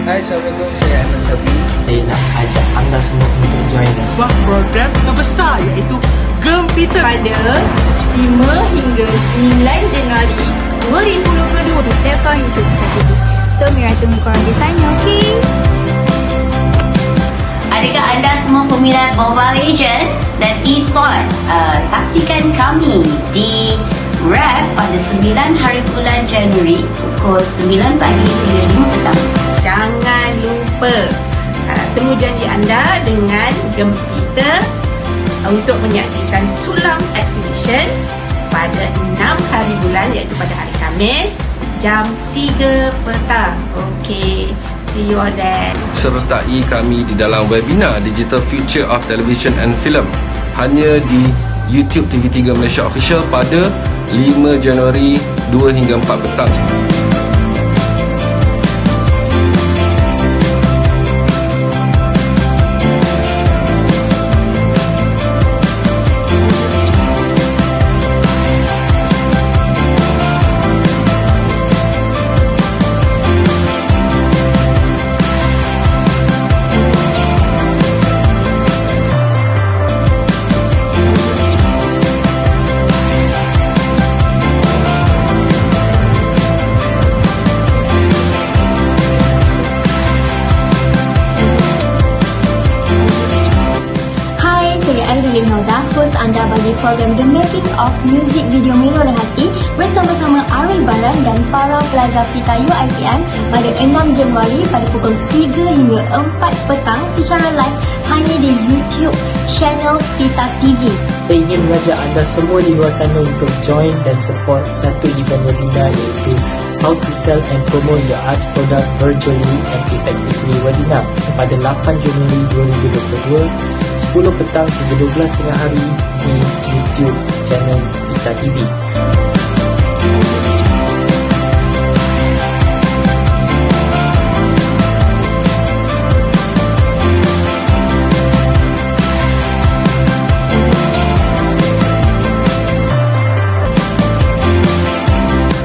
Hai, Assalamualaikum. Saya Ahmad Sabi. Saya nak ajak anda semua untuk join sebuah program terbesar iaitu Gempita pada 5 hingga 9 Januari 2022 di platform YouTube Dihatiku. So, Mira tunggu korang di sana, okey? Adakah anda semua peminat Mobile Legend dan e-sport? Saksikan kami di R.E.A.D pada 9 hari bulan Januari pukul 9 pagi hingga 5 petang. Jangan lupa temu janji anda dengan Gempita untuk menyaksikan Sulam Exhibition pada 6 hari bulan iaitu pada hari Khamis jam 3 petang. Okey, see you all there. Sertai kami di dalam webinar Digital Future of Television and Film hanya di YouTube TV3 Malaysia Official pada 5 Januari 2 hingga 4 petang. Host anda bagi program The Making of Music Video Melenakan bersama-sama R.E.A.D dan para pelajar kita UiTM pada 6 Januari pada pukul 3 hingga 4 petang secara live hanya di YouTube channel Vita TV. Saya ingin mengajak anda semua di luar sana untuk join dan support satu event webinar iaitu How to Sell and Promote Your Arts Product Virtually and Effectively webinar pada 8 Januari 2022 10 petang hingga 12 tengah hari di YouTube channel Vita TV.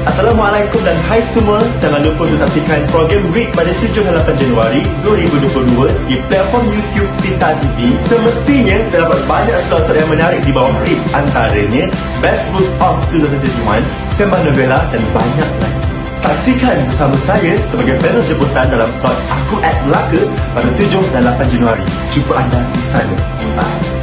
Assalamualaikum dan hai semua. Jangan lupa untuk saksikan program R.E.A.D pada 7 dan 8 Januari 2022 di platform YouTube Vita TV. Semestinya terdapat banyak slot-slot yang menarik di bawah R.E.A.D, antaranya Best Book of 2021, Sembah Novela dan banyak lagi. Saksikan bersama saya sebagai panel jemputan dalam slot Aku R.E.A.D Melaka pada 7 dan 8 Januari. Jumpa anda di sana. Bye.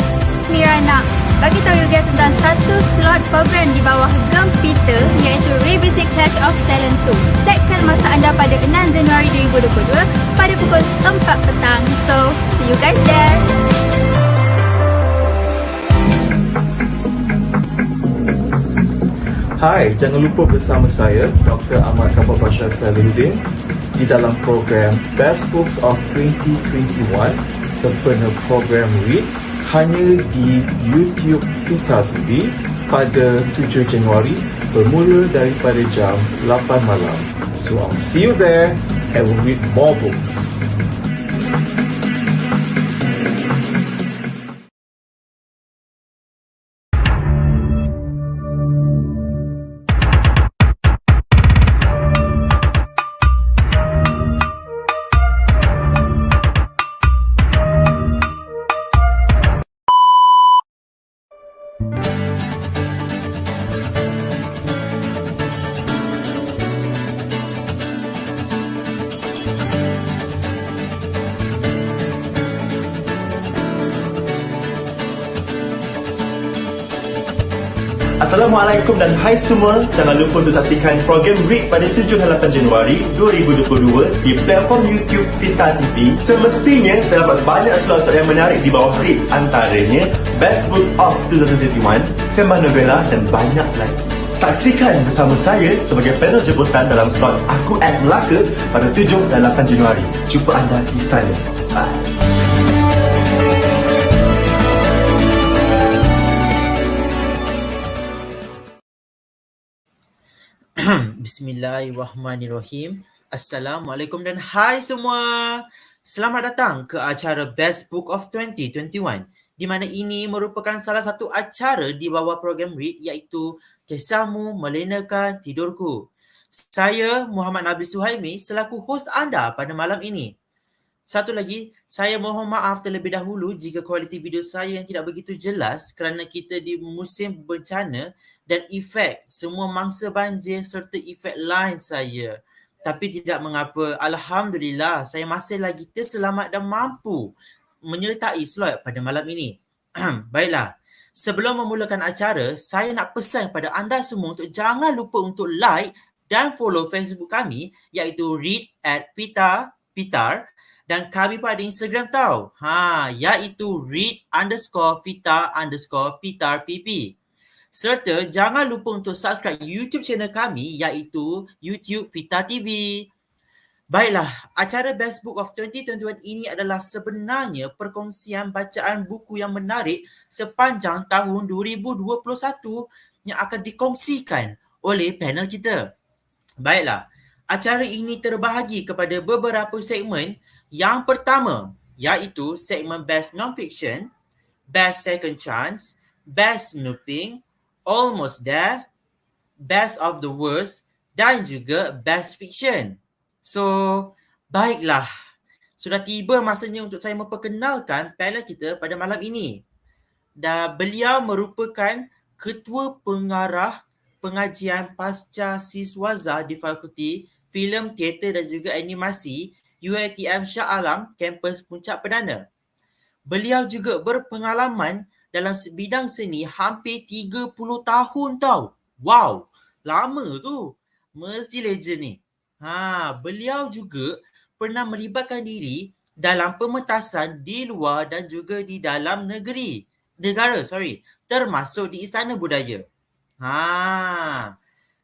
Mira nak bagi tahu you guys tentang satu slot program di bawah Gempita iaitu Revisit Clash of Talent 2. Setkan masa anda pada 6 Januari 2022 pada pukul 4 petang. So, see you guys there. Hai, jangan lupa bersama saya Dr Ahmad Kamal di dalam program Best Books of 2021 sempena program R.E.A.D hanya di YouTube Vita TV pada 7 Januari bermula daripada jam 8 malam. So I'll see you there and we'll read more books. Assalamualaikum dan hai semua. Jangan lupa untuk saksikan program R.E.A.D pada 7 dan 8 Januari 2022 di platform YouTube Vita TV. Semestinya terdapat banyak slot-slot yang menarik di bawah R.E.A.D, antaranya Best Book of 2021, Sembah Novela dan banyak lagi. Saksikan bersama saya sebagai panel jemputan dalam slot Aku R.E.A.D Melaka pada 7 dan 8 Januari. Jumpa anda di sana. Bye. Bismillahirrahmanirrahim. Assalamualaikum dan hai semua. Selamat datang ke acara Best Book of 2021 di mana ini merupakan salah satu acara di bawah program R.E.A.D iaitu Kisahmu, Melenakan, Tidurku. Saya Muhammad Nabil Suhaimi selaku hos anda pada malam ini. Satu lagi, saya mohon maaf terlebih dahulu jika kualiti video saya yang tidak begitu jelas kerana kita di musim bencana dan efek semua mangsa banjir serta efek lain saya. Tapi tidak mengapa, Alhamdulillah saya masih lagi terselamat dan mampu menyertai slot pada malam ini. Baiklah, sebelum memulakan acara, saya nak pesan kepada anda semua untuk jangan lupa untuk like dan follow Facebook kami iaitu R.E.A.D dan kami pun ada Instagram tau. Iaitu R.E.A.D_Vita_Pitar PP. Serta jangan lupa untuk subscribe YouTube channel kami iaitu YouTube Vita TV. Baiklah, acara Best Book of 2021 ini adalah sebenarnya perkongsian bacaan buku yang menarik sepanjang tahun 2021 yang akan dikongsikan oleh panel kita. Baiklah, acara ini terbahagi kepada beberapa segmen. Yang pertama, iaitu segmen Best Non-Fiction, Best Second Chance, Best Snooping, Almost There, Best of the Worst dan juga Best Fiction. So, baiklah. Sudah tiba masanya untuk saya memperkenalkan panel kita pada malam ini. Dan beliau merupakan Ketua Pengarah Pengajian Pasca Siswaza di Fakulti Filem, Teater dan juga Animasi UiTM Shah Alam, kampus Puncak Perdana. Beliau juga berpengalaman dalam bidang seni hampir 30 tahun tau. Wow, lama tu. Mesti legend ni. Beliau juga pernah melibatkan diri dalam pementasan di luar dan juga di dalam negara, termasuk di Istana Budaya.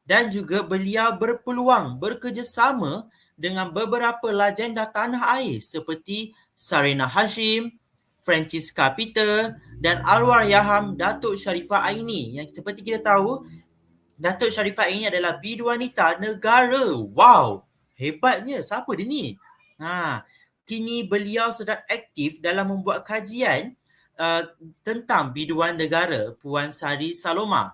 Dan juga beliau berpeluang bekerjasama dengan beberapa legenda tanah air seperti Sarina Hashim, Francisca Peter dan Arwahyaham Datuk Sharifah Aini. Yang seperti kita tahu, Datuk Sharifah Aini adalah biduanita negara. Wow, hebatnya. Siapa dia ni? Kini beliau sedang aktif dalam membuat kajian tentang biduan negara Puan Sari Saloma.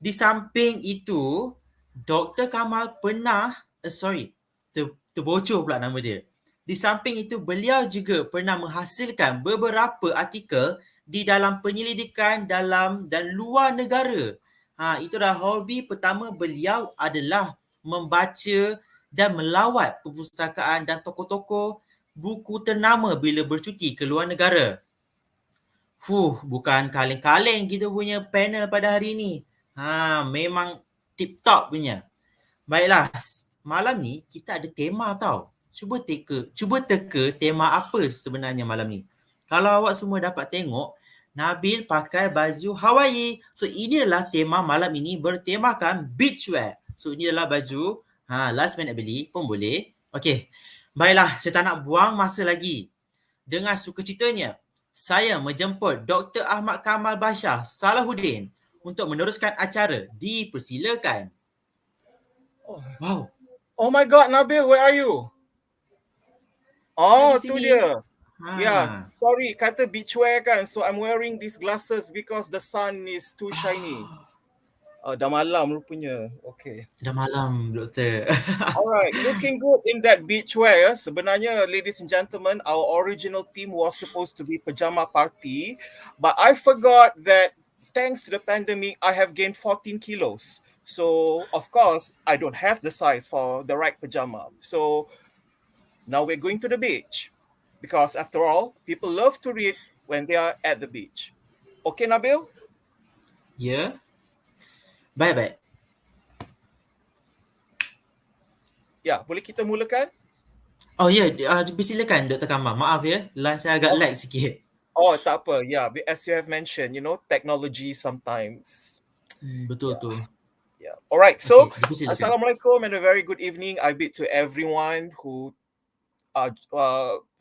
Di samping itu, Dr. Kamal pernah, terbocor pula nama dia. Di samping itu, beliau juga pernah menghasilkan beberapa artikel di dalam penyelidikan dalam dan luar negara. Itu dah hobi pertama beliau adalah membaca dan melawat perpustakaan dan tokoh-tokoh buku ternama bila bercuti ke luar negara. Bukan kaleng-kaleng kita punya panel pada hari ini. Memang tip-top punya. Baiklah, malam ni kita ada tema tau. Cuba teka tema apa sebenarnya malam ni. Kalau awak semua dapat tengok, Nabil pakai baju Hawaii. So ini adalah tema malam ini bertemakan beachwear. So ini adalah baju, last minute beli pun boleh. Okey, baiklah, saya tak nak buang masa lagi. Dengan sukacitanya, saya menjemput Dr. Ahmad Kamal Bashar Salahuddin untuk meneruskan acara. Dipersilakan. Wow. Oh my God, Nabil, where are you? Oh, tu dia. Yeah, sorry, kata beachwear kan. So I'm wearing these glasses because the sun is too shiny. Dah malam rupanya. Okay. Dah malam, doktor. Alright, looking good in that beachwear. Sebenarnya, ladies and gentlemen, our original theme was supposed to be pajama party. But I forgot that thanks to the pandemic, I have gained 14 kilos. So, of course, I don't have the size for the right pajama. So, now we're going to the beach. Because after all, people love to read when they are at the beach. Okay, Nabil? Ya. Baik-baik. Ya, boleh kita mulakan? Oh ya, persilakan Dr. Kamal. Maaf ya, line saya agak lag sikit. Oh, tak apa. Yeah, as you have mentioned, technology sometimes. Betul tu. Yeah. All right. So, Okay, Assalamualaikum and a very good evening. I bid to everyone who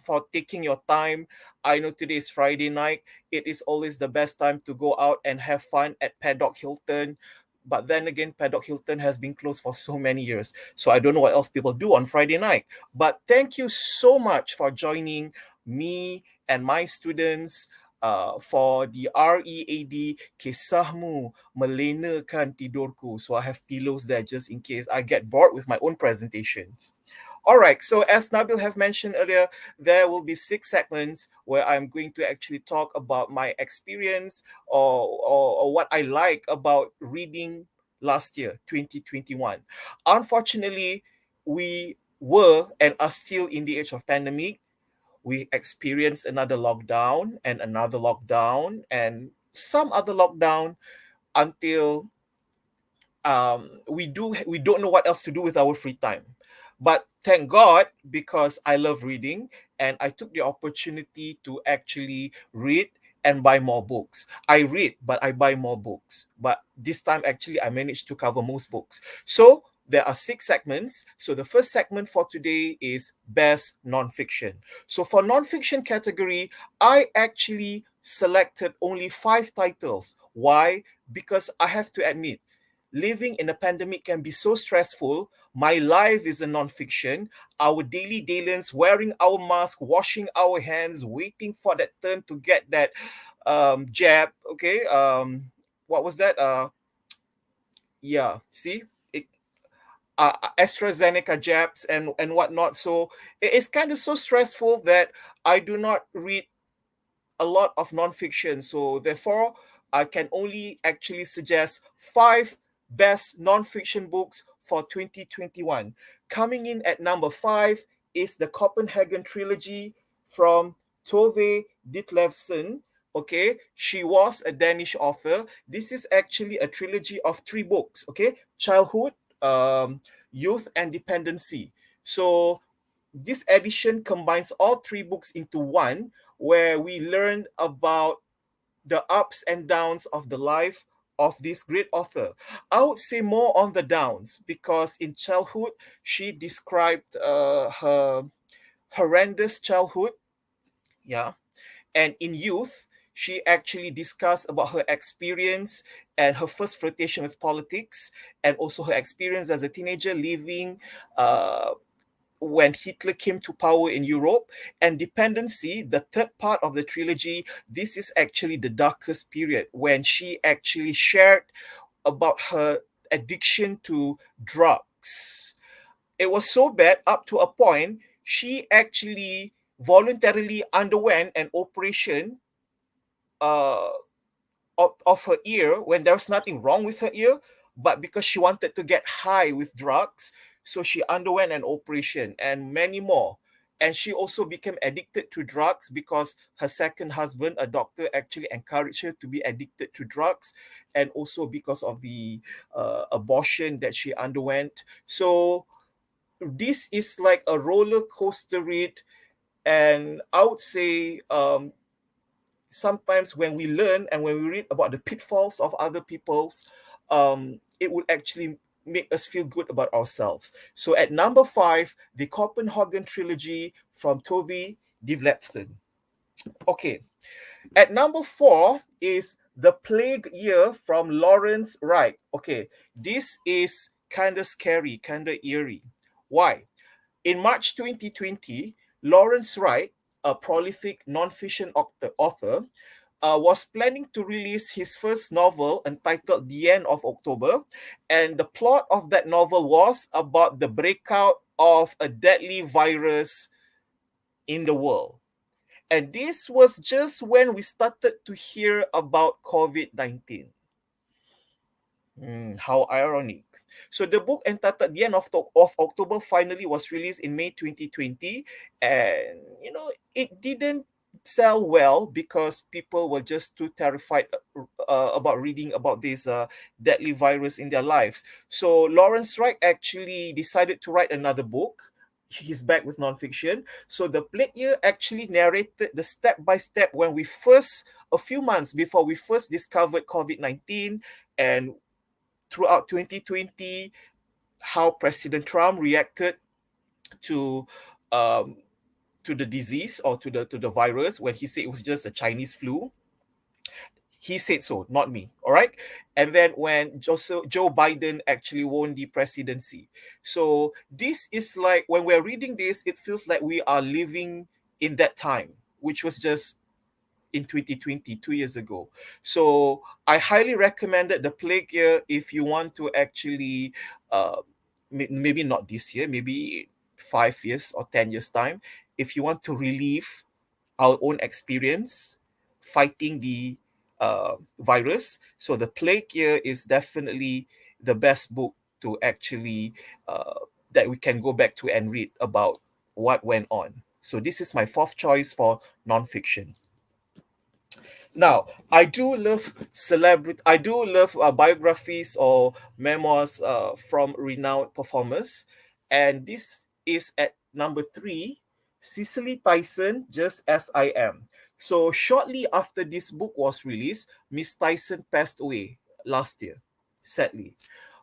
for taking your time. I know today is Friday night. It is always the best time to go out and have fun at Paddock Hilton. But then again, Paddock Hilton has been closed for so many years. So I don't know what else people do on Friday night. But thank you so much for joining me and my students for the R.E.A.D. Kisahmu, Melenakan, Tidurku. So I have pillows there just in case I get bored with my own presentations. All right, so as Nabil have mentioned earlier, there will be 6 segments where I'm going to actually talk about my experience or what I like about reading last year, 2021. Unfortunately, we were and are still in the age of pandemic. We experienced another lockdown and another lockdown and some other lockdown until we don't know what else to do with our free time. But thank God, because I love reading and I took the opportunity to actually read and buy more books. I read, but I buy more books. But this time, actually, I managed to cover most books. So there are 6 segments. So the first segment for today is best nonfiction. So for nonfiction category, I actually selected only 5 titles. Why? Because I have to admit, living in a pandemic can be so stressful. My life is a non-fiction. Our daily dealings, wearing our mask, washing our hands, waiting for that turn to get that jab. Okay, what was that? Yeah, see, it AstraZeneca jabs and whatnot. So it's kind of so stressful that I do not read a lot of non-fiction. So therefore, I can only actually suggest 5 best non-fiction books for 2021. Coming in at number 5 is the Copenhagen trilogy from Tove Ditlevsen. Okay, she was a Danish author. This is actually a trilogy of 3 books. Okay, childhood, youth, and dependency. So this edition combines all 3 books into one, where we learned about the ups and downs of the life of this great author. I would say more on the downs, because in childhood, she described her horrendous childhood. Yeah. And in youth, she actually discussed about her experience and her first flirtation with politics, and also her experience as a teenager living when Hitler came to power in Europe. And dependency, the third part of the trilogy, this is actually the darkest period, when she actually shared about her addiction to drugs. It was so bad up to a point she actually voluntarily underwent an operation uh, of her ear when there was nothing wrong with her ear, but because she wanted to get high with drugs, so she underwent an operation and many more. And she also became addicted to drugs because her second husband, a doctor, actually encouraged her to be addicted to drugs, and also because of the abortion that she underwent. So this is like a roller coaster read, and I would say sometimes when we learn and when we read about the pitfalls of other people's, it would actually make us feel good about ourselves. So at number 5, the Copenhagen trilogy from Tove Ditlevsen. Okay. At number 4 is The Plague Year from Lawrence Wright. Okay. This is kind of scary, kind of eerie. Why? In March 2020, Lawrence Wright, a prolific non-fiction author, was planning to release his first novel entitled The End of October. And the plot of that novel was about the breakout of a deadly virus in the world. And this was just when we started to hear about COVID-19. How ironic. So the book entitled The End of October finally was released in May 2020. And, it didn't sell well because people were just too terrified about reading about this deadly virus in their lives. So Lawrence Wright actually decided to write another book. He's back with nonfiction. So The Plague Year actually narrated the step-by-step when we first, a few months before we first discovered COVID-19, and throughout 2020, how President Trump reacted to the disease, or to the virus, when he said it was just a Chinese flu. He said so, not me. All right. And then when Joe Biden actually won the presidency. So this is like, when we're reading this, it feels like we are living in that time, which was just in 2020, 2 years ago. So I highly recommended the Plague Year if you want to actually, maybe not this year, maybe 5 years or 10 years time, if you want to relive our own experience fighting the virus. So the Plague Year is definitely the best book to actually that we can go back to and read about what went on. So this is my fourth choice for nonfiction. Now, I do love biographies or memoirs from renowned performers, and this is at number 3, Cicely Tyson, Just As I Am. So shortly after this book was released, Miss Tyson passed away last year, sadly.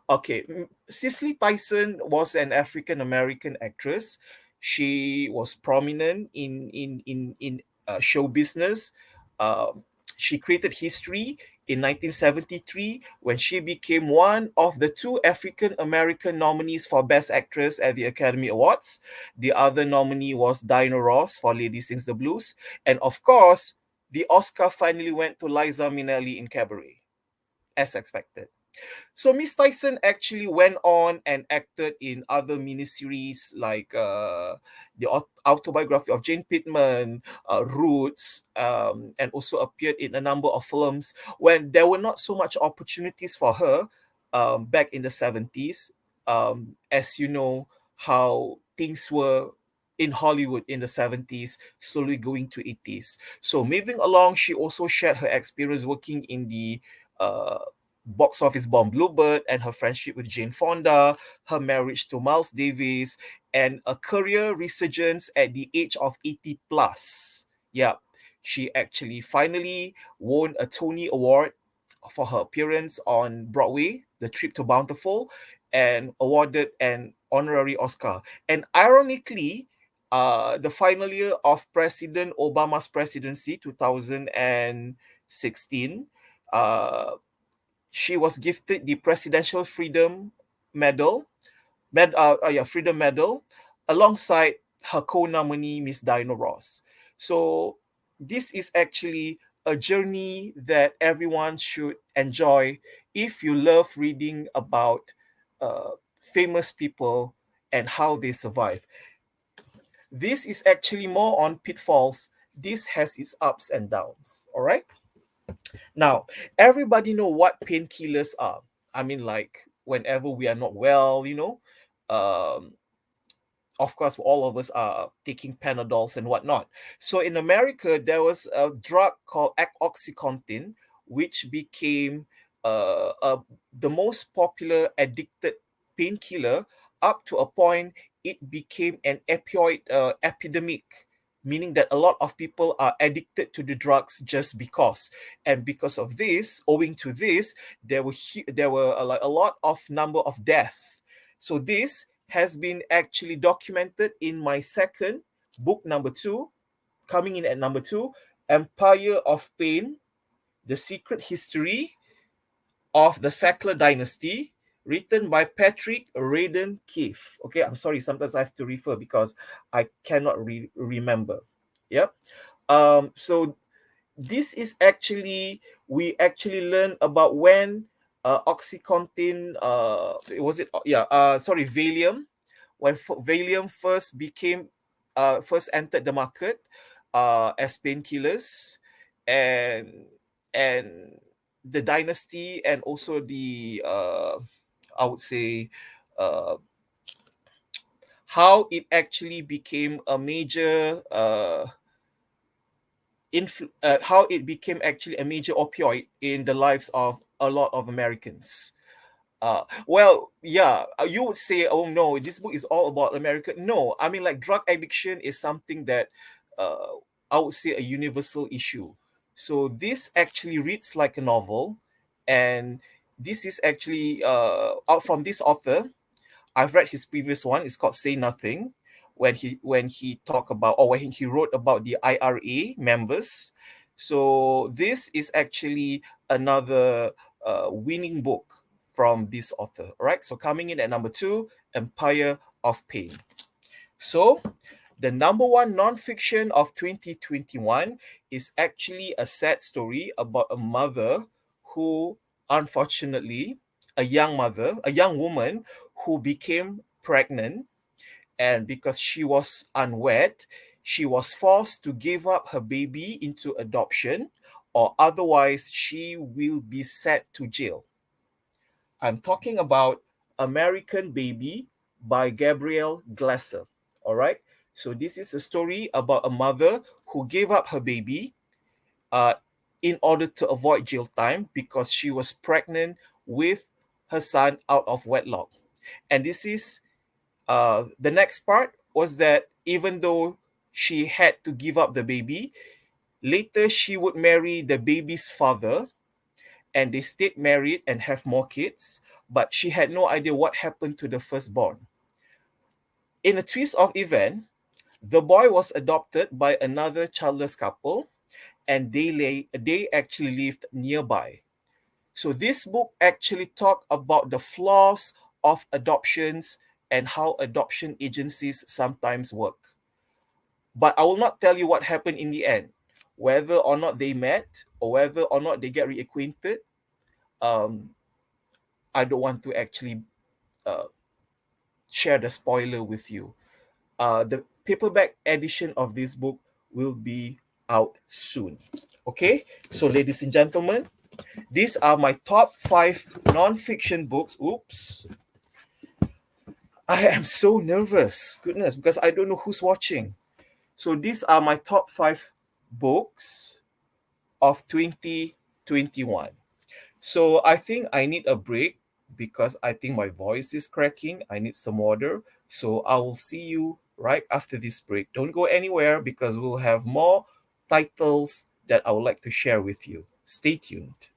Okay, Cicely Tyson was an African American actress. She was prominent in show business. Um, she created history in 1973 when she became one of the 2 African American nominees for Best Actress at the Academy Awards. The other nominee was Diana Ross for Lady Sings the Blues, and of course, the Oscar finally went to Liza Minnelli in Cabaret, as expected. So Miss Tyson actually went on and acted in other miniseries like the autobiography of Jane Pittman, Roots, and also appeared in a number of films when there were not so much opportunities for her back in the 70s. As you know, how things were in Hollywood in the 70s, slowly going to 80s. So moving along, she also shared her experience working in the box office bomb Bluebird and her friendship with Jane Fonda, her marriage to Miles Davis, and a career resurgence at the age of 80 plus. Yeah, she actually finally won a Tony Award for her appearance on Broadway, The Trip to Bountiful, and awarded an honorary Oscar. And ironically, the final year of President Obama's presidency, 2016, she was gifted the Presidential Freedom Medal, Freedom Medal, alongside her co-nominee Miss Diana Ross. So this is actually a journey that everyone should enjoy if you love reading about famous people and how they survive. This is actually more on pitfalls. This has its ups and downs. All right. Now, everybody know what painkillers are. I mean, like whenever we are not well, um, of course, all of us are taking Panadols and whatnot. So in America, there was a drug called Oxycontin, which became the most popular addicted painkiller up to a point it became an opioid epidemic, meaning that a lot of people are addicted to the drugs just because. And because of this, owing to this, there were a lot of number of deaths. So this has been actually documented in my second book, number 2, coming in at number 2, Empire of Pain, The Secret History of the Sackler Dynasty, written by Patrick Radden Keefe. Okay, I'm sorry, sometimes I have to refer because I cannot remember. Yeah. So this is actually, we actually learn about when Oxycontin, Valium, when Valium first entered the market as painkillers, and the dynasty, and also the I would say how it actually became a major how it became actually a major opioid in the lives of a lot of Americans. You would say, oh no, this book is all about America. No, I mean, like, drug addiction is something that I would say a universal issue. So this actually reads like a novel, and this is actually out from this author. I've read his previous one. It's called Say Nothing, when he talked about, or when he wrote about the IRA members. So this is actually another winning book from this author. All right. So coming in at number 2, Empire of Pain. So the number 1 nonfiction of 2021 is actually a sad story about a mother who, unfortunately, a young woman who became pregnant, and because she was unwed, she was forced to give up her baby into adoption, or otherwise she will be sent to jail. I'm talking about American Baby by Gabrielle Glasser. All right. So this is a story about a mother who gave up her baby in order to avoid jail time because she was pregnant with her son out of wedlock. And this is the next part was that even though she had to give up the baby, later she would marry the baby's father, and they stayed married and have more kids, but she had no idea what happened to the firstborn. In a twist of event, the boy was adopted by another childless couple, and they actually lived nearby. So this book actually talked about the flaws of adoptions and how adoption agencies sometimes work. But I will not tell you what happened in the end, whether or not they met or whether or not they get reacquainted. I don't want to actually share the spoiler with you. The paperback edition of this book will be out soon. Okay, so ladies and gentlemen, these are my top 5 non-fiction books. Oops. I am so nervous, goodness, because I don't know who's watching. So these are my top 5 books of 2021. So I think I need a break because I think my voice is cracking. I need some water. So I will see you right after this break. Don't go anywhere because we'll have more titles that I would like to share with you. Stay tuned.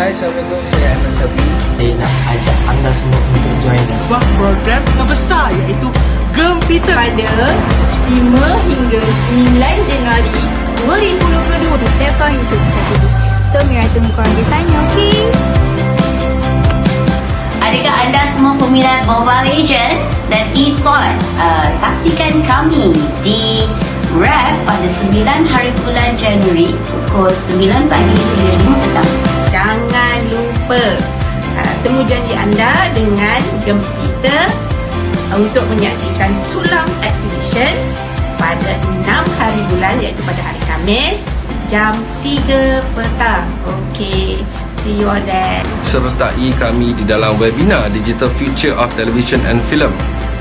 Hai, Assalamualaikum, saya Effa Syahrena. Saya nak ajak anda semua untuk join Sebuah program terbesar iaitu Gempita Pada 5 hingga 9 Januari 2022 di platform YouTube Dihatiku. So, Mira tunggu korang di sana, okey? Adakah anda semua peminat Mobile Legend dan e-sport? Saksikan kami di R.E.A.D pada 9 hari bulan Januari pukul 9 pagi sehingga 5 petang. Jangan lupa temu janji anda dengan Gempita untuk menyaksikan Sulam Exhibition pada 6 hari bulan iaitu pada hari Khamis jam 3 petang. Okay, see you all there. Sertai kami di dalam webinar Digital Future of Television and Film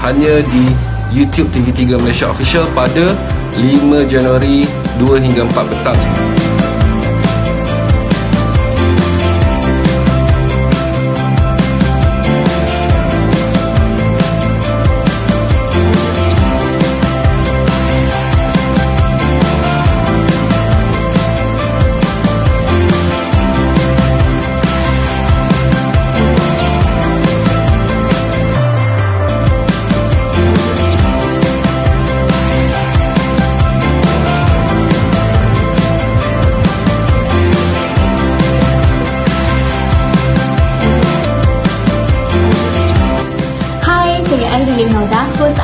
hanya di YouTube TV3 Malaysia Official pada 5 Januari 2 hingga 4 petang.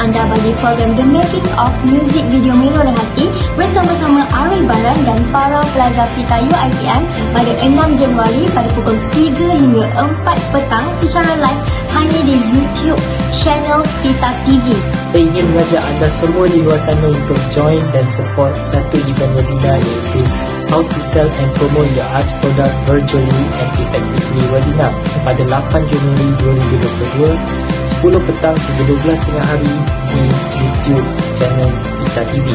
Anda bagi program The Making of Music Video Melenakan bersama-sama R.E.A.D dan para pelajar Fita UiTM pada 6 Januari pada pukul 3 hingga 4 petang secara live hanya di YouTube channel Fita TV. Saya ingin mengajak anda semua di luar sana untuk join dan support satu event webinar iaitu How to Sell and Promote Your Arts Product Virtually and Effectively webinar pada 8 Januari 2022 10 petang hingga 12 tengah hari di YouTube channel Fita TV.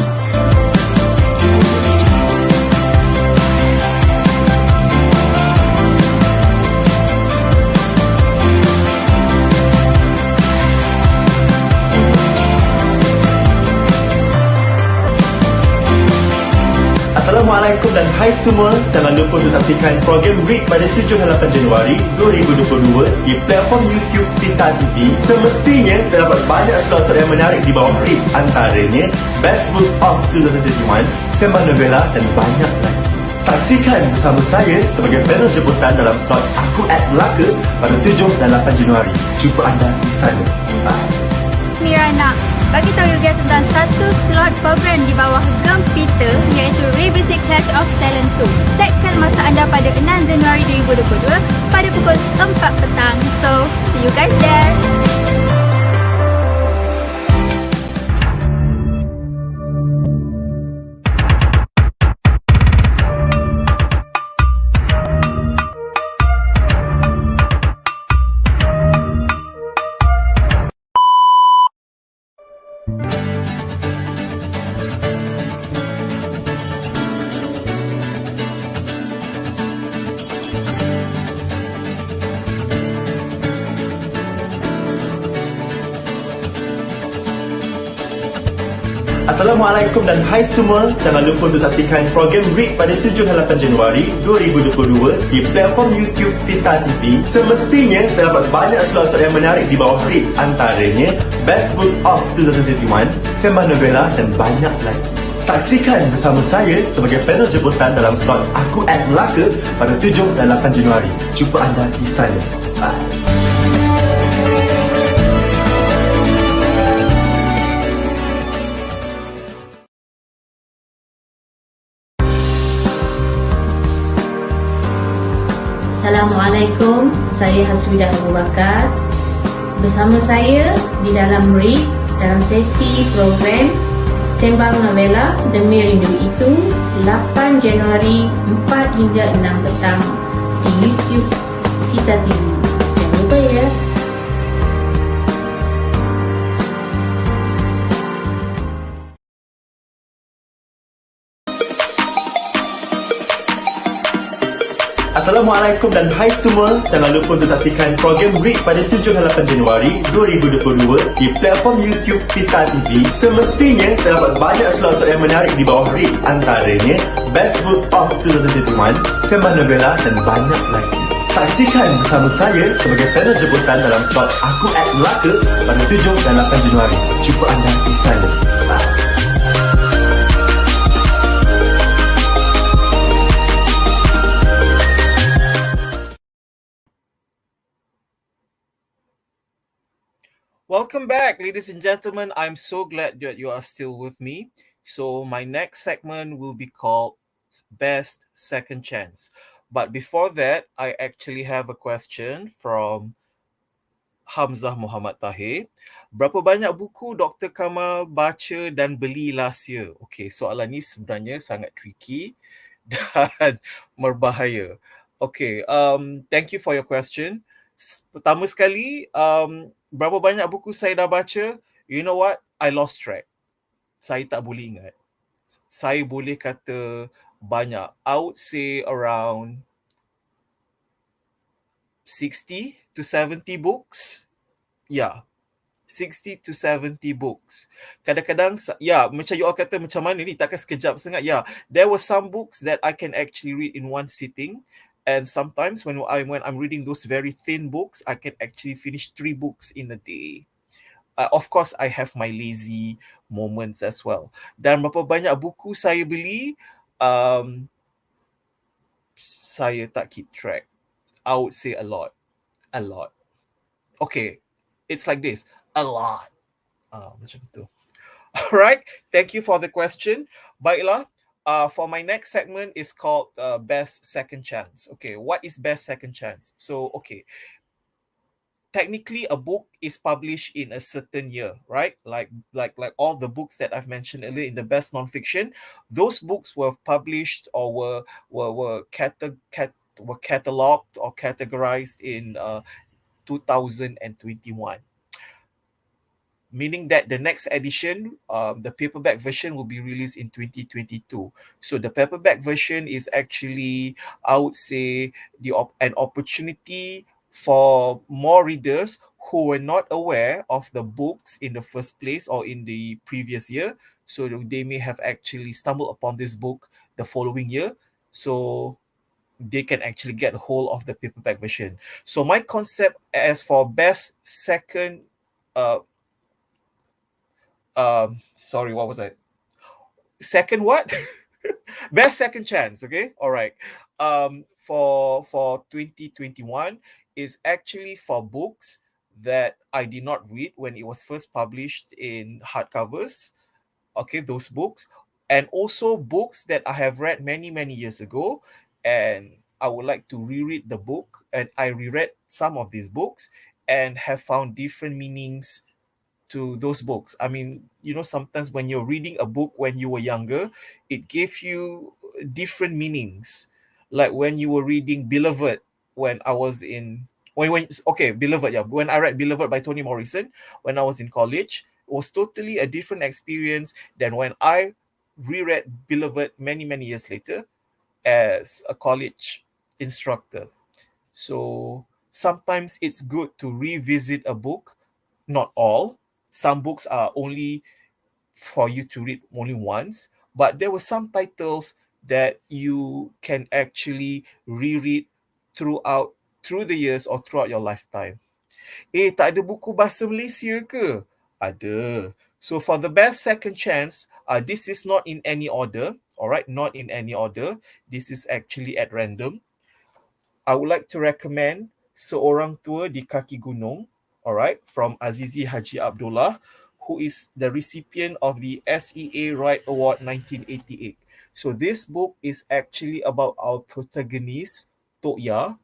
Assalamualaikum Assalamualaikum dan hai semua. Jangan lupa untuk saksikan program R.E.A.D pada 7 dan 8 Januari 2022 di platform YouTube Tita TV. Semestinya terdapat banyak slot-slot yang menarik di bawah R.E.A.D. Antaranya Best Book of 2021, Sembang Novela dan banyak lagi. Saksikan bersama saya sebagai panel jemputan dalam slot Aku at Melaka pada 7 dan 8 Januari. Jumpa anda di sana. Bye. Mira nak bagi tahu you guys tentang satu slot program di bawah Gempita iaitu Revisi Clash of Talent 2. Setkan masa anda pada 6 Januari 2022 pada pukul 4 petang. So, see you guys there. Assalamualaikum dan hai semua. Jangan lupa untuk saksikan program R.E.A.D pada 7 dan 8 Januari 2022 di platform YouTube Tita TV. Semestinya terdapat banyak slot-slot yang menarik di bawah R.E.A.D. Antaranya Best Book of 2021, Sembang Novela dan banyak lagi. Saksikan bersama saya sebagai panel jemputan dalam slot Aku at Melaka pada 7 dan 8 Januari. Jumpa anda di sana. Bye. Assalamualaikum, saya Hasbidah Abu Bakar. Bersama saya di dalam R.E.A.D dalam sesi program Sembang Novela Demi Rindu Itu 8 Januari 4 hingga 6 petang di YouTube Tita TV. Jangan lupa ya. Assalamualaikum dan hai semua. Jangan lupa untuk saksikan program R.E.A.D pada 7 dan 8 Januari 2022 di platform YouTube Tita TV. Semestinya terdapat banyak slot-slot yang menarik di bawah R.E.A.D. Antaranya Best Book of 2021, Sembang Novela dan banyak lagi. Saksikan bersama saya sebagai panel jemputan dalam slot Aku at Melaka pada 7 dan 8 Januari. Jumpa anda di sana. Bye. Welcome back, ladies and gentlemen. I'm so glad that you are still with me. So my next segment will be called Best Second Chance. But before that, I actually have a question from Hamzah Muhammad Tahir. Berapa banyak buku Dr. Kamal baca dan beli last year? Okay, soalan ni sebenarnya sangat tricky dan berbahaya. Okay, thank you for your question. Pertama sekali, berapa banyak buku saya dah baca? You know what? I lost track. Saya tak boleh ingat. Saya boleh kata banyak. I would say around 60 to 70 books. Yeah. 60 to 70 books. Kadang-kadang, ya, macam you all kata macam mana ni, takkan sekejap sangat. Yeah, there were some books that I can actually read in one sitting. And sometimes when I'm reading those very thin books, I can actually finish 3 books in a day. Of course, I have my lazy moments as well. Dan berapa banyak buku saya beli, saya tak keep track. I would say a lot. A lot. Okay, it's like this. A lot. Macam tu. Alright, thank you for the question. Baiklah. For my next segment is called Best Second Chance. Okay, what is Best Second Chance? So, okay, technically a book is published in a certain year, right? Like all the books that I've mentioned earlier in the best nonfiction, those books were published or were cataloged or categorized in 2021. Meaning that the next edition, the paperback version will be released in 2022. So the paperback version is actually, I would say, an opportunity for more readers who were not aware of the books in the first place or in the previous year. so they may have actually stumbled upon this book the following year, so they can actually get hold of the paperback version. So my concept as for best second sorry, what was that? Second what? Best second chance, okay? All right. For 2021 is actually for books that I did not read when it was first published in hardcovers. Okay, those books, and also books that I have read many years ago, and I would like to reread the book, and I reread some of these books and have found different meanings to those books. I mean, sometimes when you're reading a book when you were younger, it gave you different meanings. Like when you were reading Beloved when I was in when okay, Beloved, yeah. When I read Beloved by Toni Morrison when I was in college, it was totally a different experience than when I reread Beloved many years later as a college instructor. So sometimes it's good to revisit a book, not all. Some books are only for you to read only once, but there were some titles that you can actually reread through the years or throughout your lifetime. Tak ada buku bahasa Malaysia ke? Ada. So for the best second chance, this is not in any order, all right? Not in any order. This is actually at random. I would like to recommend Seorang Tua di Kaki Gunung, all right, from Azizi Haji Abdullah, who is the recipient of the SEA-READ Award 1988. So this book is actually about our protagonist, Tok Ya,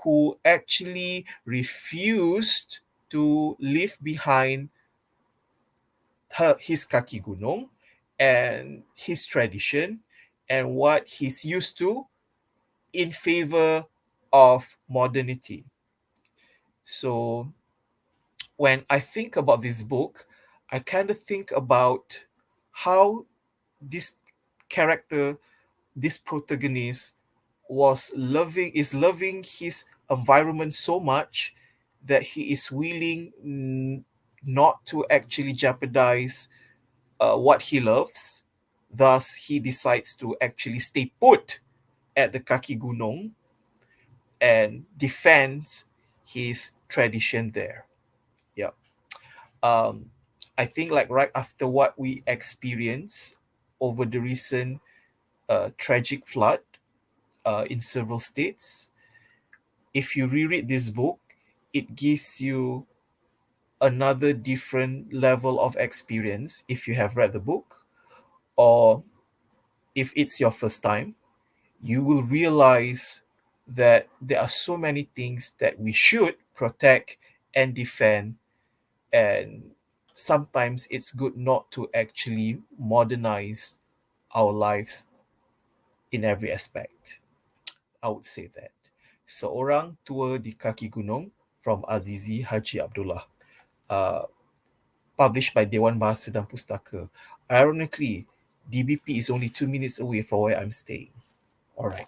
who actually refused to leave behind his kaki gunung and his tradition and what he's used to in favor of modernity. So when I think about this book, I kind of think about how this character, this protagonist, is loving his environment so much that he is willing not to actually jeopardize what he loves. Thus, he decides to actually stay put at the Kaki Gunung and defends his tradition there. Yeah. I think like right after what we experienced over the recent tragic flood in several states, if you reread this book, it gives you another different level of experience if you have read the book, or if it's your first time, you will realize that there are so many things that we should protect and defend, and sometimes it's good not to actually modernize our lives in every aspect. I would say that. Seorang Tua di Kaki Gunung from Azizi Haji Abdullah. Published by Dewan Bahasa dan Pustaka. Ironically, DBP is only 2 minutes away from where I'm staying. All right.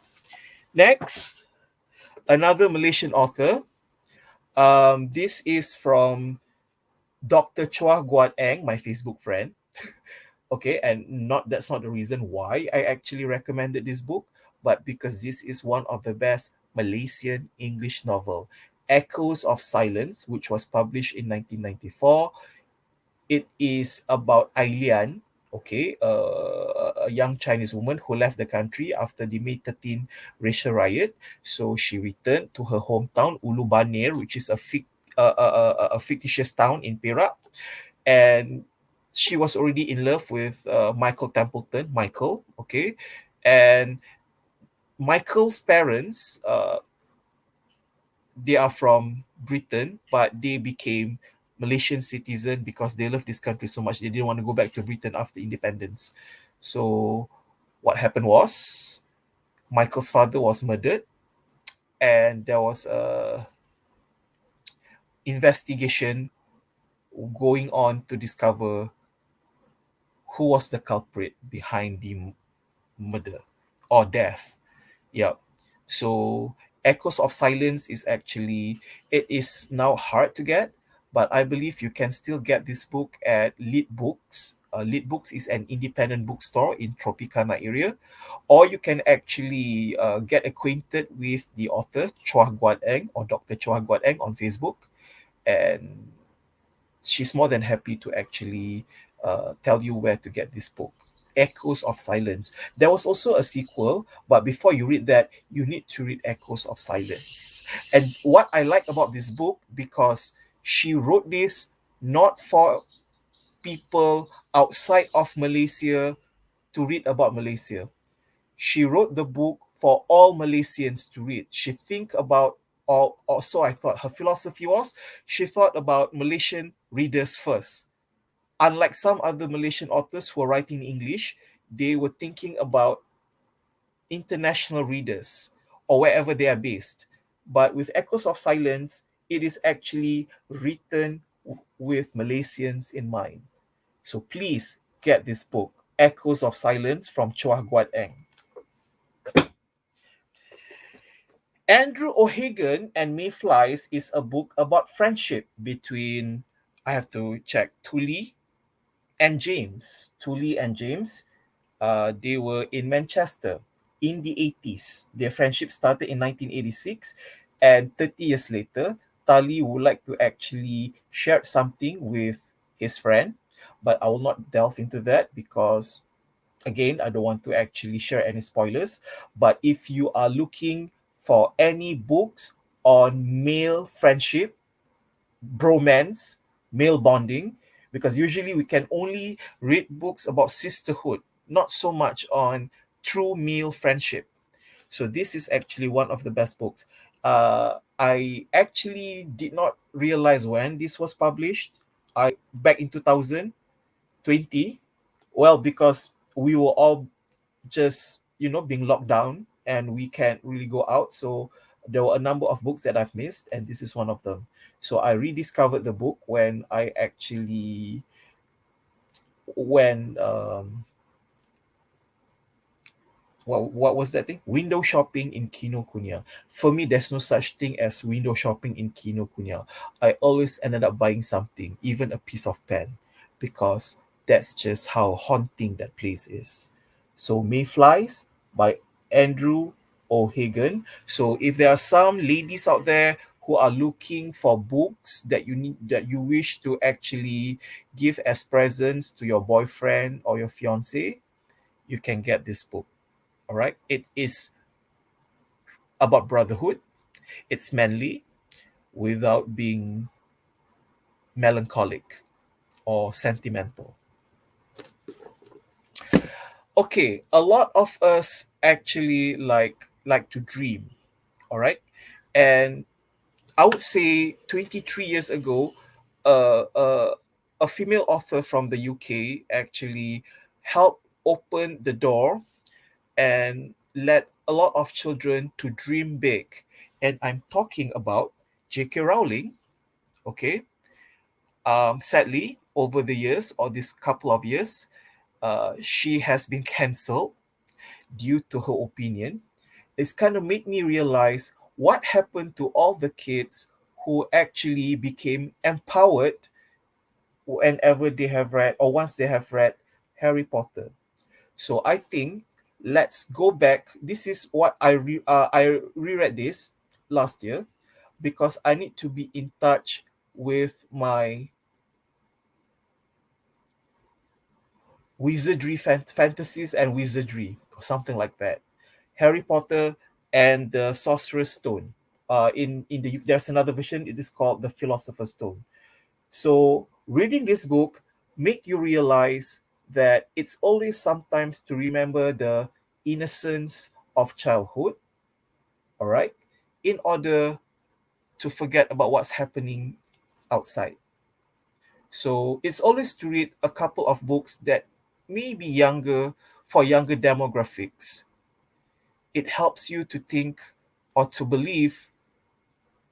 Next, another Malaysian author. This is from Dr. Chua Guat Eng, my Facebook friend. Okay, and that's not the reason why I actually recommended this book, but because this is one of the best Malaysian English novel, Echoes of Silence, which was published in 1994. It is about Ailian, okay, a young Chinese woman who left the country after the May 13 racial riot. So she returned to her hometown, Ulu Banir, which is a fictitious town in Perak. And she was already in love with Michael Templeton, okay. And Michael's parents, they are from Britain, but they became Malaysian citizen because they love this country so much. They didn't want to go back to Britain after independence. So what happened was Michael's father was murdered, and there was a investigation going on to discover who was the culprit behind the murder or death. Yeah. So Echoes of Silence is actually, it is now hard to get, but I believe you can still get this book at Lit Books, Lit Books is an independent bookstore in Tropicana area, or you can actually get acquainted with the author Chua Guat Eng or Dr. Chua Guat Eng on Facebook, and she's more than happy to actually tell you where to get this book, Echoes of Silence. There was also a sequel, but before you read that, you need to read Echoes of Silence. And what I like about this book, because she wrote this not for people outside of Malaysia to read about Malaysia. She wrote the book for all Malaysians to read. She think about all, also I thought her philosophy was, she thought about Malaysian readers first. Unlike some other Malaysian authors who are writing in English, they were thinking about international readers or wherever they are based. But with Echoes of Silence, it is actually written with Malaysians in mind. So please get this book, Echoes of Silence from Chua Guat Eng. Andrew O'Hagan and Mayflies is a book about friendship between, I have to check, Tully and James. Tully and James, they were in Manchester in the 80s. Their friendship started in 1986, and 30 years later, Tully would like to actually share something with his friend, but I will not delve into that because, again, I don't want to actually share any spoilers. But if you are looking for any books on male friendship, bromance, male bonding, because usually we can only read books about sisterhood, not so much on true male friendship. So this is actually one of the best books. I actually did not realize when this was published. Back in 2020, well, because we were all just being locked down and we can't really go out, so there were a number of books that I've missed, and this is one of them. So I rediscovered the book when I actually when what was that thing? Window shopping in Kinokuniya. For me, there's no such thing as window shopping in Kinokuniya. I always ended up buying something, even a piece of pen, because that's just how haunting that place is. So Mayflies by Andrew O'Hagan. So if there are some ladies out there who are looking for books that you wish to actually give as presents to your boyfriend or your fiance, you can get this book. All right, it is about brotherhood. It's manly without being melancholic or sentimental. Okay, a lot of us actually like to dream. All right, and I would say 23 years ago, a female author from the UK actually helped open the door and led a lot of children to dream big. And I'm talking about J.K. Rowling. Okay. Sadly, over the years, or this couple of years, she has been cancelled due to her opinion. It's kind of made me realize what happened to all the kids who actually became empowered whenever they have read, or once they have read Harry Potter. So I think let's go back. This is what I reread this last year because I need to be in touch with my wizardry fantasies and wizardry, or something like that. Harry Potter and the Sorcerer's Stone. There's another version. It is called the Philosopher's Stone. So reading this book make you realize that it's always sometimes to remember the innocence of childhood, all right, in order to forget about what's happening outside. So it's always to read a couple of books that may be younger, for younger demographics. It helps you to think or to believe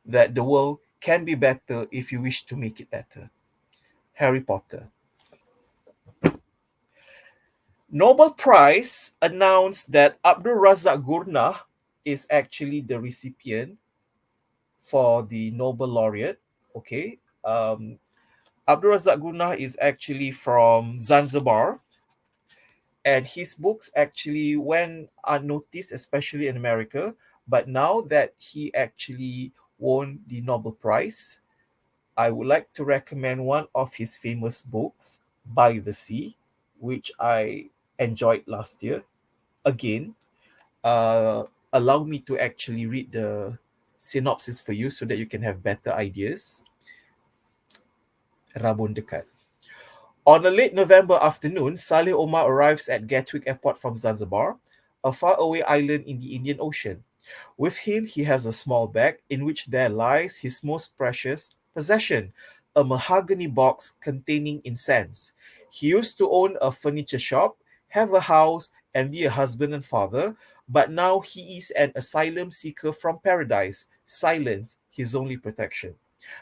that the world can be better if you wish to make it better. Harry Potter. Nobel Prize announced that Abdul Razak Gurnah is actually the recipient for the Nobel laureate. Okay. Abdul Razak Gurnah is actually from Zanzibar, and his books actually went unnoticed, especially in America. But now that he actually won the Nobel Prize, I would like to recommend one of his famous books, By the Sea, which I enjoyed last year. Again, uh, allow me to actually read the synopsis for you so that you can have better ideas. Rabun Dekat. On a late November afternoon, Saleh Omar arrives at Gatwick Airport from Zanzibar, a faraway island in the Indian Ocean. With him, he has a small bag in which there lies his most precious possession, a mahogany box containing incense. He used to own a furniture shop, have a house, and be a husband and father, but now he is an asylum seeker from paradise. Silence, his only protection.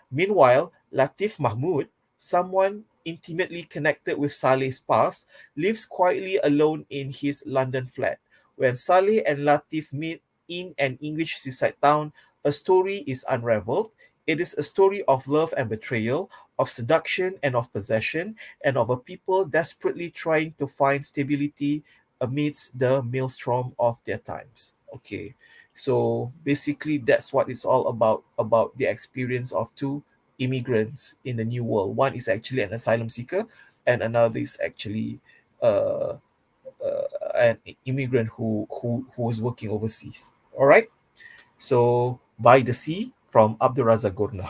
Meanwhile, Latif Mahmood, someone intimately connected with Saleh's past, lives quietly alone in his London flat. When Saleh and Latif meet in an English seaside town, a story is unraveled. It is a story of love and betrayal, of seduction and of possession, and of a people desperately trying to find stability amidst the maelstrom of their times. Okay, so basically that's what it's all about the experience of two immigrants in the new world. One is actually an asylum seeker, and another is actually uh, an immigrant who was working overseas. All right. So By the Sea from Abdul Razak Gurnah.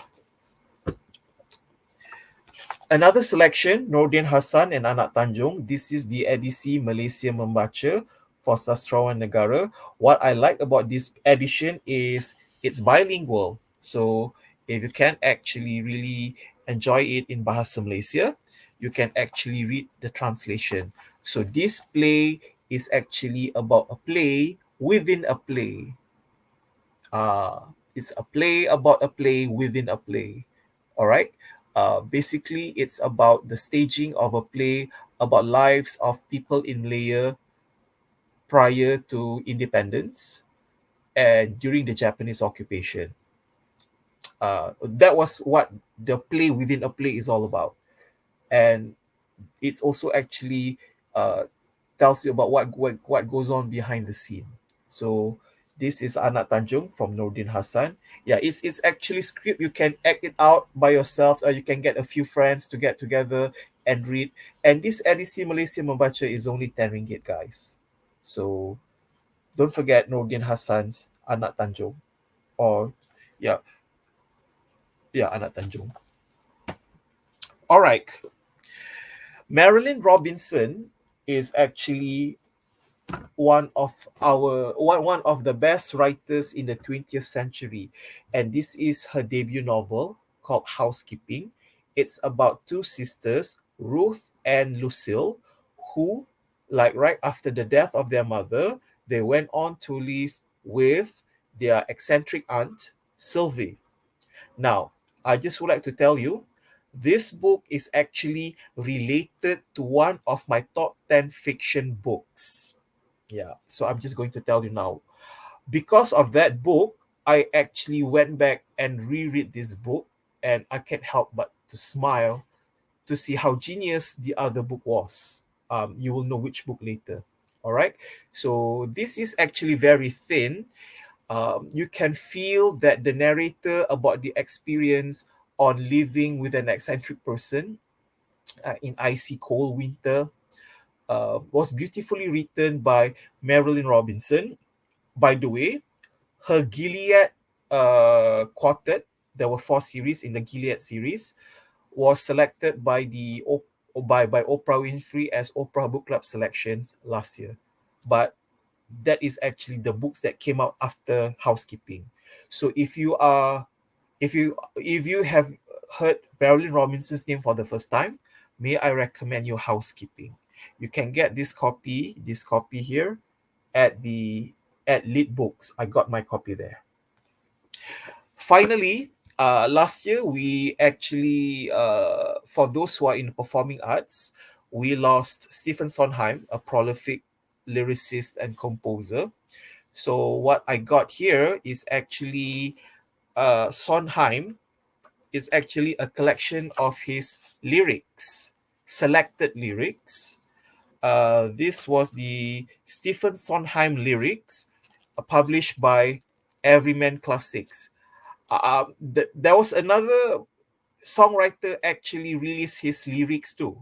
Another selection, Nordin Hassan and Anak Tanjung. This is the edisi Malaysia Membaca for Sastrawan Negara. What I like about this edition is it's bilingual. So if you can actually really enjoy it in Bahasa Malaysia, you can actually read the translation. So this play is actually about a play within a play. It's a play about a play within a play. All right. Basically, it's about the staging of a play about lives of people in Malaya prior to independence and during the Japanese occupation. That was what the play within a play is all about. And it's also actually tells you about what goes on behind the scene. So this is Anak Tanjung from Nordin Hassan. Yeah, it's actually script. You can act it out by yourself, or you can get a few friends to get together and read. And this edisi Malaysia Membaca is only 10 ringgit, guys. So don't forget Nordin Hassan's Anak Tanjung. Or yeah, Anak Tanjung. All right. Marilyn Robinson is actually one of the best writers in the 20th century, and this is her debut novel called Housekeeping. It's about two sisters, Ruth and Lucille, who, like, right after the death of their mother, they went on to live with their eccentric aunt Sylvie. Now, I just would like to tell you, this book is actually related to one of my top 10 fiction books. Yeah, so I'm just going to tell you now. Because of that book, I actually went back and reread this book, and I can't help but to smile to see how genius the other book was. You will know which book later. All right. So this is actually very thin. You can feel that the narrator about the experience on living with an eccentric person in icy cold winter was beautifully written by Marilyn Robinson. By the way, her Gilead quartet, there were 4 series in the Gilead series, was selected by by Oprah Winfrey as Oprah Book Club selections last year. But that is actually the books that came out after Housekeeping. So if you have heard Marilyn Robinson's name for the first time, may I recommend you Housekeeping. You can get this copy here at Lit Books. I got my copy there. Finally, last year we actually, for those who are in performing arts, we lost Stephen Sondheim, a prolific lyricist and composer. So what I got here is actually Sondheim is actually a collection of his lyrics, selected lyrics. This was the Stephen Sondheim lyrics published by Everyman Classics. There was another songwriter actually released his lyrics too.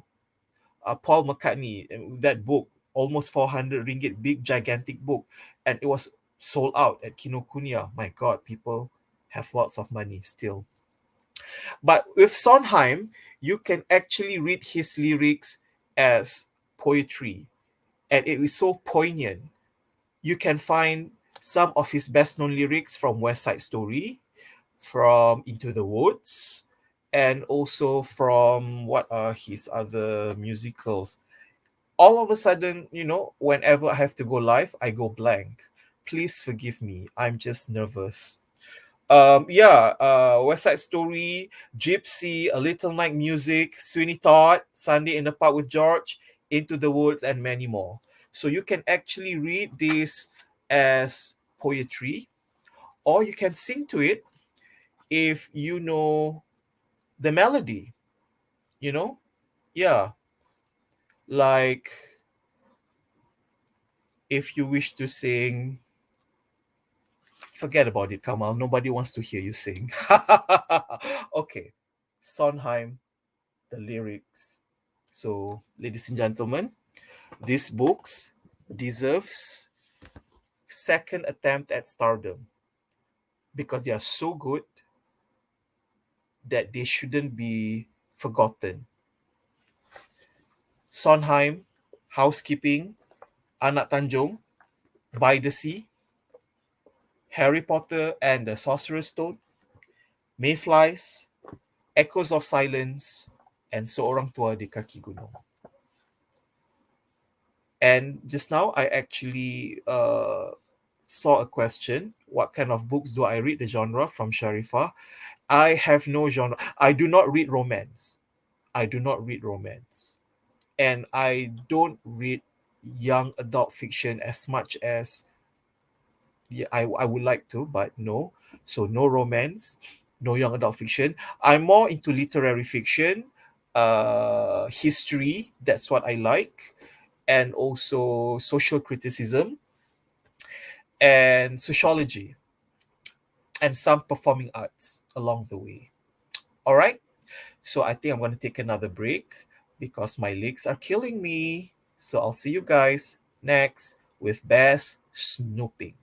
Paul McCartney, that book, almost 400 ringgit, big gigantic book, and it was sold out at Kinokuniya. My God, people have lots of money still. But with Sondheim, you can actually read his lyrics as poetry, and it is so poignant. You can find some of his best-known lyrics from West Side Story, from Into the Woods, and also from what are his other musicals. All of a sudden, whenever I have to go live, I go blank. Please forgive me. I'm just nervous. West Side Story, Gypsy, A Little Night Music, Sweeney Todd, Sunday in the Park with George, Into the Woods, and many more. So you can actually read this as poetry, or you can sing to it if you know the melody, like if you wish to sing, forget about it, Kamal, nobody wants to hear you sing. Okay, Sondheim, the lyrics. So ladies and gentlemen, these books deserves second attempt at stardom because they are so good that they shouldn't be forgotten. Sondheim, Housekeeping, Anak Tanjung, By the Sea, Harry Potter and the Sorcerer's Stone, Mayflies, Echoes of Silence, and Seorang Tua di Kaki Gunung. And just now, I actually saw a question, what kind of books do I read, the genre, from Sharifah. I have no genre. I do not read romance. And I don't read young adult fiction as much as I would like to, but no. So no romance, no young adult fiction. I'm more into literary fiction, history, that's what I like, and also social criticism, and sociology, and some performing arts along the way. All right, so I think I'm going to take another break because my legs are killing me. So I'll see you guys next with Bear's Snooping.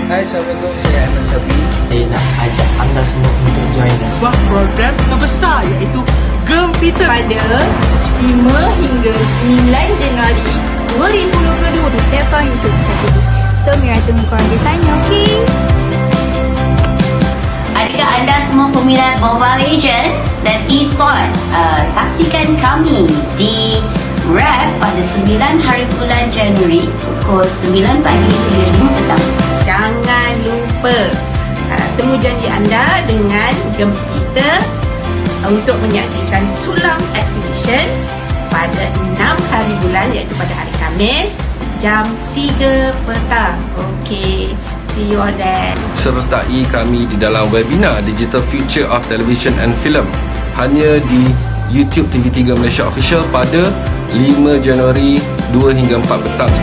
Hai, Assalamualaikum, saya Effa Syahrena. Saya nak ajak anda semua untuk join us. Sebuah program terbesar iaitu Gempita Pada 5 hingga 9 Januari 2022 di platform YouTube Dihatiku. So, Mira tunggu korang di sana, okey? Adakah anda semua peminat Mobile Legend dan e-sport? Saksikan kami di R.E.A.D pada 9 hari bulan Januari pukul 9 pagi sehingga 5 petang. Jangan lupa temu janji anda dengan Gempita untuk menyaksikan Sulam Exhibition pada 6 hari bulan iaitu pada hari Khamis jam 3 petang. Okey, see you all there. Sertai kami di dalam webinar Digital Future of Television and Film hanya di YouTube TV3 Malaysia Official pada 5 Januari 2 hingga 4 petang.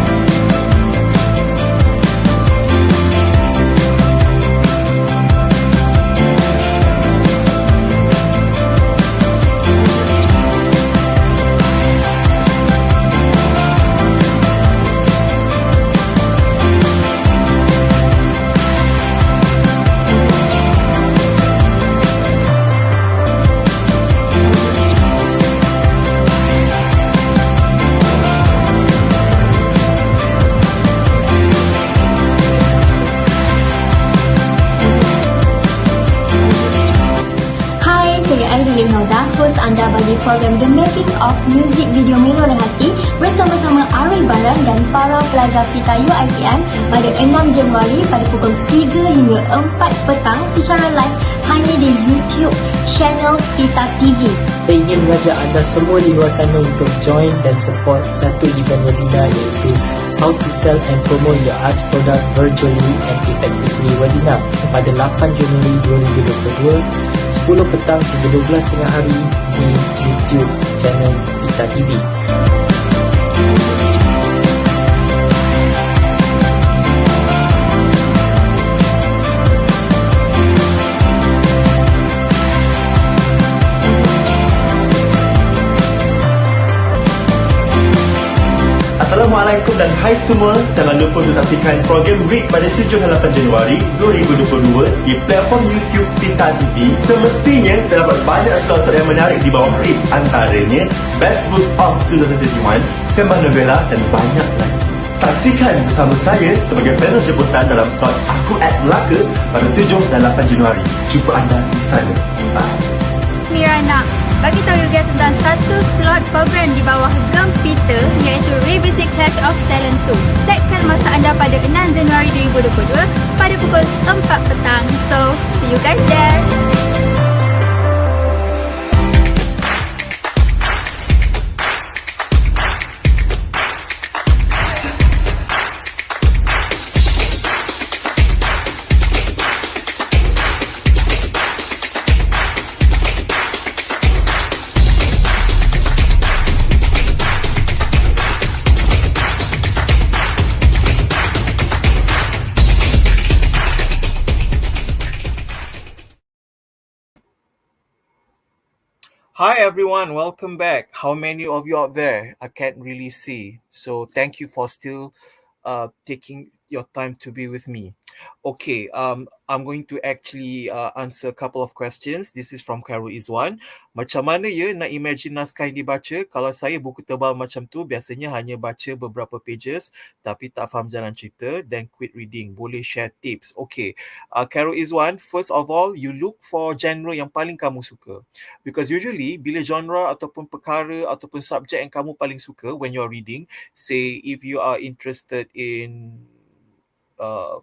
saya Lenakan, host anda bagi program The Making of Music Video Menurut Hati bersama-sama R.E.A.D dan para pelajar kita UiTM pada 6 Januari pada pukul 3 hingga 4 petang secara live hanya di YouTube channel Vita TV. Saya ingin mengajak anda semua di luar sana untuk join dan support satu event webinar iaitu How to Sell and Promote Your Arts Product Virtually and Effectively webinar pada 8 Januari 2022 10 petang hingga 12 tengah hari di YouTube channel Vita TV. Assalamualaikum dan hai semua. Jangan lupa untuk saksikan program R.E.A.D pada 7 dan 8 Januari 2022 di platform YouTube Vita TV. Semestinya terdapat banyak slot-slot yang menarik di bawah R.E.A.D, antaranya Best Book of 2021, Sembang Novela dan banyak lagi. Saksikan bersama saya sebagai panel jemputan dalam slot Aku Ad Melaka pada 7 dan 8 Januari. Jumpa anda di sana. Bye. Mira nak bagi tahu you guys tentang satu slot program di bawah Gempita iaitu Revisit Clash of Talent 2. Setkan masa anda pada 6 Januari 2022 pada pukul 4 petang. So, see you guys there. Hi everyone, welcome back. How many of you out there? I can't really see. So thank you for still taking your time to be with me. Okay, I'm going to actually answer a couple of questions. This is from Khairul Izwan. Macam mana ya nak imagine naskah yang dibaca? Kalau saya buku tebal macam tu, biasanya hanya baca beberapa pages tapi tak faham jalan cerita, then quit reading. Boleh share tips? Okay, Khairul Izwan, first of all, you look for genre yang paling kamu suka. Because usually, bila genre ataupun perkara ataupun subjek yang kamu paling suka when you're reading, say if you are interested in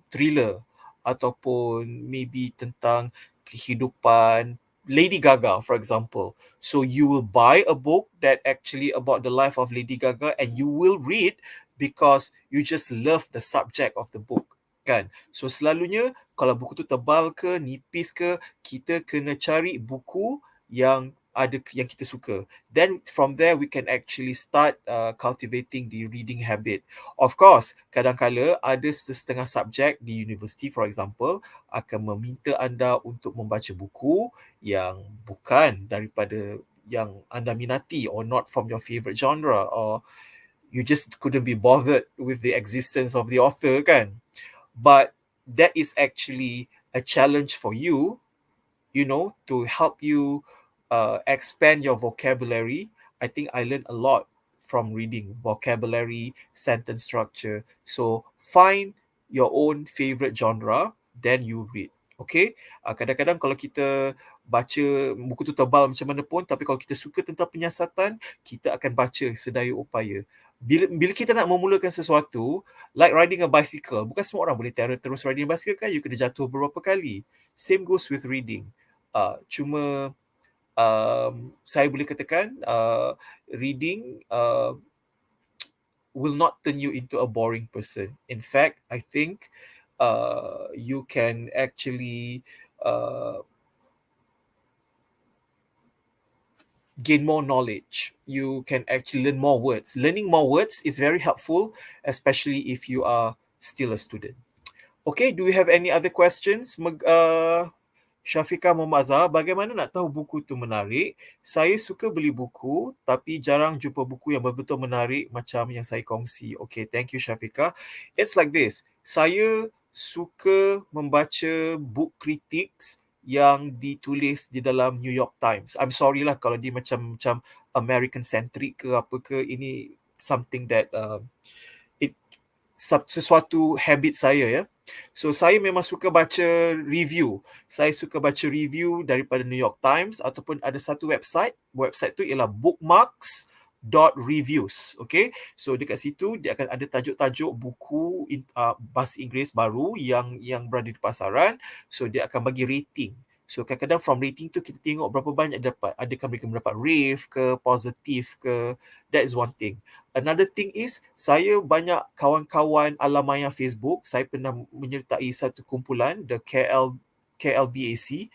thriller ataupun maybe tentang kehidupan Lady Gaga, for example. So you will buy a book that actually about the life of Lady Gaga and you will read because you just love the subject of the book, kan? So selalunya kalau buku tu tebal ke, nipis ke, kita kena cari buku yang ada yang kita suka. Then from there we can actually start cultivating the reading habit. Of course, kadang-kala ada setengah subjek di university, for example, akan meminta anda untuk membaca buku yang bukan daripada yang anda minati or not from your favorite genre, or you just couldn't be bothered with the existence of the author, kan? But that is actually a challenge for you, you know, to help you expand your vocabulary. I think I learned a lot from reading vocabulary, sentence structure. So find your own favorite genre, then you read. Okay? Kadang-kadang kalau kita baca buku tu tebal macam mana pun, tapi kalau kita suka tentang penyiasatan, kita akan baca sedaya upaya. Bila kita nak memulakan sesuatu, like riding a bicycle, bukan semua orang boleh terus riding a bicycle, kan? You kena jatuh beberapa kali. Same goes with reading. Cuma saya boleh katakan reading will not turn you into a boring person. In fact, I think you can actually gain more knowledge. You can actually learn more words. Learning more words is very helpful, especially if you are still a student. Okay, do you have any other questions? Syafiqah Muhammad, bagaimana nak tahu buku tu menarik? Saya suka beli buku tapi jarang jumpa buku yang betul-betul menarik macam yang saya kongsi. Okay, thank you Syafiqah. It's like this. Saya suka membaca book critics yang ditulis di dalam New York Times. I'm sorry lah kalau dia macam American centric ke apa ke. Ini something that sesuatu habit saya, ya. So saya memang suka baca review. Saya suka baca review daripada New York Times ataupun ada satu website. Website tu ialah bookmarks.reviews. Okay, so dekat situ dia akan ada tajuk-tajuk buku bahasa Inggeris baru yang berada di pasaran. So dia akan bagi rating. So kadang-kadang from rating tu kita tengok berapa banyak dapat. Adakah mereka mendapat rave ke, positif ke. That is one thing. Another thing is, saya banyak kawan-kawan alam maya Facebook. Saya pernah menyertai satu kumpulan, the KLBAC.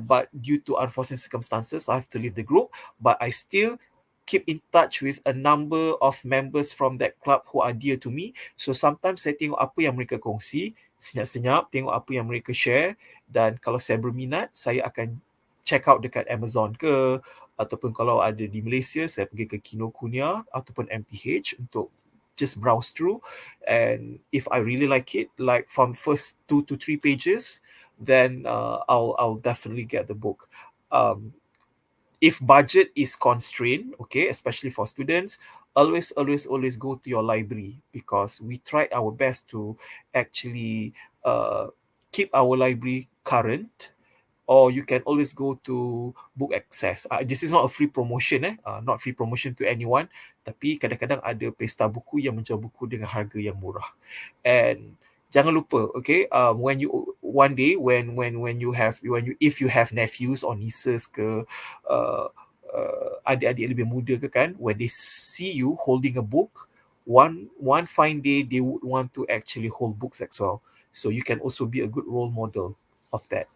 But due to unforeseen circumstances, I have to leave the group. But I still keep in touch with a number of members from that club who are dear to me. So sometimes saya tengok apa yang mereka kongsi, senyap-senyap, tengok apa yang mereka share. Dan kalau saya berminat, saya akan check out dekat Amazon ke, ataupun kalau ada di Malaysia, saya pergi ke Kinokuniya ataupun MPH untuk just browse through. And if I really like it, like from first 2 to 3 pages, then I'll definitely get the book. If budget is constrained, okay, especially for students, always go to your library, because we tried our best to actually keep our library current. Or you can always go to Book Access. This is not a free promotion, not free promotion to anyone. Tapi kadang-kadang ada pesta buku yang menjual buku dengan harga yang murah. And jangan lupa, okay, when you one day if you have nephews or nieces ke, adik-adik lebih muda ke kan, when they see you holding a book, one fine day they would want to actually hold books as well. So you can also be a good role model of that.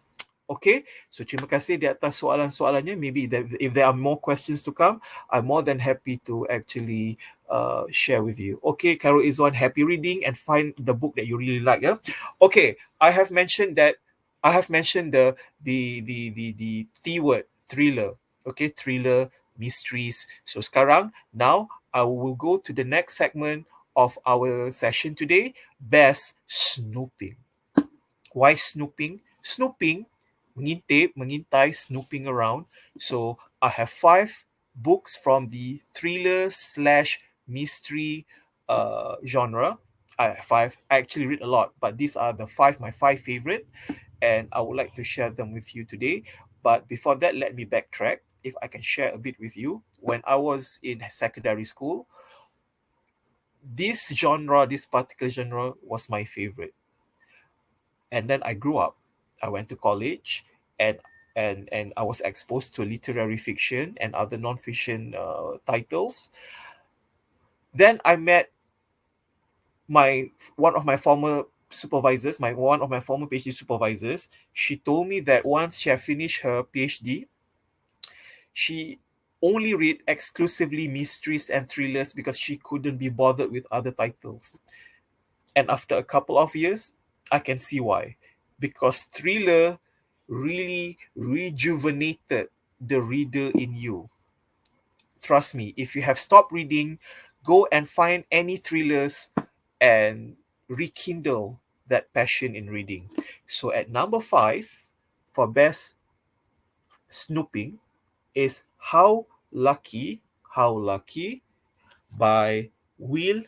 Okay, so terima kasih di atas soalan-soalannya. Maybe if there are more questions to come, I'm more than happy to actually share with you. Okay, Khairul Izwan, happy reading and find the book that you really like. Yeah. Okay, I have mentioned the T word, thriller. Okay, thriller, mysteries. So sekarang, now I will go to the next segment of our session today. Best snooping. Why snooping? Snooping, mengintip, mengintai, snooping around. So I have 5 books from the thriller/mystery genre. I have 5. I actually read a lot, but these are my 5 favorite, and I would like to share them with you today. But before that, let me backtrack. If I can share a bit with you, when I was in secondary school, this particular genre was my favorite. And then I grew up. I went to college, and I was exposed to literary fiction and other non-fiction titles. Then I met one of my former PhD supervisors. She told me that once she had finished her PhD, she only read exclusively mysteries and thrillers because she couldn't be bothered with other titles. And after a couple of years, I can see why. Because thriller really rejuvenated the reader in you. Trust me, if you have stopped reading, go and find any thrillers and rekindle that passion in reading. So at number 5 for best snooping is How Lucky by Will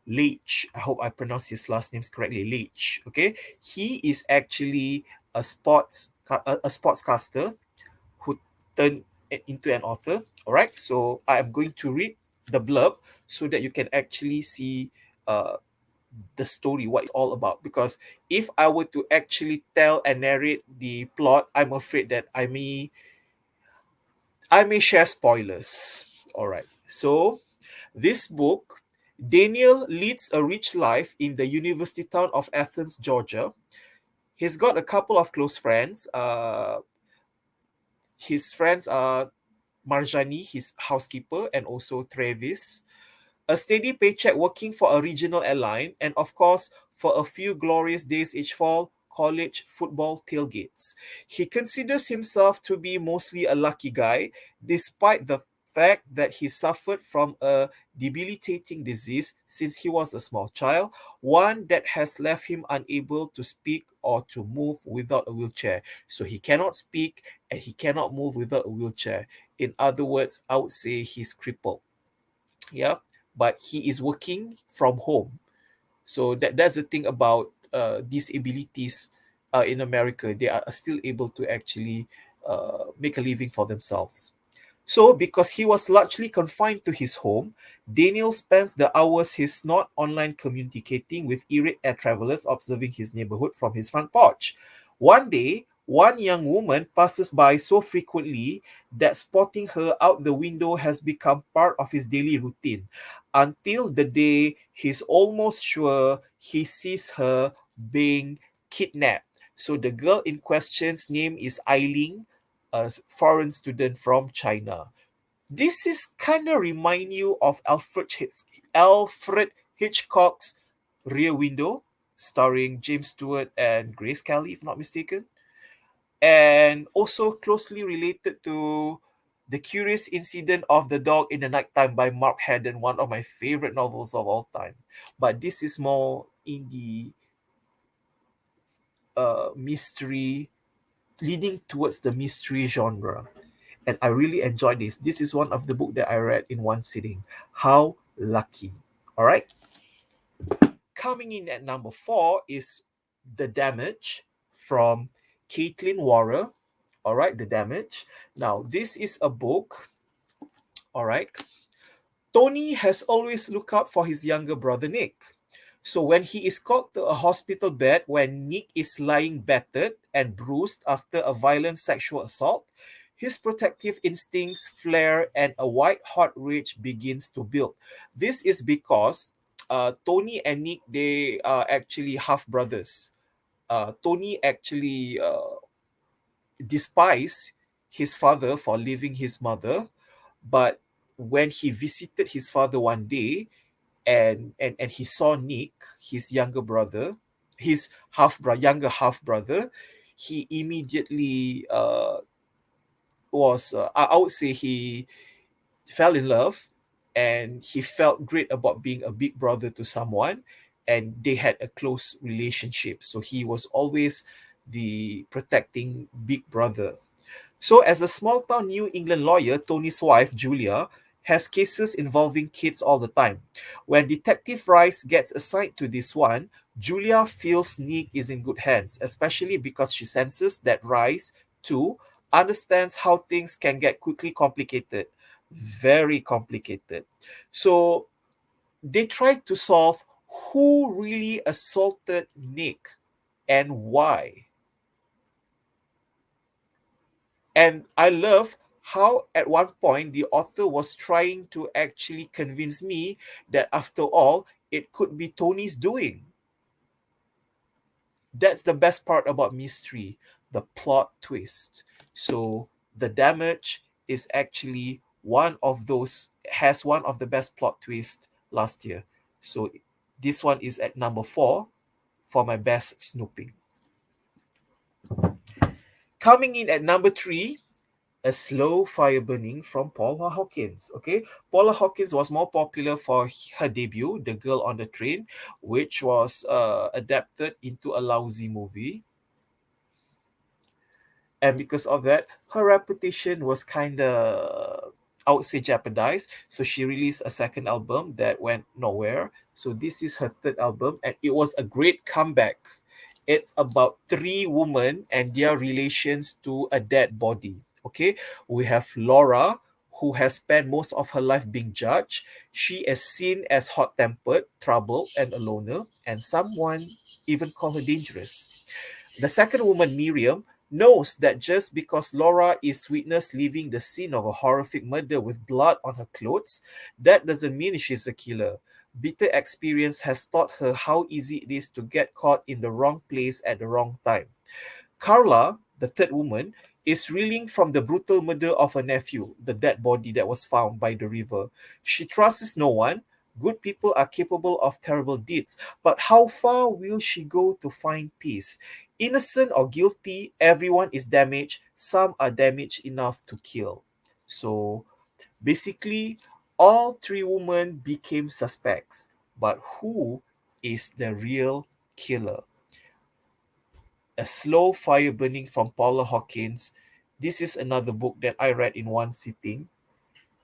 Leach. I hope I pronounced his last name correctly. Leach. Okay, he is actually a sportscaster who turned into an author. All right, so I am going to read the blurb so that you can actually see the story, what it's all about. Because if I were to actually tell and narrate the plot, I'm afraid that I may share spoilers. All right, so this book, Daniel leads a rich life in the university town of Athens, Georgia. He's got a couple of close friends. His friends are Marjani, his housekeeper, and also Travis. A steady paycheck working for a regional airline, and of course, for a few glorious days each fall, college football tailgates. He considers himself to be mostly a lucky guy, despite the fact that he suffered from a debilitating disease since he was a small child, one that has left him unable to speak or to move without a wheelchair. So he cannot speak and he cannot move without a wheelchair. In other words, I would say he's crippled. Yeah, but he is working from home. So that's the thing about disabilities in America, they are still able to actually make a living for themselves. So, because he was largely confined to his home, Daniel spends the hours he's not online communicating with irate air travelers observing his neighborhood from his front porch. One day, one young woman passes by so frequently that spotting her out the window has become part of his daily routine, until the day he's almost sure he sees her being kidnapped. So the girl in question's name is Eileen, a foreign student from China. This is kind of remind you of Alfred Hitchcock's Rear Window, starring James Stewart and Grace Kelly, if not mistaken, and also closely related to The Curious Incident of the Dog in the Nighttime by Mark Haddon, one of my favorite novels of all time. But this is more in the mystery, leading towards the mystery genre. And I really enjoyed this. This is one of the book that I read in one sitting. How lucky. All right. Coming in at number 4 is The Damage from Caitlin Warrer. All right, The Damage. Now, this is a book. All right. Tony has always looked out for his younger brother Nick. So when he is called to a hospital bed when Nick is lying battered and bruised after a violent sexual assault, his protective instincts flare and a white-hot rage begins to build. This is because Tony and Nick, they are actually half-brothers. Tony actually despised his father for leaving his mother, but when he visited his father one day, and he saw Nick, his younger brother, his younger half brother, he immediately I would say he fell in love, and he felt great about being a big brother to someone, and they had a close relationship. So he was always the protecting big brother. So as a small town New England lawyer, Tony's wife, Julia, has cases involving kids all the time. When Detective Rice gets assigned to this one, Julia feels Nick is in good hands, especially because she senses that Rice, too, understands how things can get quickly complicated. Very complicated. So they try to solve who really assaulted Nick and why. And I love how at one point the author was trying to actually convince me that after all, it could be Tony's doing. That's the best part about mystery, the plot twist. So The Damage is actually has one of the best plot twists last year. So this one is at number 4 for my best snooping. Coming in at number 3, A Slow Fire Burning from Paula Hawkins. Okay, Paula Hawkins was more popular for her debut, The Girl on the Train, which was adapted into a lousy movie. And because of that, her reputation was kind of, I would say, jeopardized. So she released a second album that went nowhere. So this is her third album, and it was a great comeback. It's about 3 women and their relations to a dead body. Okay, we have Laura, who has spent most of her life being judged. She is seen as hot-tempered, troubled, and a loner, and someone even call her dangerous. The second woman, Miriam, knows that just because Laura is witness leaving the scene of a horrific murder with blood on her clothes, that doesn't mean she's a killer. Bitter experience has taught her how easy it is to get caught in the wrong place at the wrong time. Carla, the third woman, is reeling from the brutal murder of her nephew, the dead body that was found by the river. She trusts no one. Good people are capable of terrible deeds, but how far will she go to find peace? Innocent or guilty, everyone is damaged. Some are damaged enough to kill. So basically, all 3 women became suspects. But who is the real killer? A Slow Fire Burning from Paula Hawkins. This is another book that I read in one sitting,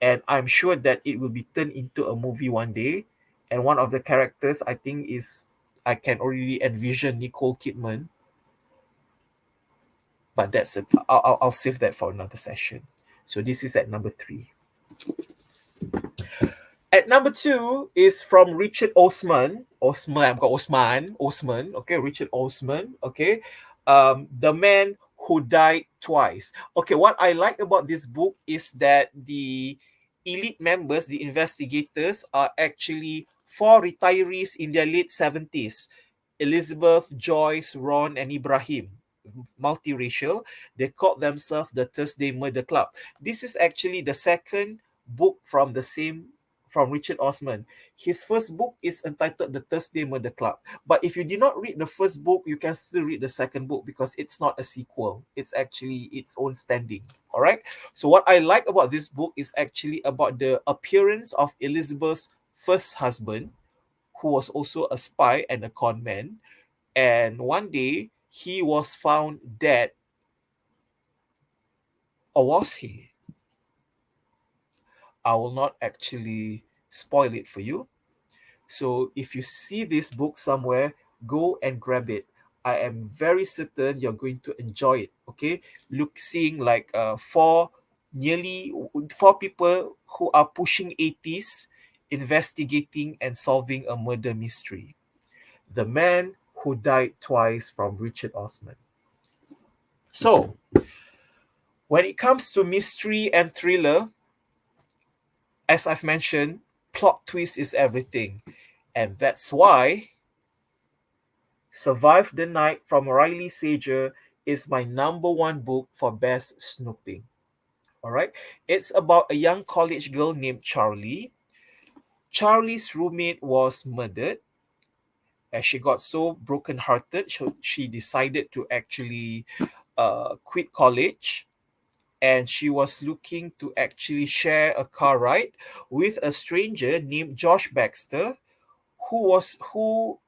and I'm sure that it will be turned into a movie one day. And one of the characters, I think, is I can already envision Nicole Kidman. But that's it. I'll save that for another session. So this is at number 3. At number 2 is from Richard Osman. Osman. Okay, Richard Osman. Okay, The Man Who Died Twice. Okay, what I like about this book is that the elite members, the investigators, are actually 4 retirees in their late 70s. Elizabeth, Joyce, Ron, and Ibrahim. Multiracial. They called themselves the Thursday Murder Club. This is actually the second book from Richard Osman. His first book is entitled The Thursday Murder Club. But if you did not read the first book, you can still read the second book because it's not a sequel. It's actually its own standing. All right. So what I like about this book is actually about the appearance of Elizabeth's first husband, who was also a spy and a con man. And one day he was found dead. Or was he? I will not actually spoil it for you. So if you see this book somewhere, go and grab it. I am very certain you're going to enjoy it. Okay, seeing like 4 people who are pushing 80s, investigating and solving a murder mystery. The Man Who Died Twice from Richard Osman. So when it comes to mystery and thriller, as I've mentioned, plot twist is everything. And that's why Survive the Night from Riley Sager is my number 1 book for best snooping. All right. It's about a young college girl named Charlie. Charlie's roommate was murdered. As she got so brokenhearted, she decided to actually quit college. And she was looking to actually share a car ride with a stranger named Josh Baxter, who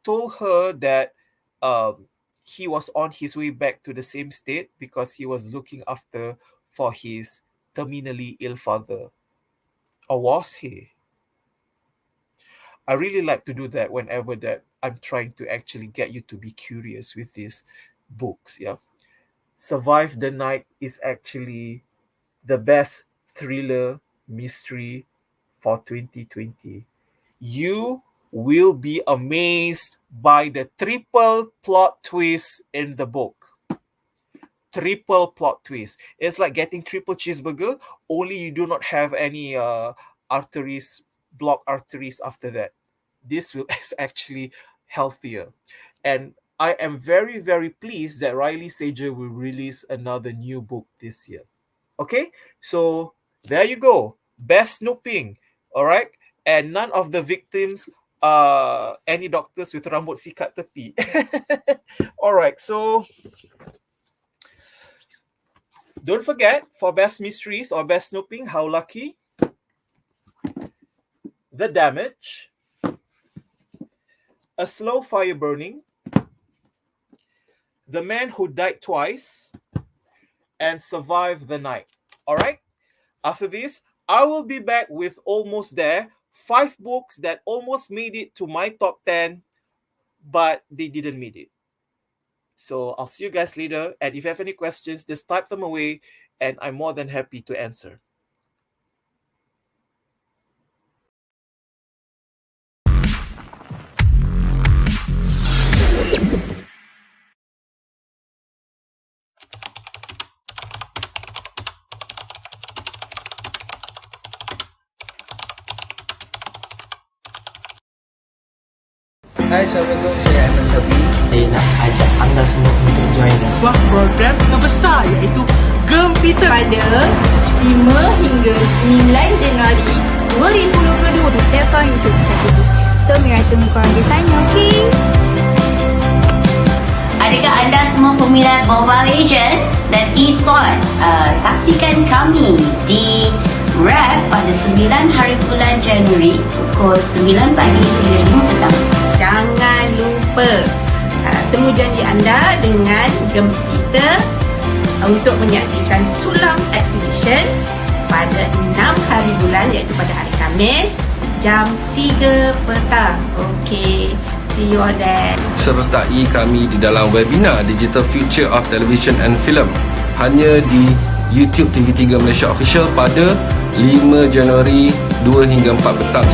told her that he was on his way back to the same state because he was looking after for his terminally ill father. Or was he? I really like to do that whenever that I'm trying to actually get you to be curious with these books. Yeah. Survive the Night is actually the best thriller mystery for 2020. You will be amazed by the triple plot twist in the book. Triple plot twist. It's like getting triple cheeseburger, only you do not have any blocked arteries after that. This is actually healthier. And I am very, very pleased that Riley Sager will release another new book this year. Okay, so there you go. Best snooping. All right. And none of the victims are any doctors with rambut sikat tepi. All right, so don't forget, for best mysteries or best snooping, How Lucky, The Damage, A Slow Fire Burning, The Man Who Died Twice, and Survive the Night. All right? After this, I will be back with Almost There, 5 books that almost made it to my top 10, but they didn't meet it. So I'll see you guys later. And if you have any questions, just type them away, and I'm more than happy to answer. Hai, Assalamualaikum, saya Effa Syahrena. Saya nak ajak anda semua untuk join Sebuah program yang besar iaitu Gempita Pada 5 hingga 9 Januari 2022 di platform YouTube Dihatiku. So, mari tunggu korang di sana, okey? Adakah anda semua peminat Mobile Legend dan E-sport? Saksikan kami di R.E.A.D pada 9 hari bulan Januari pukul 9 pagi hingga 5 petang. Jangan lupa temu janji anda dengan Gempita untuk menyaksikan Sulam Exhibition pada 6 hari bulan iaitu pada hari Khamis. Khamis jam 3 petang. Okay, see you all there. Sertai kami di dalam webinar Digital Future of Television and Film hanya di YouTube TV3 Malaysia Official pada 5 Januari 2 hingga 4 petang.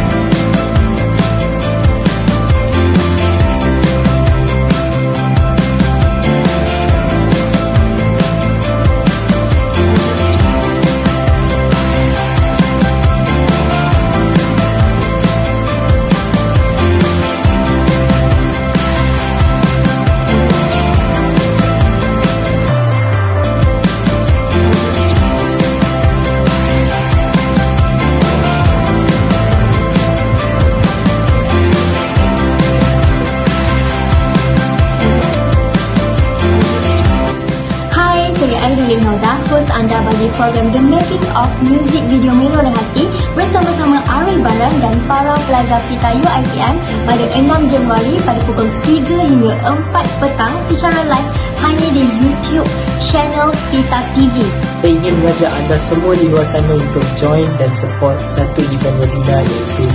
Host anda bagi program The Making of Music Video Melenakan bersama-sama R.E.A.D dan para pelajar kita UiTM pada 6 Januari pada pukul 3 hingga 4 petang secara live hanya di YouTube channel Vita TV. Saya ingin mengajak anda semua di luar sana untuk join dan support satu event webinar iaitu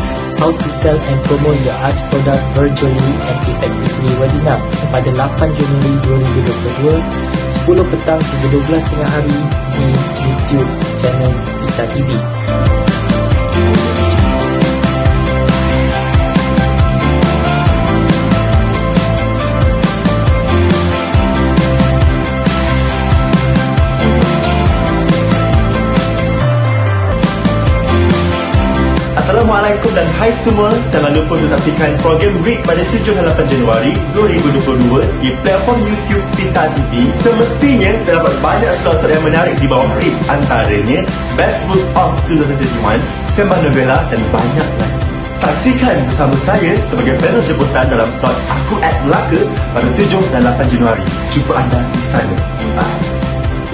How to Sell and Promote Your Arts Product Virtually and Effectively webinar pada 8 Januari 2022 10 petang hingga 12 tengah hari di YouTube channel Vita TV. Assalamualaikum dan hai semua. Jangan lupa untuk saksikan program R.E.A.D pada 7 dan 8 Januari 2022 di platform YouTube Vita TV. Semestinya terdapat banyak slot yang menarik di bawah R.E.A.D, antaranya Best Book of 2021, Sembang Novela dan banyak lagi. Saksikan bersama saya sebagai panel jemputan dalam slot Aku Act Melaka pada 7 dan 8 Januari. Jumpa anda di sana. Bye.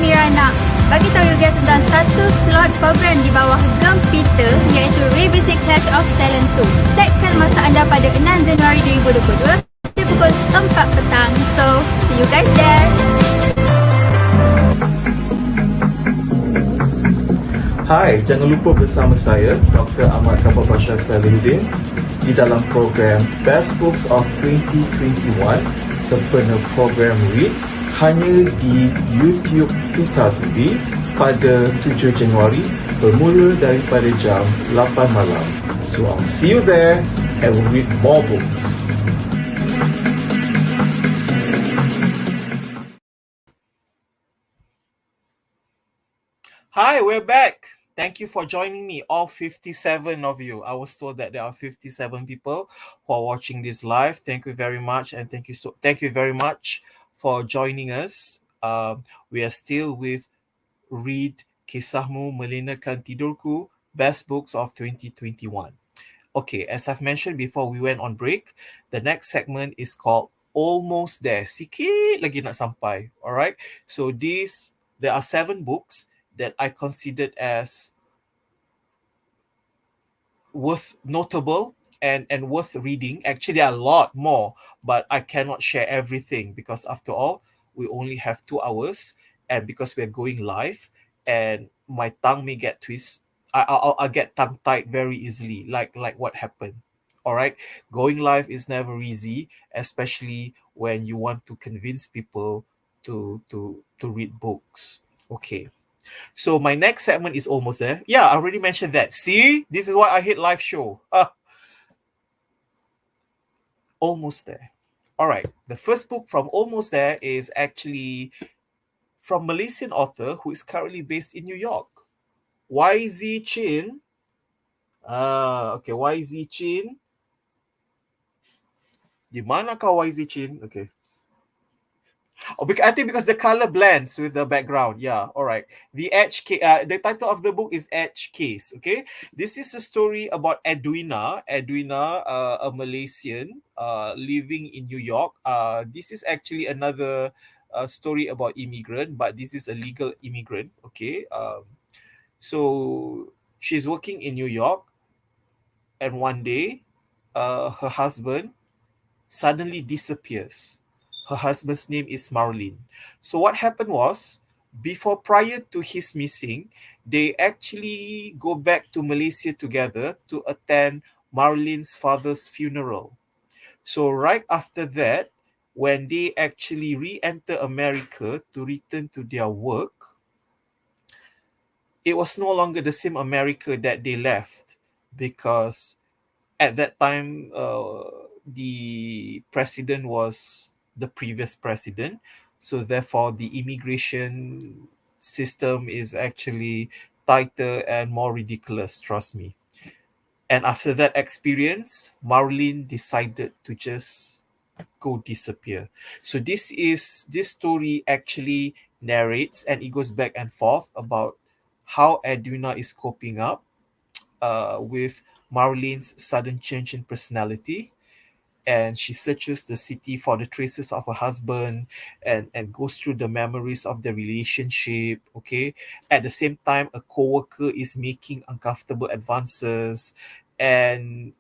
Mira nak bagi tahu guys tentang satu slot program di bawah Gempita iaitu Revisi Clash of Talent 2. Setkan masa anda pada 6 Januari 2022 di pukul 4 petang. So, see you guys there. Hai, jangan lupa bersama saya Dr Ahmad Kamal di dalam program Best Books of 2021 sempena program R.E.A.D hanya di YouTube Vita TV pada 7 Januari bermula daripada jam 8 malam. So I'll see you there and we'll read more books. Hi, we're back. Thank you for joining me, all 57 of you. I was told that there are 57 people who are watching this live. Thank you very much, and thank you very much for joining us. We are still with R.E.A.D, Kisahmu, Melenakan, Tidurku, Best Books of 2021. Okay, as I've mentioned before we went on break, the next segment is called Almost There. Sikit lagi nak sampai. Alright, so there are 7 books that I considered as notable and worth reading. Actually, a lot more, but I cannot share everything because after all, we only have 2 hours, and because we're going live, and my tongue may get twist. I'll get tongue-tied very easily, like what happened. All right, going live is never easy, especially when you want to convince people to read books. Okay. So my next segment is almost there. Yeah, I already mentioned that. See, this is why I hate live show. Almost There. All right. The first book from Almost There is actually from Malaysian author who is currently based in New York. YZ Chin. Okay, YZ Chin. Di mana kau YZ Chin? Okay. Oh, I think because the color blends with the background. Yeah, all right. The title of the book is Edge Case. Okay, this is a story about Edwina, a Malaysian living in New York. This is actually another story about immigrant, but this is a legal immigrant. Okay, so she's working in New York, and one day, her husband suddenly disappears. Her husband's name is Marlene. So what happened was, prior to his missing, they actually go back to Malaysia together to attend Marlene's father's funeral. So right after that, when they actually re-enter America to return to their work, it was no longer the same America that they left, because at that time the president was the previous president. So therefore the immigration system is actually tighter and more ridiculous, trust me. And after that experience, Marlene decided to just go disappear. So this story actually narrates, and it goes back and forth about how Edwina is coping up with Marlene's sudden change in personality. And she searches the city for the traces of her husband, and goes through the memories of the relationship. Okay. At the same time, a coworker is making uncomfortable advances, and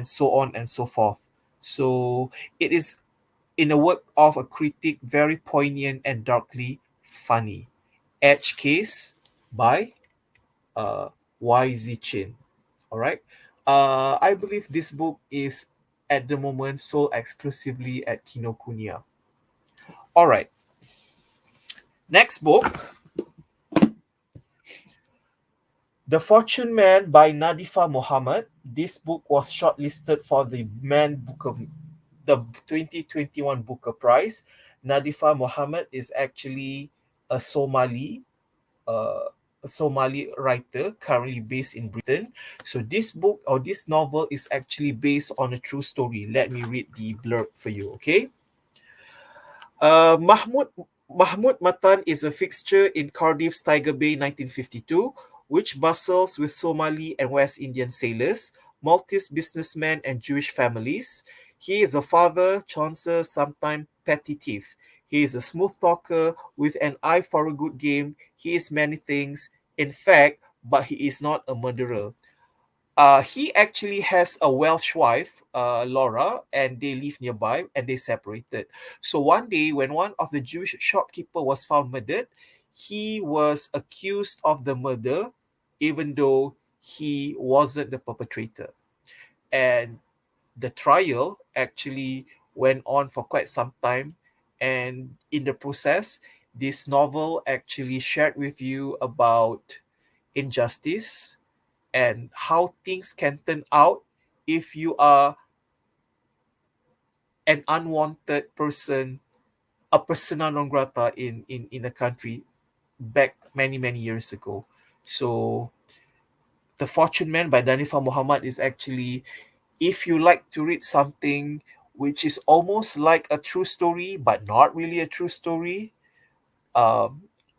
so on and so forth. So it is, in a work of a critic, very poignant and darkly funny. Edge Case by YZ Chin. All right. I believe this book is at the moment sold exclusively at Kinokuniya. All right. Next book, The Fortune Man by Nadifa Muhammad. This book was shortlisted for the the 2021 Booker Prize. Nadifa Muhammad is actually a Somali writer currently based in Britain. So this book, or this novel, is actually based on a true story. Let me read the blurb for you, okay? Mahmud Matan is a fixture in Cardiff's Tiger Bay 1952, which bustles with Somali and West Indian sailors, Maltese businessmen, and Jewish families. He is a father, chancer, sometimes petty thief. He is a smooth talker with an eye for a good game. He is many things, in fact, but he is not a murderer. He actually has a Welsh wife, Laura, and they live nearby, and they separated. So one day, when one of the Jewish shopkeeper was found murdered, he was accused of the murder, even though he wasn't the perpetrator. And the trial actually went on for quite some time. And in the process, this novel actually shared with you about injustice and how things can turn out if you are an unwanted person, a persona non grata in a country back many years ago. So The Fortune Man by Nadifa Muhammad is actually, if you like to read something which is almost like a true story but not really a true story, I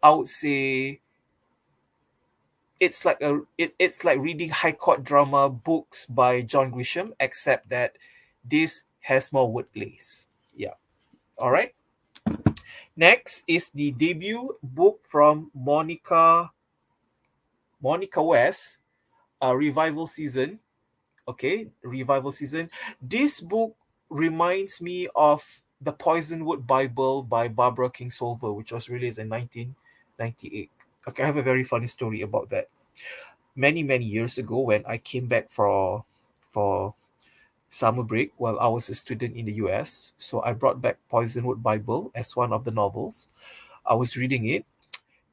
would say it's like reading high court drama books by John Grisham, except that this has more wordplays. Yeah. All right. Next is the debut book from Monica West, Revival Season. Okay, Revival Season. This book reminds me of The Poisonwood Bible by Barbara Kingsolver, which was released in 1998. Okay, I have a very funny story about that. Many years ago, when I came back for summer break while I was a student in the US, so I brought back Poisonwood Bible as one of the novels. I was reading it,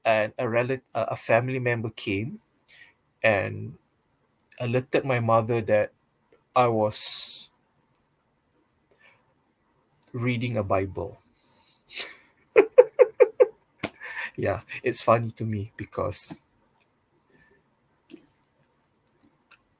and a family member came and alerted my mother that I was reading a Bible. Yeah, it's funny to me because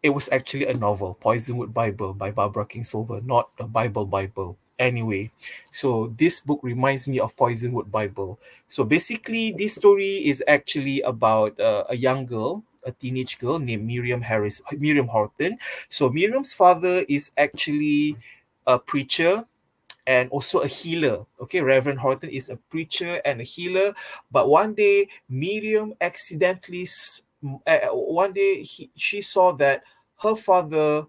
it was actually a novel, Poisonwood Bible by Barbara Kingsolver, not a Bible. Anyway, so this book reminds me of Poisonwood Bible. So basically, this story is actually about a young girl, a teenage girl named Miriam Horton. So Miriam's father is actually a preacher and also a healer. Okay, Reverend Horton is a preacher and a healer. But one day, Miriam accidentally, she saw that her father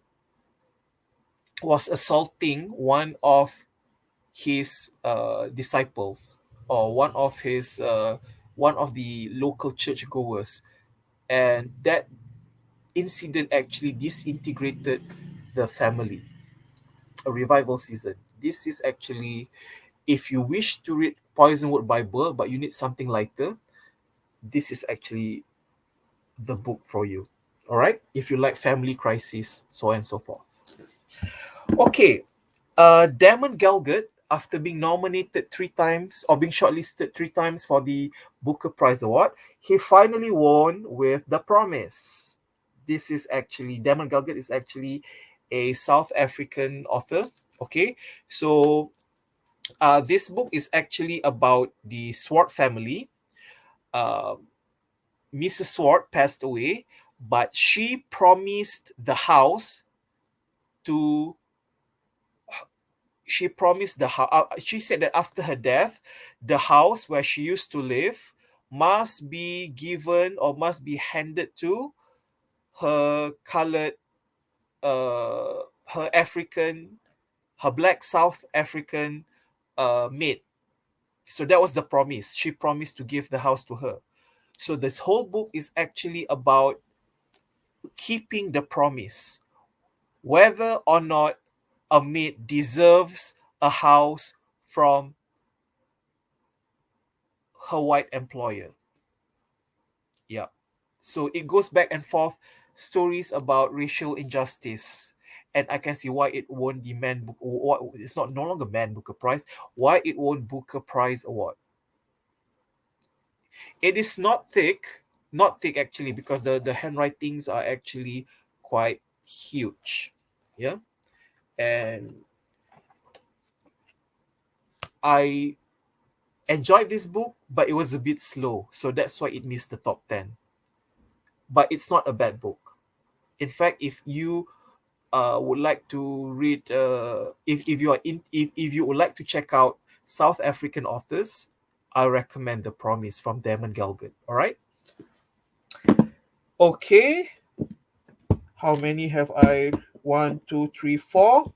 was assaulting one of his disciples, or one of his one of the local churchgoers, and that incident actually disintegrated the family. A revival season. This is actually, if you wish to read Poisonwood Bible but you need something lighter, this is actually the book for you. All right, if you like family crisis, so on and so forth. Okay, Damon Galgut, after being nominated 3 times or being shortlisted 3 times for the Booker Prize Award, he finally won with The Promise. This is actually, Damon Galgut is actually a South African author. Okay, so this book is actually about the Swart family. Mrs. Swart passed away, but she promised the house to she promised the house. She said that after her death, the house where she used to live must be given or must be handed to her colored, her African, her black South African maid. So that was the promise. She promised to give the house to her. So this whole book is actually about keeping the promise, whether or not a maid deserves a house from her white employer. Yeah. So it goes back and forth, stories about racial injustice. And I can see why it won the it's not no longer Man Booker Prize, why it won Booker Prize Award. It is not thick actually, because the handwritings are actually quite huge. Yeah. And I enjoyed this book, but it was a bit slow, so that's why it missed the top 10. But it's not a bad book. In fact, if you would like to read, if you would like to check out South African authors, I recommend The Promise from Damon Galgut. All right. Okay. How many have I? 1, 2, 3, 4.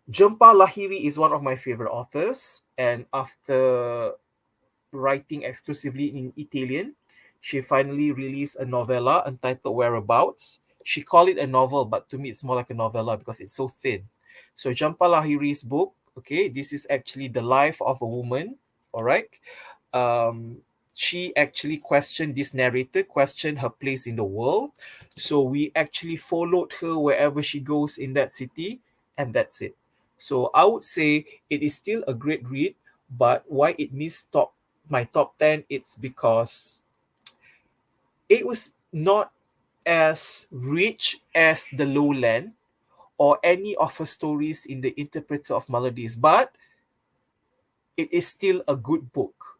Jhumpa Lahiri is one of my favorite authors, and after writing exclusively in Italian, she finally released a novella entitled Whereabouts. She called it a novel, but to me it's more like a novella because it's so thin. So Jhumpa Lahiri's book, okay, this is actually the life of a woman, all right? She actually questioned her place in the world. So we actually followed her wherever she goes in that city, and that's it. So I would say it is still a great read, but why it missed my top 10, it's because it was not as rich as The Lowland or any of her stories in The Interpreter of Melodies, but it is still a good book.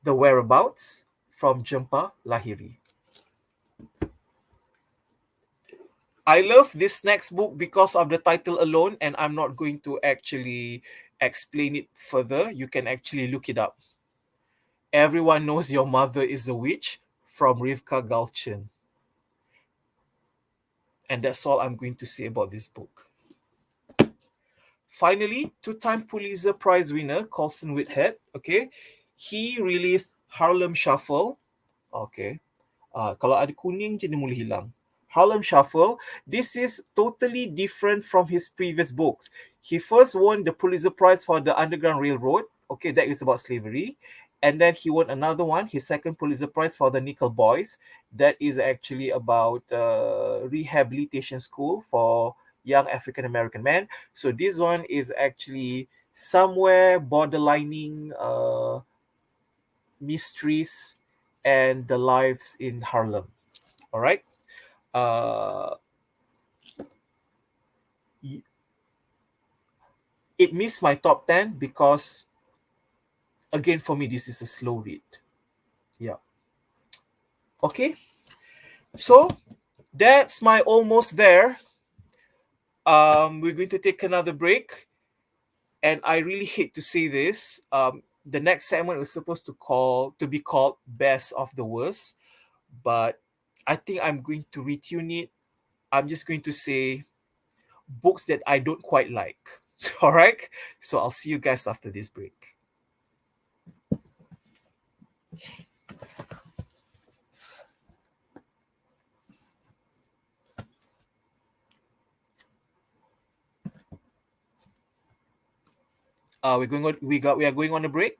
The Whereabouts from Jhumpa Lahiri. I love this next book because of the title alone, and I'm not going to actually explain it further. You can actually look it up. Everyone Knows Your Mother is a Witch from Rivka Galchen. And that's all I'm going to say about this book. Finally, 2-time Pulitzer Prize winner Colson Whitehead, okay, he released Harlem Shuffle. Okay. Kalau ada kuning je dia mula hilang. Harlem Shuffle. This is totally different from his previous books. He first won the Pulitzer Prize for The Underground Railroad. Okay, that is about slavery. And then he won another one, his second Pulitzer Prize for The Nickel Boys. That is actually about rehabilitation school for young African American men. So this one is actually somewhere borderlining mysteries and the lives in Harlem. All right. It missed my top 10 because, again, for me, this is a slow read. Yeah. Okay. So that's my almost there. We're going to take another break. And I really hate to say this. The next segment was supposed to be called Best of the Worst. But I think I'm going to retune it. I'm just going to say books that I don't quite like. All right. So I'll see you guys after this break. We are going on a break.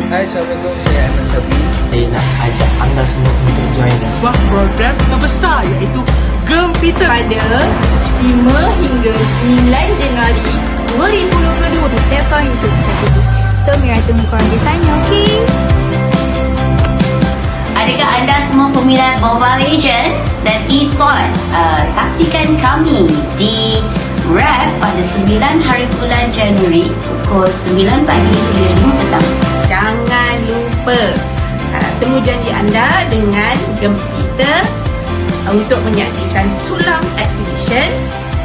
Hai, Assalamualaikum. Saya Effa Syahrena. Saya nak ajak anda semua untuk join dan Sebuah program terbesar iaitu Gempita Pada 5 hingga 9 Januari 2022 di platform YouTube Dihatiku. So, Mira tunggu korang di sana, okey? Adakah anda semua peminat Mobile Legend dan E-sport? Saksikan kami di R.E.A.D pada 9 hari bulan Januari pukul 9 pagi sehingga 5 petang. Jangan lupa temu janji anda dengan Gempita untuk menyaksikan Sulam Exhibition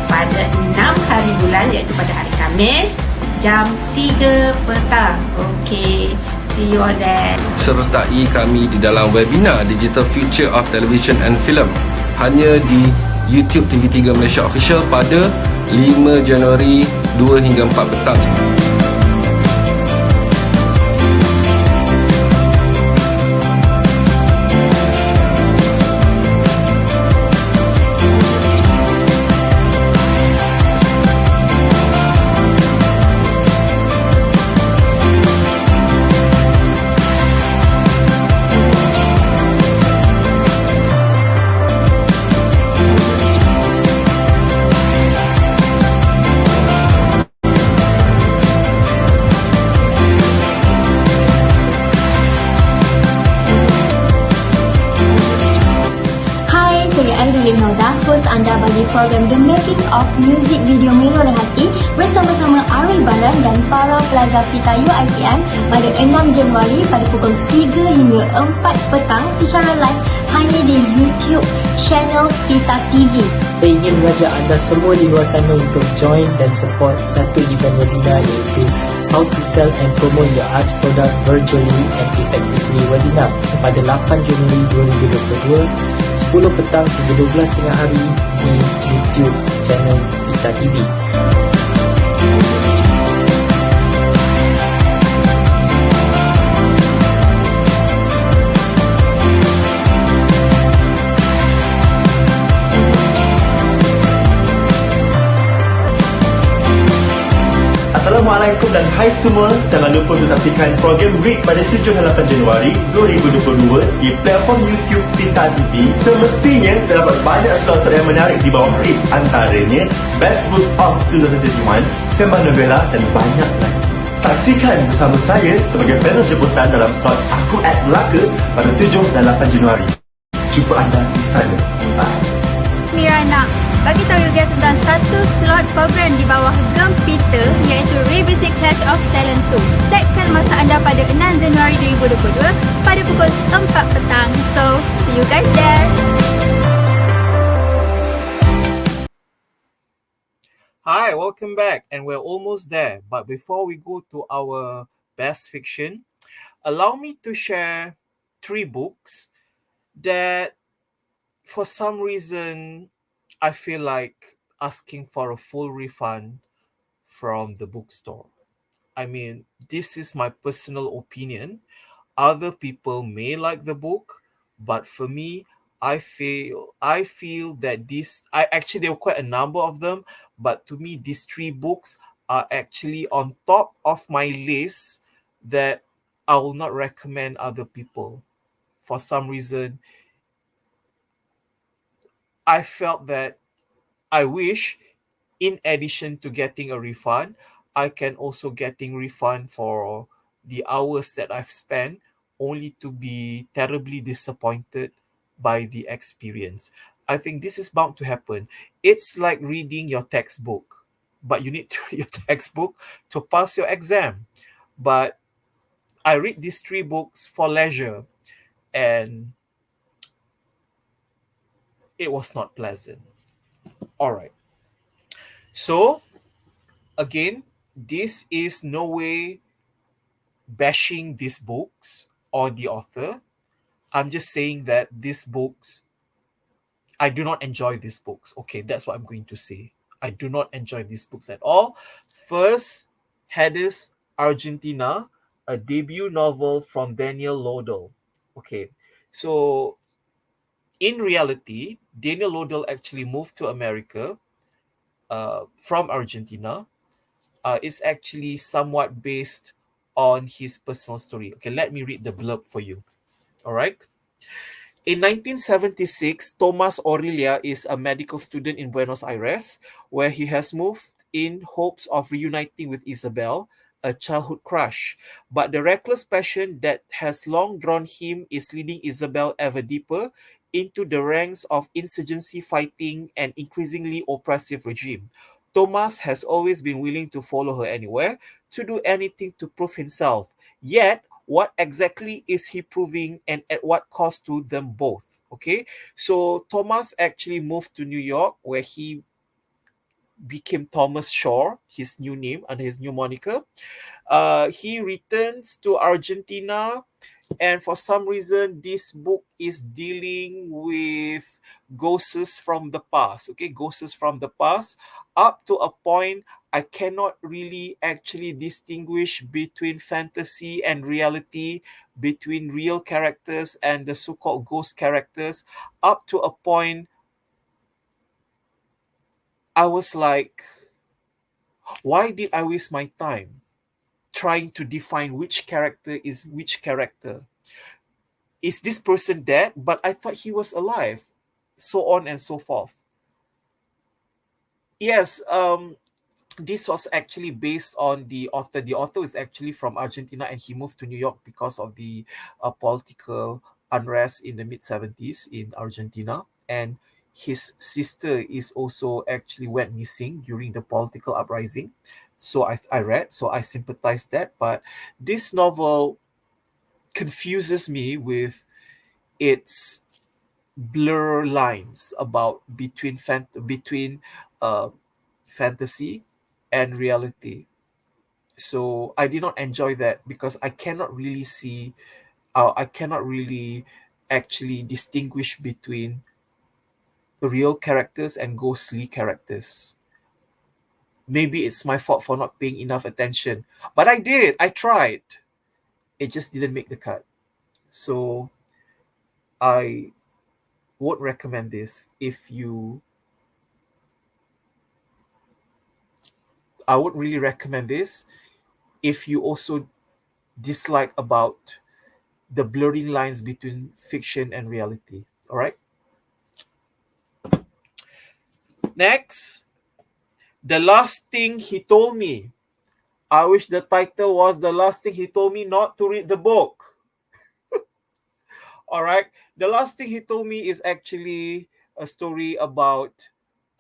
pada 6 hari bulan iaitu pada hari Khamis jam 3 petang. Okey, see you all there. Sertai kami di dalam webinar Digital Future of Television and Film hanya di YouTube TV3 Malaysia Official pada 5 Januari 2 hingga 4 petang. Host anda bagi program The Making of Music Video Melenakan bersama-sama R.E.A.D dan para pelajar kita UiTM pada 6 Januari pada pukul 3 hingga 4 petang secara live hanya di YouTube channel Kita TV. saya ingin mengajak anda semua di luar sana untuk join dan support satu event webinar iaitu How to Sell and Promote Your Arts Product Virtually and Effectively webinar pada 8 Januari 2022 10 petang hingga 12 tengah hari di YouTube channel Kita TV. Assalamualaikum dan hai semua. Jangan lupa untuk saksikan program R.E.A.D pada 7 dan 8 Januari 2022 di platform YouTube Kita TV. Semestinya terdapat banyak slot-slot yang menarik di bawah R.E.A.D, antaranya Best Book of 2021, Sembang Novela dan banyak lagi. Saksikan bersama saya sebagai panel jemputan dalam slot Aku Act Melaka pada 7 dan 8 Januari. Jumpa anda di sana. Bye. Mira nak bagi tahu you guys tentang satu slot program di bawah Gempita iaitu Revisit Clash of Talent 2. Setkan masa anda pada 6 Januari 2022 pada pukul 4 petang. So, see you guys there. Hi, welcome back, and we're almost there. But before we go to our best fiction, allow me to share 3 books that for some reason I feel like asking for a full refund from the bookstore. I mean, this is my personal opinion. Other people may like the book, but for me, I feel that there were quite a number of them, but to me, these 3 books are actually on top of my list that I will not recommend other people. For some reason, I felt that I wish, in addition to getting a refund, I can also getting refund for the hours that I've spent, only to be terribly disappointed by the experience. I think this is bound to happen. It's like reading your textbook, but you need to read your textbook to pass your exam. But I read these 3 books for leisure, and it was not pleasant. All right. So, again, this is no way bashing these books or the author. I'm just saying that these books I do not enjoy these books. Okay, that's what I'm going to say. I do not enjoy these books at all. First, Hades, Argentina, a debut novel from Daniel Lodell. Okay, so in reality, Daniel Lodell actually moved to America from Argentina. It's actually somewhat based on his personal story. Okay, let me read the blurb for you. All right. In 1976, Thomas Aurelia is a medical student in Buenos Aires, where he has moved in hopes of reuniting with Isabel, a childhood crush. But the reckless passion that has long drawn him is leading Isabel ever deeper into the ranks of insurgency fighting and increasingly oppressive regime. Thomas has always been willing to follow her anywhere, to do anything to prove himself. Yet, what exactly is he proving and at what cost to them both? Okay, so Thomas actually moved to New York, where he became Thomas Shore, his new name under his new moniker. He returns to Argentina, and for some reason this book is dealing with ghosts from the past. Okay, ghosts from the past, up to a point I cannot really actually distinguish between fantasy and reality, between real characters and the so-called ghost characters, up to a point I was like, why did I waste my time trying to define which character is which character? Is this person dead? But I thought he was alive. So on and so forth. Yes, this was actually based on the author. The author is actually from Argentina, and he moved to New York because of the political unrest in the mid-70s in Argentina. And his sister is also actually went missing during the political uprising. So I read, so I sympathized that. But this novel confuses me with its blur lines about between fantasy and reality. So I did not enjoy that because I cannot really see, I cannot really actually distinguish between real characters and ghostly characters. Maybe it's my fault for not paying enough attention, but I did. I tried. It just didn't make the cut. So I would recommend this if you. I would really recommend this if you also dislike about the blurring lines between fiction and reality. All right. Next, The Last Thing He Told Me. I wish the title was The Last Thing He Told Me Not to Read the Book. All right. The Last Thing He Told Me is actually a story about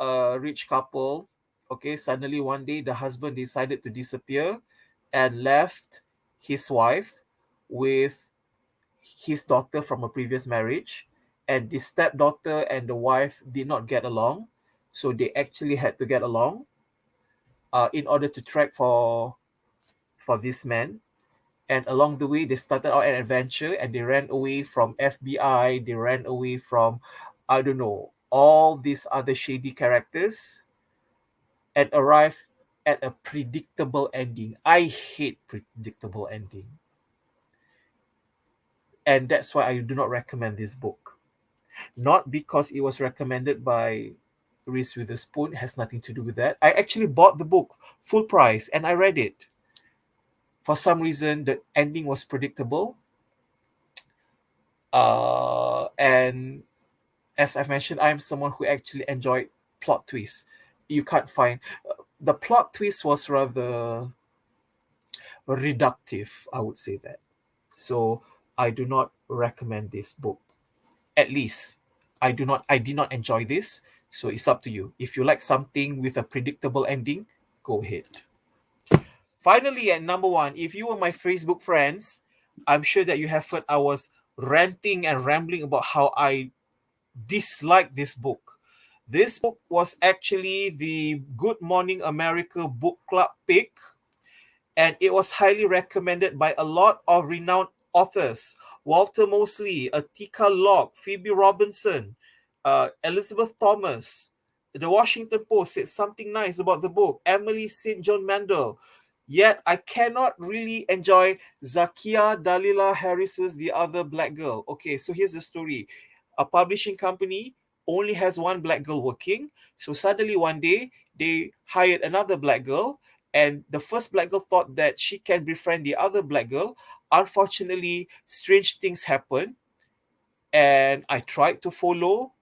a rich couple. Okay, suddenly one day the husband decided to disappear and left his wife with his daughter from a previous marriage. And the stepdaughter and the wife did not get along. So they actually had to get along in order to track for this man. And along the way, they started out an adventure and they ran away from FBI. They ran away from, I don't know, all these other shady characters and arrived at a predictable ending. I hate predictable ending. And that's why I do not recommend this book. Not because it was recommended by Reese Witherspoon. It has nothing to do with that. I actually bought the book full price and I read it. For some reason, the ending was predictable. And as I've mentioned, I'm someone who actually enjoyed plot twists. You can't find... the plot twist was rather reductive, I would say that. So I do not recommend this book. At least I did not enjoy this. So it's up to you. If you like something with a predictable ending, go ahead. Finally, at number one, if you were my Facebook friends, I'm sure that you have heard I was ranting and rambling about how I dislike this book. This book was actually the Good Morning America book club pick, and it was highly recommended by a lot of renowned authors. Walter Mosley, Atika Locke, Phoebe Robinson, Elizabeth Thomas. The Washington Post said something nice about the book. Emily St. John Mandel. Yet I cannot really enjoy Zakia Dalila Harris's The Other Black Girl. Okay, so here's the story. A publishing company only has one black girl working. So suddenly one day, they hired another black girl. And the first black girl thought that she can befriend the other black girl. Unfortunately, strange things happen. And I tried to follow,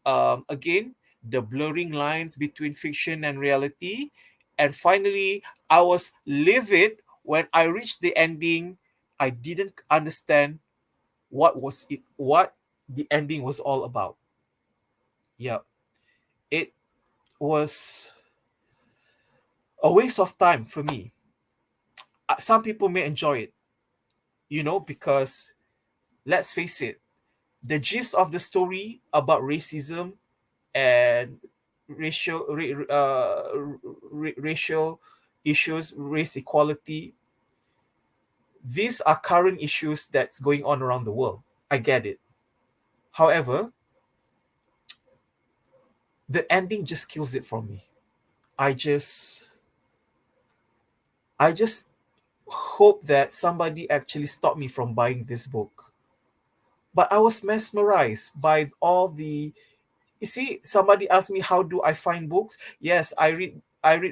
again, the blurring lines between fiction and reality. And finally, I was livid when I reached the ending. I didn't understand what the ending was all about. Yeah, it was a waste of time for me. Some people may enjoy it, because let's face it, the gist of the story about racism and racial issues, race equality, these are current issues that's going on around the world. I get it. However, the ending just kills it for me. I just hope that somebody actually stopped me from buying this book. But I was mesmerized by all the... You see, somebody asked me, how do I find books? Yes, I read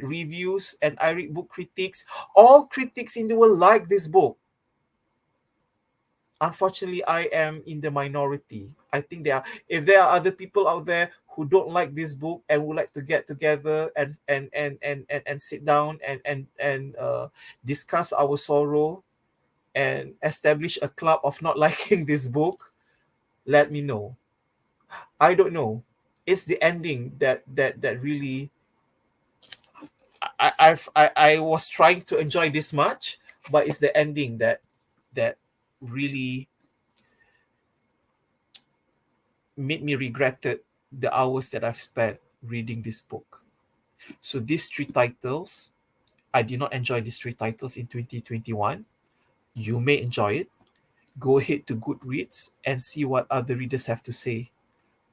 reviews and I read book critics. All critics in the world like this book. Unfortunately, I am in the minority. I think if there are other people out there who don't like this book and would like to get together and sit down and discuss our sorrow and establish a club of not liking this book, let me know. I don't know. It's the ending that really I was trying to enjoy this much, but it's the ending that really made me regretted the hours that I've spent reading this book. So these 3 titles, I did not enjoy these 3 titles in 2021. You may enjoy it. Go ahead to Goodreads and see what other readers have to say.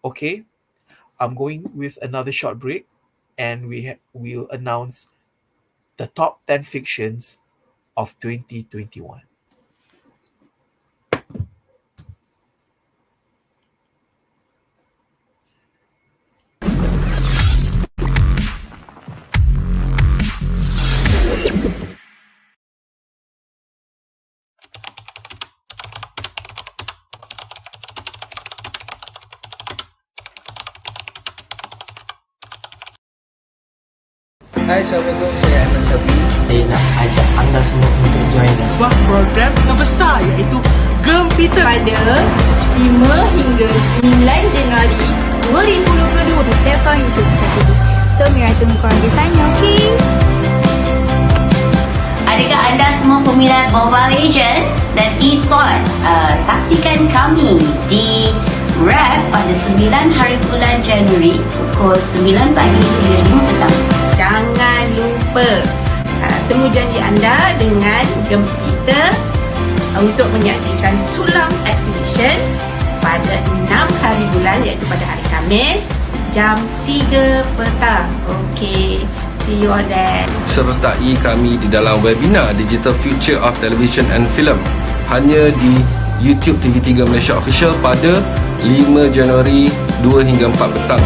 Okay, I'm going with another short break, and we'll announce the top 10 fictions of 2021. Hai, Assalamualaikum, saya Effa Syahrena. Saya nak ajak anda semua untuk join Sebuah program yang besar iaitu Gempita Pada 5 hingga 9 Januari 2022 di platform YouTube Dihatiku. So, Mira tunggu korang di sana, okay? Adakah anda semua peminat Mobile Legend dan E-sport? Saksikan kami di R.E.A.D pada 9 hari bulan Januari pukul 9 pagi sehingga 5 petang. Jangan lupa temu janji anda dengan Gempita untuk menyaksikan Sulam Exhibition pada 6 hari bulan, iaitu pada hari Khamis jam 3 petang. Okay, see you all there. Sertai kami di dalam webinar Digital Future of Television and Film hanya di YouTube TV3 Malaysia Official pada 5 Januari 2 hingga 4 petang.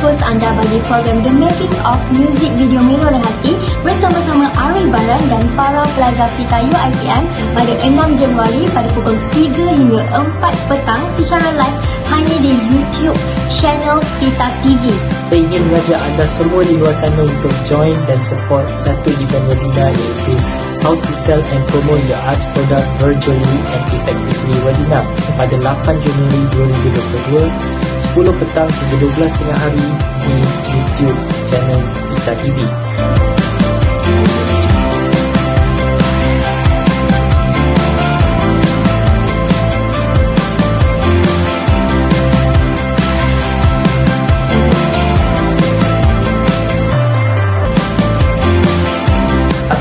Host anda bagi program The Making of Music Video Melenakan bersama-sama R.E.A.D dan para pelajar kita UiTM pada 6 Januari pada pukul 3 hingga 4 petang secara live hanya di YouTube channel Vita TV. Saya ingin mengajak anda semua di luar sana untuk join dan support satu event webinar iaitu How to Sell and Promote Your Arts Product Virtually and Effectively webinar pada 8 Januari 2022, 10 petang hingga 12 tengah hari di YouTube channel Vita TV.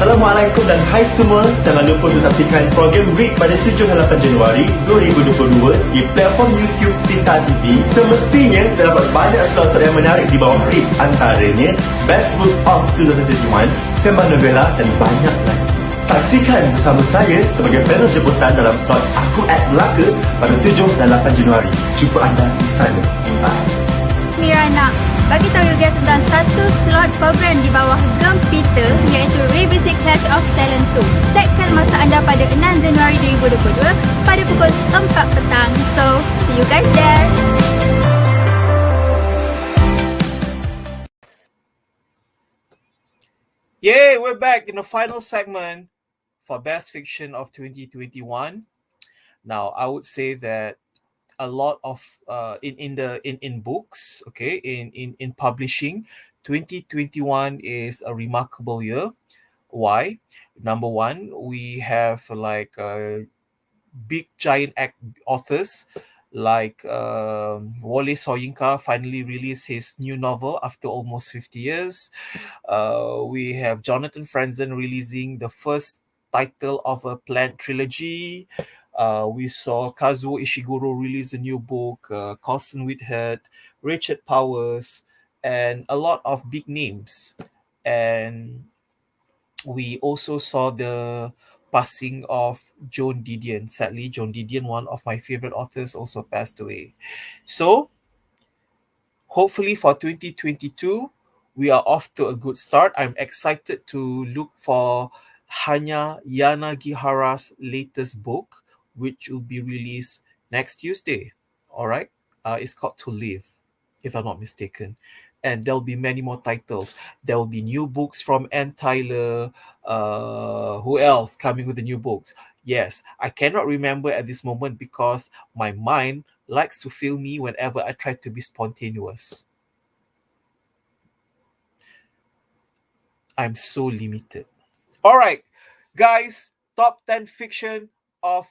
Assalamualaikum dan hai semua. Jangan lupa untuk saksikan program R.E.A.D pada 7 dan 8 Januari 2022 di platform YouTube Vita TV. Semestinya terdapat banyak slot-slot yang menarik di bawah R.E.A.D, antaranya Best Book of 2021, Sembang Novela dan banyak lagi. Saksikan bersama saya sebagai panel jemputan dalam slot Aku Ad Melaka pada 7 dan 8 Januari. Jumpa anda di sana. Bye. Mira nak bagi tahu you guys tentang satu slot program di bawah Gempita iaitu Revisi Clash of Talent 2. Setkan masa anda pada 6 Januari 2022 pada pukul 4 petang. So, see you guys there. Yay, we're back in the final segment for Best Fiction of 2021. Now, I would say that a lot of in books, okay, in publishing, 2021 is a remarkable year. Why? Number one, we have like big giant authors like Wole Soyinka finally released his new novel after almost 50 years. We have Jonathan Franzen releasing the first title of a planned trilogy. We saw Kazuo Ishiguro release a new book, Colson Whitehead, Richard Powers, and a lot of big names. And we also saw the passing of Joan Didion. Sadly, Joan Didion, one of my favorite authors, also passed away. So, hopefully for 2022, we are off to a good start. I'm excited to look for Hanya Yanagihara's latest book, which will be released next Tuesday. All right. It's called To Live, if I'm not mistaken. And there'll be many more titles. There will be new books from Ann Tyler. Who else coming with the new books? Yes, I cannot remember at this moment because my mind likes to fail me whenever I try to be spontaneous. I'm so limited. All right, guys, top 10 fiction of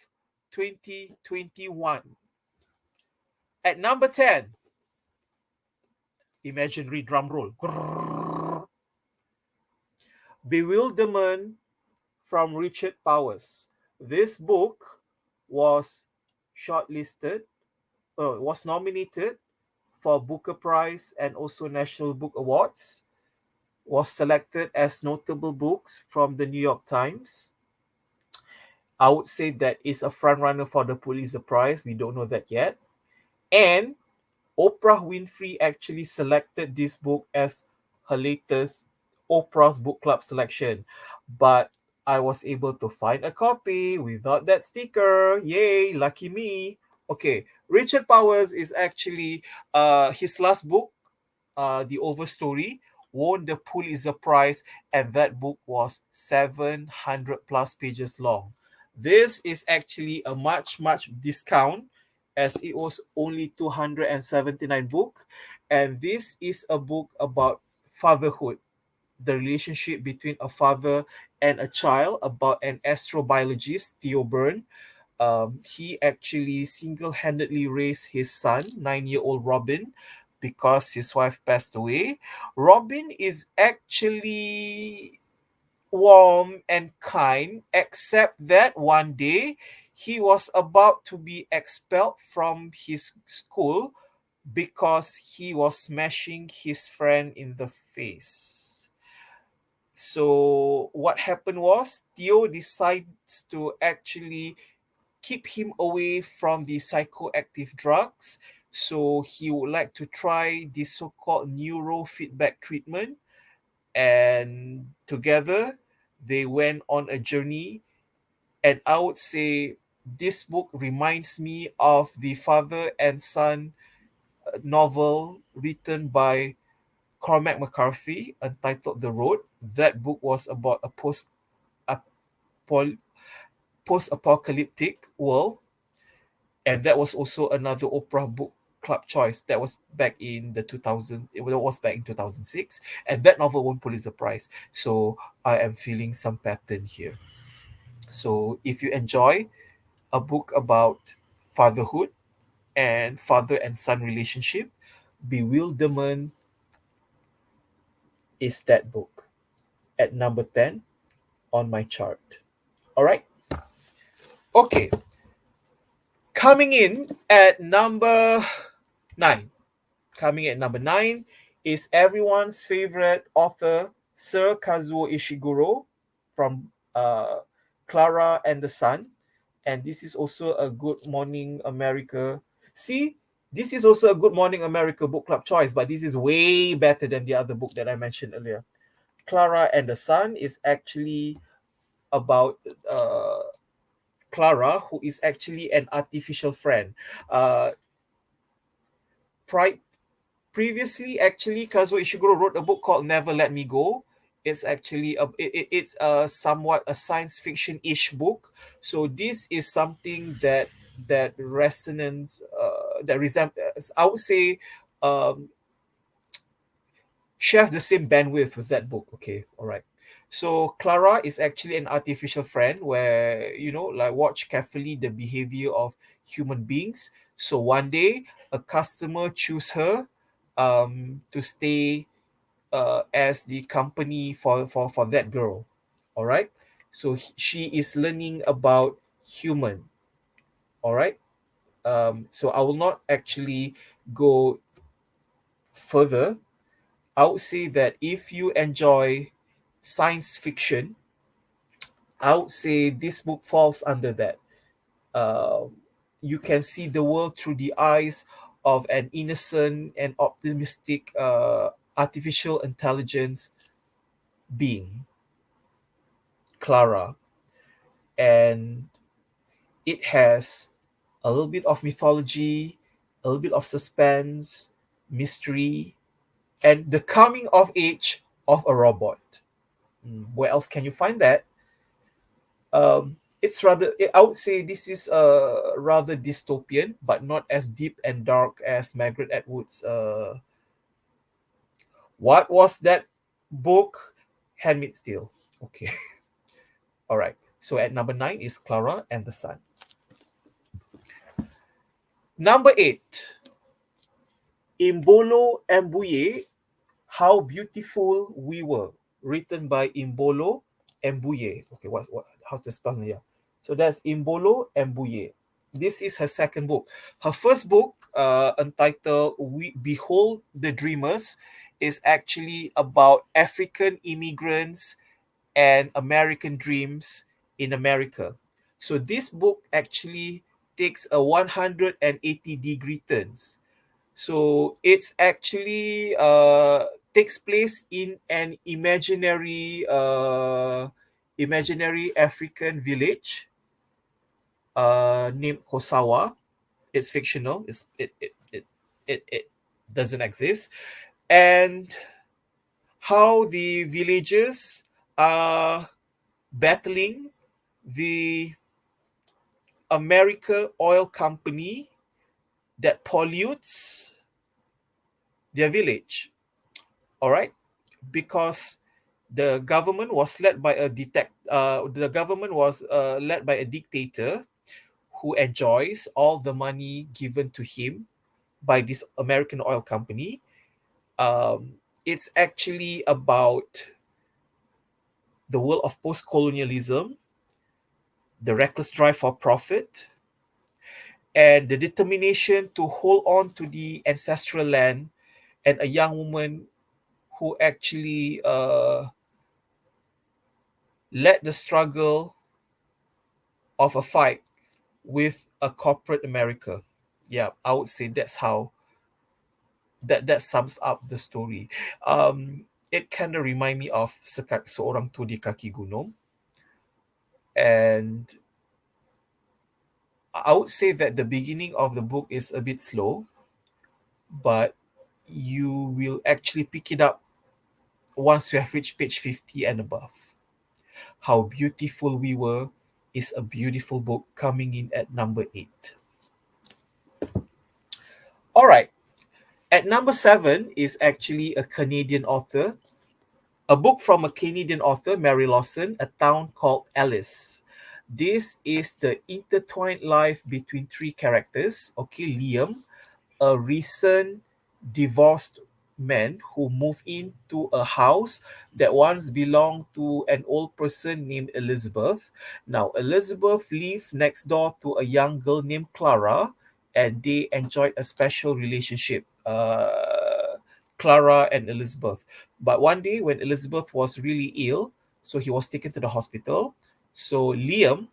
2021. At number 10, imaginary drum roll. Bewilderment from Richard Powers. This book was shortlisted, was nominated for Booker Prize and also National Book Awards, was selected as notable books from the New York Times. I would say that is a frontrunner for the Pulitzer Prize. We don't know that yet. And Oprah Winfrey actually selected this book as her latest Oprah's Book Club selection. But I was able to find a copy without that sticker. Yay, lucky me. Okay, Richard Powers is actually his last book, The Overstory, won the Pulitzer Prize, and that book was 700 plus pages long. This is actually a much discount as it was only 279 book, and this is a book about fatherhood, the relationship between a father and a child, about an astrobiologist, Theo Byrne. He actually single-handedly raised his son, 9-year-old Robin, because his wife passed away. Robin is actually warm and kind, except that one day he was about to be expelled from his school because he was smashing his friend in the face. So what happened was Theo decides to actually keep him away from the psychoactive drugs. So he would like to try the so-called neurofeedback treatment. And together they went on a journey, and I would say this book reminds me of the father and son novel written by Cormac McCarthy entitled The Road. That book was about a post-apocalyptic world, and that was also another Oprah book club choice. That was back in the 2000. It was back in 2006, and that novel won Pulitzer Prize. So I am feeling some pattern here. So if you enjoy a book about fatherhood and father and son relationship, Bewilderment is that book at number 10 on my chart. All right. Okay. Coming in at number 9. Coming at number 9 is everyone's favorite author, Sir Kazuo Ishiguro from Clara and the Sun. And this is also a Good Morning America. See, this is also a Good Morning America book club choice, but this is way better than the other book that I mentioned earlier. Clara and the Sun is actually about Clara, who is actually an artificial friend. Previously, actually, Kazuo Ishiguro wrote a book called Never Let Me Go. It's actually it's a somewhat a science fiction-ish book. So this is something that resonates that resembles, I would say, shares the same bandwidth with that book. Okay, all right. So Clara is actually an artificial friend where, like, watch carefully the behavior of human beings. So one day a customer choose her to stay as the company for that girl. All right. So she is learning about human. All right. So I will not actually go further. I would say that if you enjoy science fiction, I would say this book falls under that. You can see the world through the eyes of an innocent and optimistic artificial intelligence being, Clara. And it has a little bit of mythology, a little bit of suspense, mystery, and the coming of age of a robot. Where else can you find that? It's rather, I would say this is rather dystopian, but not as deep and dark as Margaret Atwood's. What was that book? Handmaid's Tale. Okay. All right. So at number 9 is Clara and the Sun. Number 8, Imbolo Mbuye, How Beautiful We Were, written by Imbolo Mbuye. Okay, how's the spelling here? So that's Imbolo Mbuye. This is her second book. Her first book, entitled Behold the Dreamers, is actually about African immigrants and American dreams in America. So this book actually takes a 180-degree turns. So it's actually takes place in an imaginary African village named Kosawa. It's fictional. It doesn't exist. And how the villagers are battling the America Oil Company that pollutes their village. All right, because the government was led by a led by a dictator who enjoys all the money given to him by this American oil company. It's actually about the world of post-colonialism, the reckless drive for profit, and the determination to hold on to the ancestral land, and a young woman who actually led the struggle of a fight with a corporate America. Yeah, I would say that's how that sums up the story. It kind of remind me of Seorang Tu di Kaki Gunung, and I would say that the beginning of the book is a bit slow, but you will actually pick it up once you have reached page 50 and above. How Beautiful We Were is a beautiful book coming in at number 8. All right. At number 7 is actually a Canadian author, a book from a Canadian author, Mary Lawson, A Town Called Alice. This is the intertwined life between three characters. Okay, Liam, a recent divorced man who moved into a house that once belonged to an old person named Elizabeth. Now, Elizabeth lived next door to a young girl named Clara, and they enjoyed a special relationship. Clara and Elizabeth. But one day, when Elizabeth was really ill, so he was taken to the hospital. So Liam,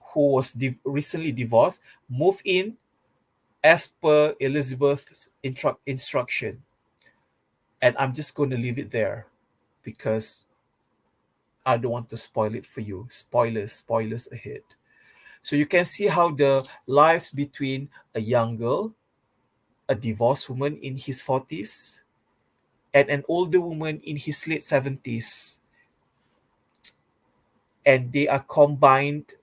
who was recently divorced, moved in as per Elizabeth's instruction. And I'm just going to leave it there because I don't want to spoil it for you. Spoilers ahead. So you can see how the lives between a young girl, a divorced woman in his 40s, and an older woman in his late 70s. And they are combined.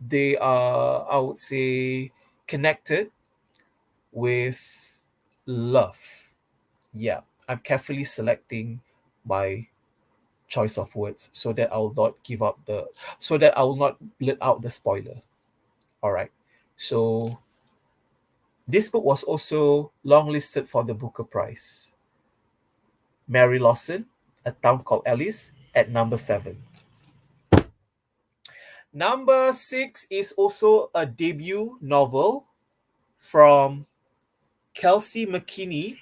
They are, I would say, connected with love. Yeah, I'm carefully selecting my choice of words so that I will not let out the spoiler. All right. So this book was also longlisted for the Booker Prize. Mary Lawson, A Town Called Alice, at number 7. Number 6 is also a debut novel from Kelsey McKinney,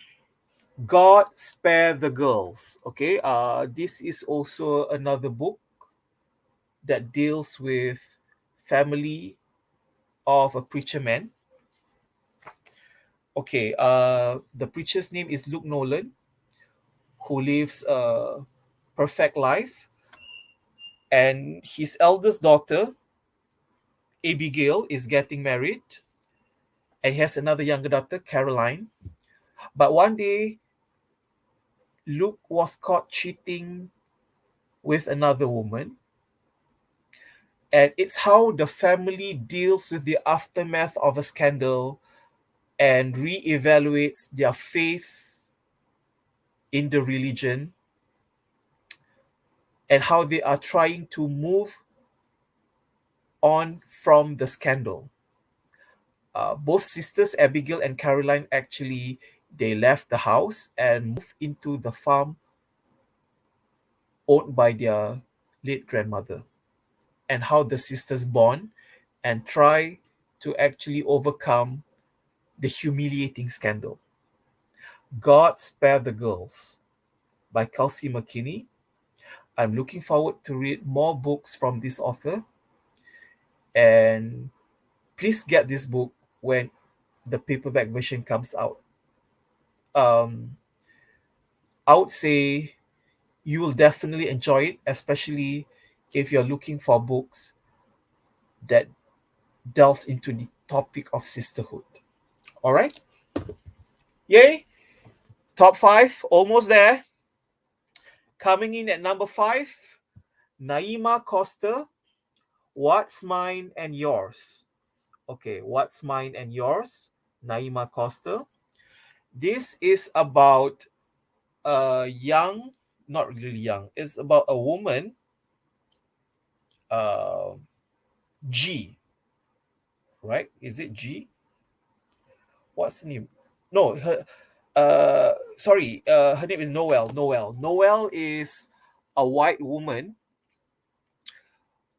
God Spare the Girls. Okay, this is also another book that deals with family of a preacher man. Okay, the preacher's name is Luke Nolan, who lives a perfect life, and his eldest daughter, Abigail, is getting married, and he has another younger daughter, Caroline. But one day, Luke was caught cheating with another woman. And it's how the family deals with the aftermath of a scandal and reevaluates their faith in the religion and how they are trying to move on from the scandal. Both sisters, Abigail and Caroline, actually, they left the house and moved into the farm owned by their late grandmother, and how the sisters bond and try to actually overcome the humiliating scandal. God Spare the Girls by Kelsey McKinney. I'm looking forward to read more books from this author, and please get this book when the paperback version comes out. I would say you will definitely enjoy it, especially if you're looking for books that delves into the topic of sisterhood. All right? Yay! Top 5, almost there. Coming in at number 5, Naima Costa, What's Mine and Yours. Okay, What's Mine and Yours, Naima Costa. This is about a young, not really young, it's about a woman, G, right? Is it G? What's the name? No, her, her name is Noelle. Noelle is a white woman.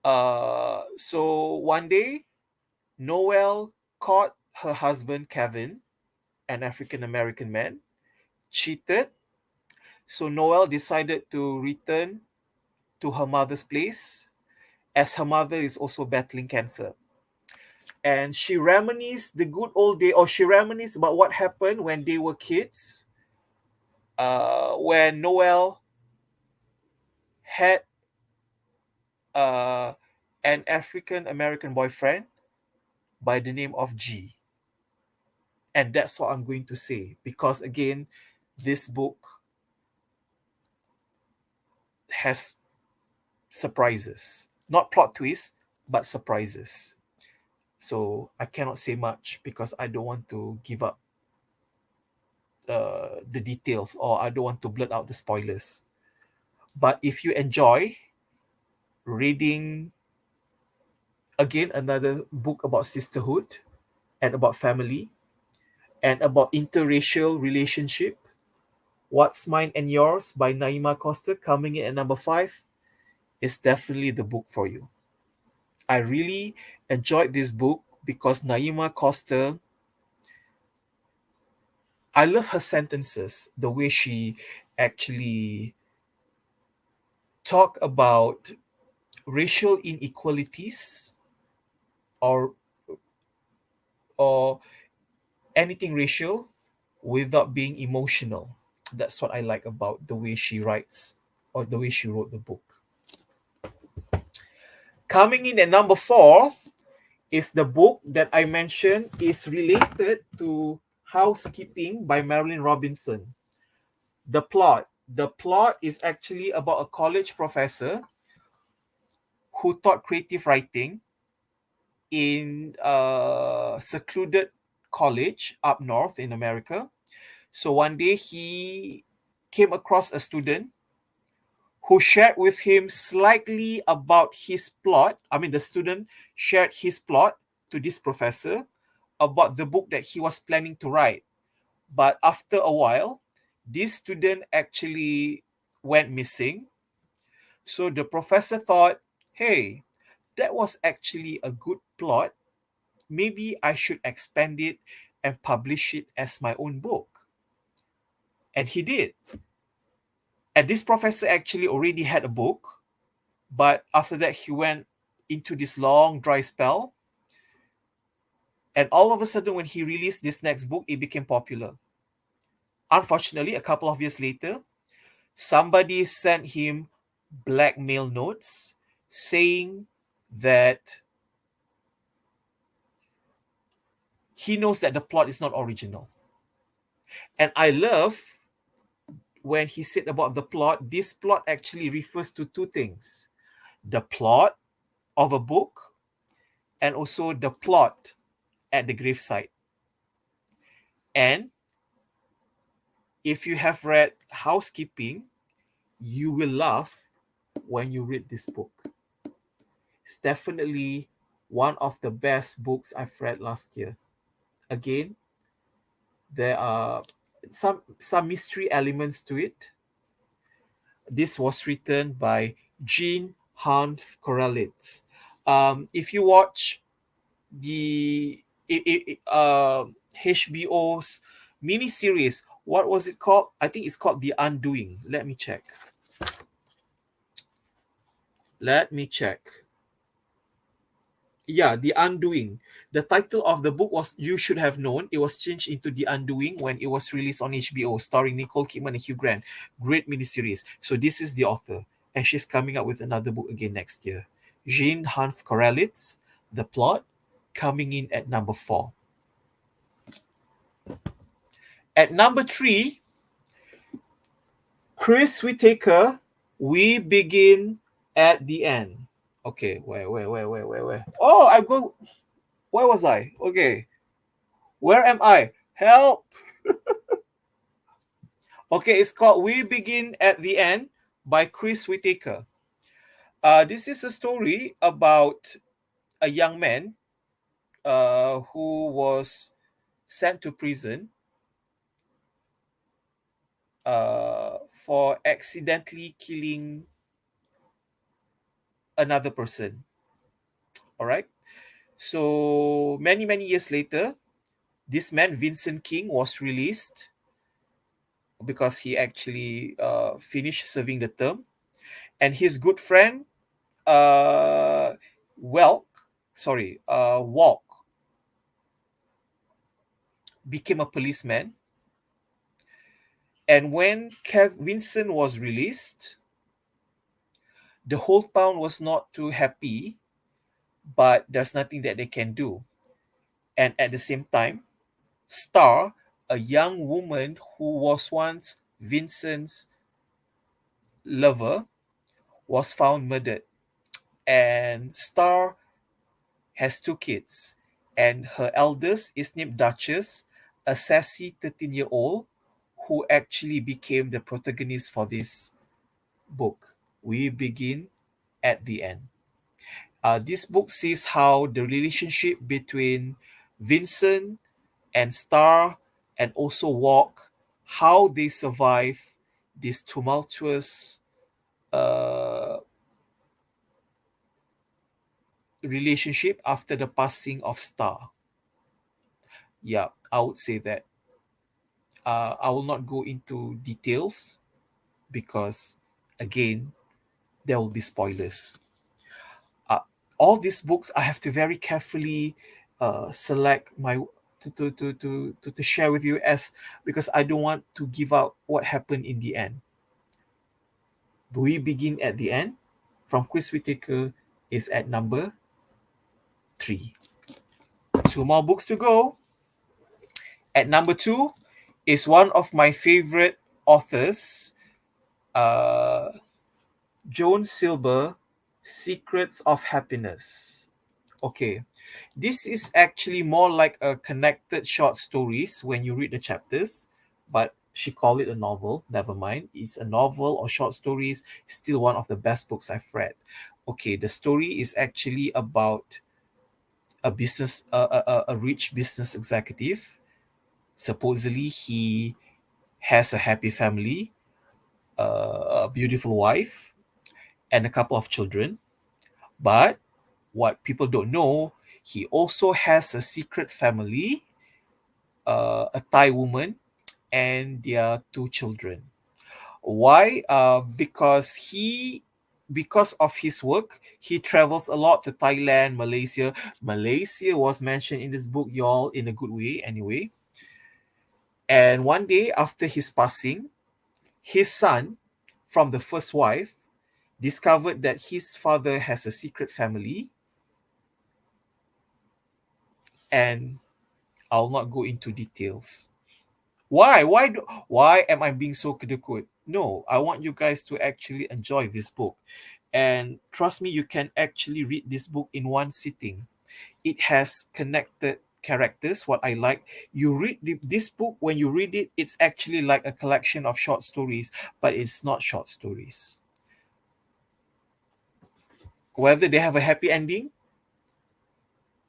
So one day, Noelle caught her husband, Kevin, an African American man, cheated. So Noelle decided to return to her mother's place, as her mother is also battling cancer. And she reminisced the good old day, or she reminisced about what happened when they were kids, when Noelle had an African American boyfriend by the name of G. And that's what I'm going to say, because again, this book has surprises. Not plot twists, but surprises. So I cannot say much because I don't want to give up the details, or I don't want to blurt out the spoilers. But if you enjoy reading, again, another book about sisterhood and about family and about interracial relationship, What's Mine and Yours by Naima Costa, coming in at number 5, is definitely the book for you. I really enjoyed this book because Naima Costa, I love her sentences, the way she actually talk about racial inequalities or anything racial without being emotional. That's what I like about the way she writes or the way she wrote the book. Coming in at number 4 is the book that I mentioned is related to Housekeeping by Marilyn Robinson. The plot is actually about a college professor who taught creative writing in a secluded college up north in America. So one day he came across a student who shared with him slightly about his plot. I mean, the student shared his plot to this professor about the book that he was planning to write. But after a while, this student actually went missing. So the professor thought, hey, that was actually a good plot. Maybe I should expand it and publish it as my own book. And he did. And this professor actually already had a book, but after that he went into this long dry spell. And all of a sudden, when he released this next book, it became popular. Unfortunately, a couple of years later, somebody sent him blackmail notes saying that he knows that the plot is not original. And I love when he said about the plot, this plot actually refers to two things: the plot of a book and also the plot at the gravesite. And if you have read Housekeeping, you will laugh when you read this book. It's definitely one of the best books I've read last year. Again, there are some mystery elements to it. This was written by Jean Hanf Korelitz. If you watch the HBO's miniseries, what was it called? I think it's called The Undoing. Let me check. Yeah, The Undoing. The title of the book was You Should Have Known. It was changed into The Undoing when it was released on HBO, starring Nicole Kidman and Hugh Grant. Great miniseries. So this is the author, and she's coming up with another book again next year. Jean Hanf Korelitz, The Plot, coming in at number 4. At number 3, Chris Whittaker, We Begin at the End. Okay, where? Oh, I go. Where was I? Okay. Where am I? Help. Okay, it's called We Begin at the End by Chris Whittaker. This is a story about a young man who was sent to prison for accidentally killing another person. All right. So many years later, this man, Vincent King, was released because he actually finished serving the term. And his good friend, Walk, became a policeman. And when Vincent was released, the whole town was not too happy but there's nothing that they can do. And at the same time, Star, a young woman who was once Vincent's lover, was found murdered. And Star has two kids, and her eldest is named Duchess, a sassy 13-year-old who actually became the protagonist for this book. We begin at the end. This book sees how the relationship between Vincent and Star and also Walk, how they survive this tumultuous relationship after the passing of Star. Yeah, I would say that. I will not go into details because, again, there will be spoilers. Uh, all these books I have to very carefully select my to share with you, as because I don't want to give out what happened in the end. We begin at the end. From Quiz Whitaker is at number 3. 2 more books to go. At number 2 is one of my favorite authors, Joan Silber, Secrets of Happiness. Okay, this is actually more like a connected short stories when you read the chapters, but she called it a novel. Never mind, it's a novel or short stories. Still one of the best books I've read. Okay, the story is actually about a rich business executive. Supposedly, he has a happy family, a beautiful wife, and a couple of children. But what people don't know, he also has a secret family, a Thai woman, and their 2 children. Why? Because of his work, he travels a lot to Thailand, Malaysia. Malaysia was mentioned in this book, y'all, in a good way, anyway. And one day after his passing, his son from the first wife discovered that his father has a secret family, and I'll not go into details. Why? Why am I being so kedekut? No, I want you guys to actually enjoy this book. And trust me, you can actually read this book in one sitting. It has connected characters, what I like. You read this book, when you read it, it's actually like a collection of short stories, but it's not short stories. Whether they have a happy ending,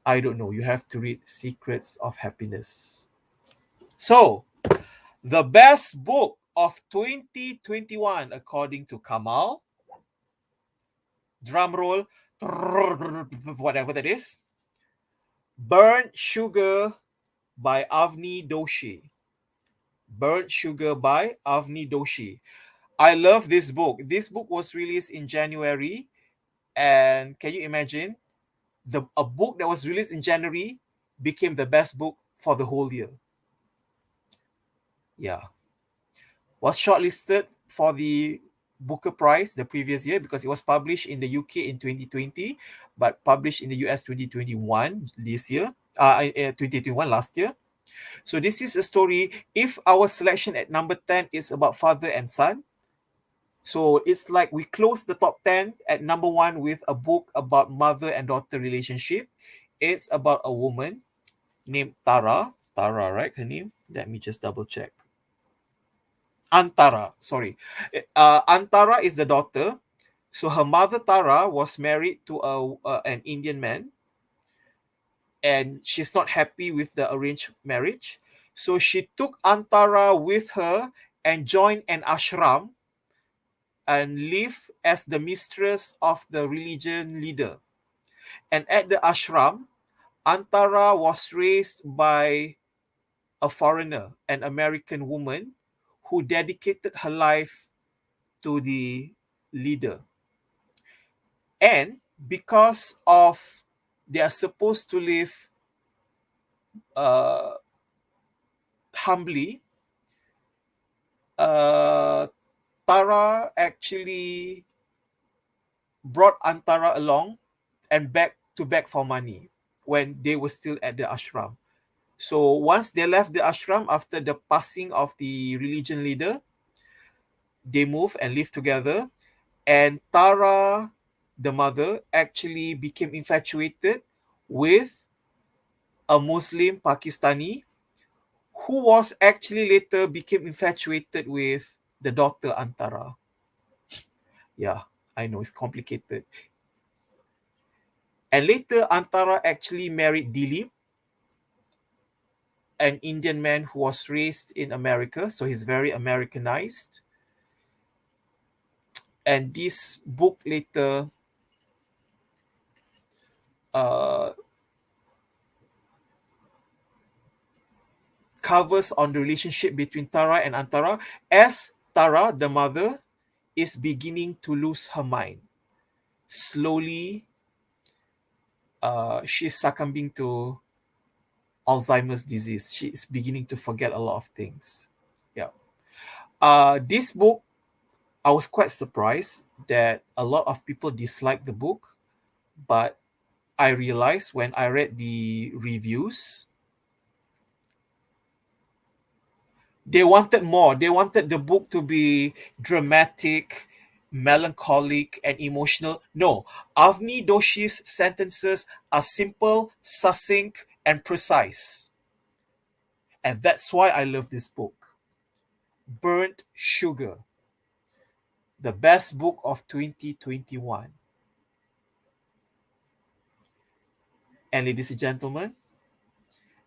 I don't know. You have to read Secrets of Happiness. So, the best book of 2021 according to Kamal, drum roll, whatever that is, Burnt Sugar by Avni Doshi. Burnt Sugar by Avni Doshi. I love this book. This book was released in January, and can you imagine? A book that was released in January became the best book for the whole year. Yeah. Was shortlisted for the Booker Prize the previous year because it was published in the UK in 2020, but published in the US 2021 this year, 2021 last year. So this is a story. If our selection at number 10 is about father and son, so it's like we close the top 10 at number 1 with a book about mother and daughter relationship. It's about a woman named Tara, right, her name? Let me just double check. Antara, sorry. Antara is the daughter. So her mother Tara was married to an Indian man, and she's not happy with the arranged marriage. So she took Antara with her and joined an ashram and lived as the mistress of the religion leader. And at the ashram, Antara was raised by a foreigner, an American woman, who dedicated her life to the leader. And because of they are supposed to live humbly, Tara actually brought Antara along and back to beg for money when they were still at the ashram. So once they left the ashram after the passing of the religion leader, they moved and lived together. And Tara, the mother, actually became infatuated with a Muslim Pakistani who was actually later became infatuated with the daughter Antara. Yeah, I know it's complicated. And later Antara actually married Dilip, an Indian man who was raised in America, so he's very Americanized. And this book later covers on the relationship between Tara and Antara as Tara, the mother, is beginning to lose her mind. Slowly, she's succumbing to Alzheimer's disease. She is beginning to forget a lot of things. Yeah. This book, I was quite surprised that a lot of people disliked the book, but I realized when I read the reviews, they wanted more. They wanted the book to be dramatic, melancholic, and emotional. No, Avni Doshi's sentences are simple, succinct, and precise. And that's why I love this book. Burnt Sugar, the best book of 2021. And ladies and gentlemen,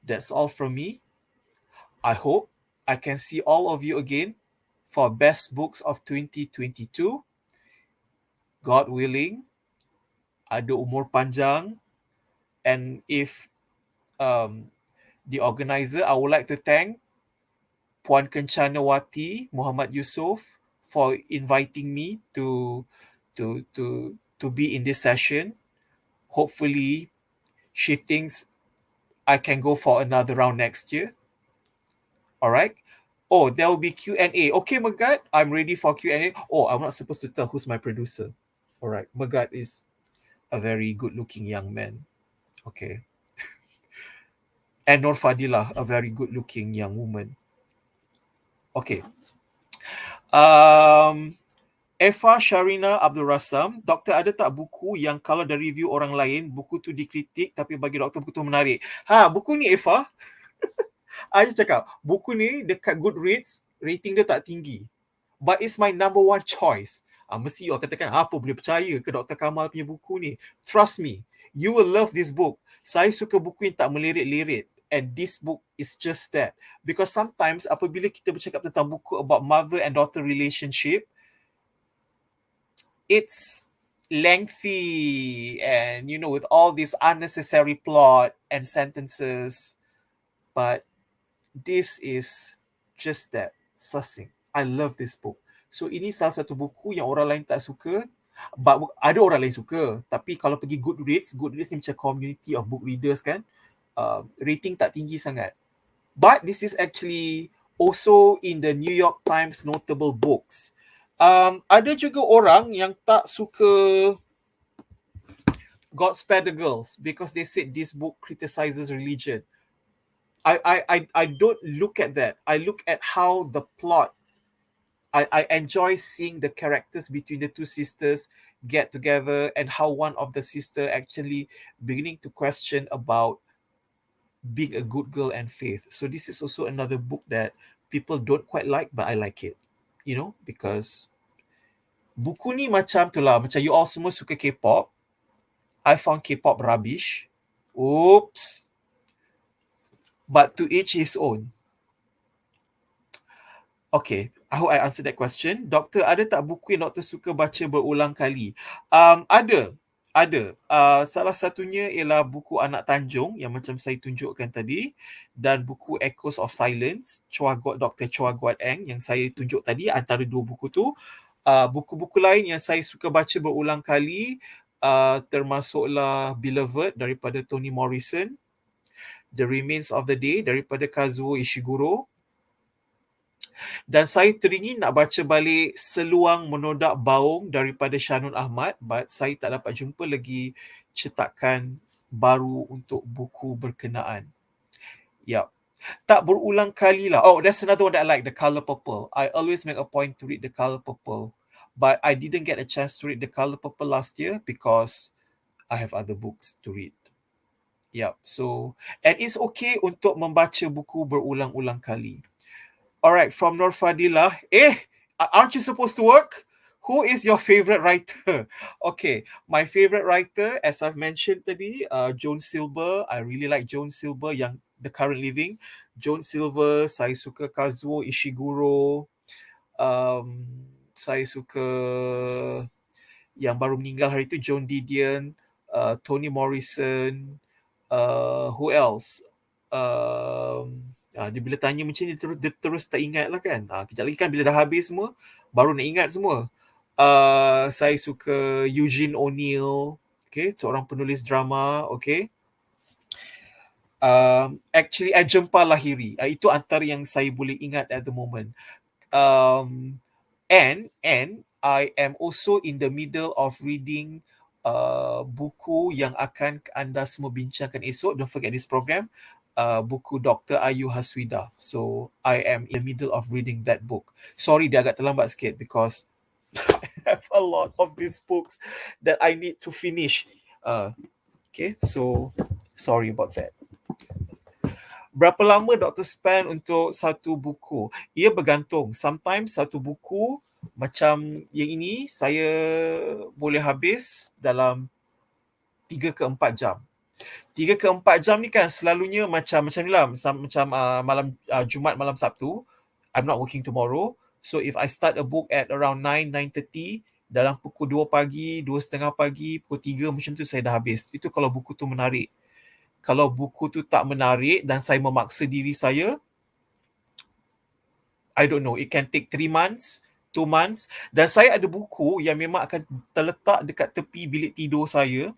that's all from me. I hope I can see all of you again for best books of 2022. God willing, ada umur panjang. And if the organizer, I would like to thank Puan Kencanawati Muhammad Yusof for inviting me to be in this session. Hopefully, she thinks I can go for another round next year. All right. Oh, there will be Q&A. Okay, Megat, I'm ready for Q&A. Oh, I'm not supposed to tell who's my producer. All right. Megat is a very good-looking young man. Okay. And Nur Fadilah, a very good-looking young woman. Okay. Effa Syahrena Abdul Rasam, Doktor ada tak buku yang kalau dari review orang lain, buku tu dikritik tapi bagi doktor buku tu menarik? Buku ni Effa, I cakap, buku ni dekat Goodreads, rating dia tak tinggi. But it's my number one choice. Mesti you katakan, apa boleh percaya ke Dr. Kamal punya buku ni? Trust me, you will love this book. Saya suka buku yang tak melirik-lirik. And this book is just that. Because sometimes apabila kita bercakap tentang buku about mother and daughter relationship, it's lengthy and, with all this unnecessary plot and sentences. But this is just that, succinct. I love this book. So ini salah satu buku yang orang lain tak suka. But ada orang lain suka. Tapi kalau pergi Goodreads ni macam community of book readers kan. Rating tak tinggi sangat. But this is actually also in the New York Times notable books. Ada juga orang yang tak suka God Spare the Girls because they said this book criticizes religion. I don't look at that. I look at how the plot. I enjoy seeing the characters between the two sisters get together and how one of the sister actually beginning to question about being a good girl and faith. So this is also another book that people don't quite like, but I like it. Because buku ni macam tu lah. Macam you all semua suka K-pop. I found K-pop rubbish. Oops. But to each his own. Okay, I hope I answered that question. Doktor, ada tak buku yang doktor suka baca berulang kali? Ada. Salah satunya ialah buku Anak Tanjung yang macam saya tunjukkan tadi dan buku Echoes of Silence, Dr. Chua Guat Eng yang saya tunjuk tadi antara dua buku tu. Buku-buku lain yang saya suka baca berulang kali termasuklah Beloved daripada Toni Morrison, The Remains of the Day daripada Kazuo Ishiguro. Dan saya teringin nak baca balik Seluang Menodak Baung daripada Shanun Ahmad, but saya tak dapat jumpa lagi cetakan baru untuk buku berkenaan. Yup. Tak berulang kali lah. Oh, that's another one that I like, The Color Purple. I always make a point to read The Color Purple. But I didn't get a chance to read The Color Purple last year because I have other books to read. Yup. So, and it's okay untuk membaca buku berulang-ulang kali. Alright, from Nur Fadilah. Aren't you supposed to work? Who is your favorite writer? Okay, my favorite writer, as I've mentioned tadi, Joan Silver. I really like Joan Silver, yang the current living. Joan Silver, saya suka Kazuo Ishiguro. Saya suka yang baru meninggal hari itu, Joan Didion, Toni Morrison. Who else? Dia bila tanya macam ni dia terus tak ingat lah kan. Kejap lagi kan bila dah habis semua baru nak ingat semua. Saya suka Eugene O'Neill, okay, seorang penulis drama, okay. Actually Jempa Lahiri, itu antara yang saya boleh ingat at the moment. And I am also in the middle of reading buku yang akan anda semua bincangkan esok. Don't forget this program. Buku Dr. Ayu Haswida. So I am in the middle of reading that book. Sorry dia agak terlambat sikit because I have a lot of these books that I need to finish. Okay, so sorry about that. Berapa lama Dr. spend untuk satu buku? Ia bergantung. Sometimes satu buku macam yang ini saya boleh habis dalam 3 ke 4 jam. 3 ke 4 jam ni kan selalunya macam ni lah. Macam malam Jumaat, malam Sabtu. I'm not working tomorrow. So if I start a book at around 9:30, dalam pukul 2 pagi, 2:30 pagi, pukul 3 macam tu saya dah habis. Itu kalau buku tu menarik. Kalau buku tu tak menarik dan saya memaksa diri saya, I don't know, it can take 3 months, 2 months. Dan saya ada buku yang memang akan terletak dekat tepi bilik tidur saya.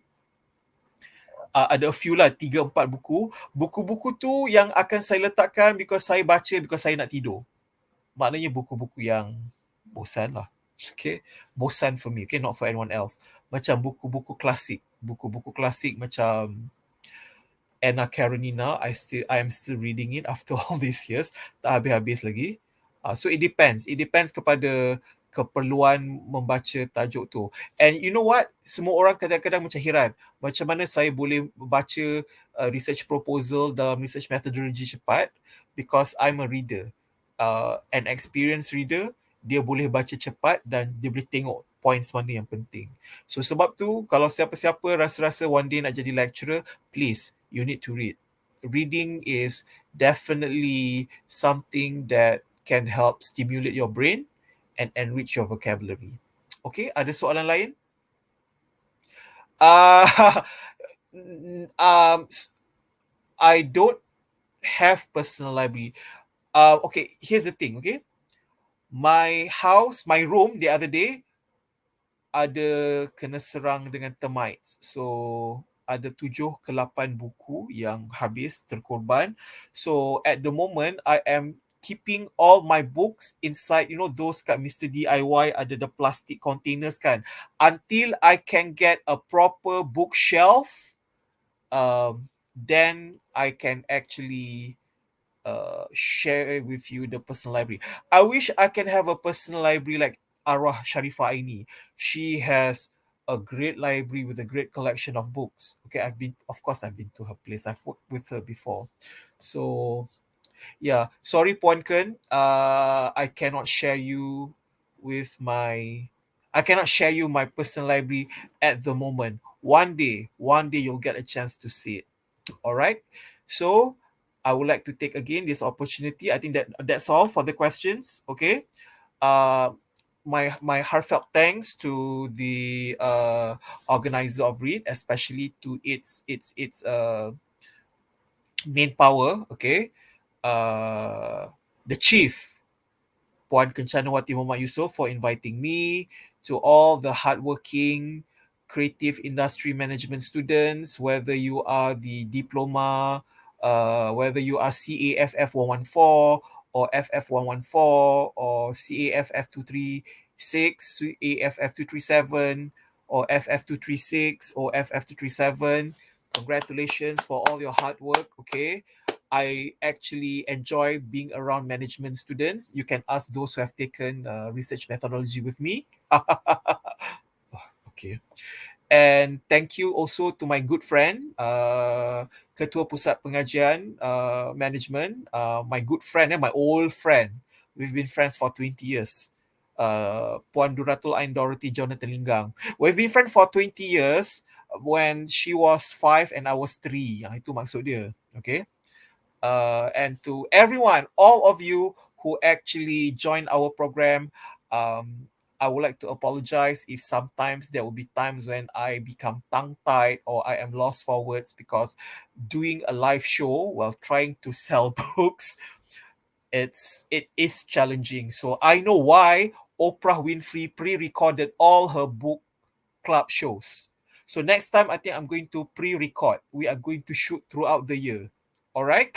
Ada a few lah, 3-4 buku. Buku-buku tu yang akan saya letakkan because saya baca, because saya nak tidur. Maknanya buku-buku yang bosan lah. Okay, bosan for me, okay, not for anyone else. Macam buku-buku klasik. Buku-buku klasik macam Anna Karenina, I am still reading it after all these years. Tak habis-habis lagi. So it depends. It depends kepada keperluan membaca tajuk tu. And you know what? Semua orang kadang-kadang macam heran. Macam mana saya boleh baca research proposal dalam research methodology cepat? Because I'm a reader. An experienced reader, dia boleh baca cepat dan dia boleh tengok points mana yang penting. So sebab tu, kalau siapa-siapa rasa-rasa one day nak jadi lecturer, please, you need to read. Reading is definitely something that can help stimulate your brain and enrich your vocabulary. Okay, ada soalan lain? I don't have personal library. Okay, here's the thing, okay? My house, my room the other day ada kena serang dengan termites. So ada 7 ke 8 buku yang habis, terkorban. So at the moment I am keeping all my books inside, you know, those kat Mr. DIY ada the plastic containers kan. Until I can get a proper bookshelf, then I can actually share with you the personal library. I wish I can have a personal library like Arwah Sharifah Aini. She has a great library with a great collection of books. Okay, I've been to her place. I've worked with her before. So yeah, sorry Puan Ken, I cannot share you my personal library at the moment. One day you'll get a chance to see it. All right. So I would like to take again this opportunity. I think that's all for the questions. Okay. My heartfelt thanks to the organizer of R.E.A.D, especially to its main power. Okay. The chief, Puan Kencanawati Muhammad Yusof, for inviting me, to all the hardworking creative industry management students, whether you are the diploma, whether you are CAFF 114 or FF 114 or CAFF 236, CAFF 237, or FF236 or FF237. Congratulations for all your hard work. Okay, I actually enjoy being around management students. You can ask those who have taken research methodology with me. Okay. And thank you also to my good friend, Ketua Pusat Pengajian Management, my good friend, my old friend. We've been friends for 20 years. Puan Duratul Ain Dorothy Jonathan Linggang. We've been friends for 20 years when she was 5 and I was 3. Itu maksud dia. Okay. And to everyone, all of you who actually joined our program, I would like to apologize if sometimes there will be times when I become tongue-tied or I am lost for words, because doing a live show while trying to sell books, it is challenging. So I know why Oprah Winfrey pre-recorded all her book club shows. So next time I think I'm going to pre-record. We are going to shoot throughout the year. All right?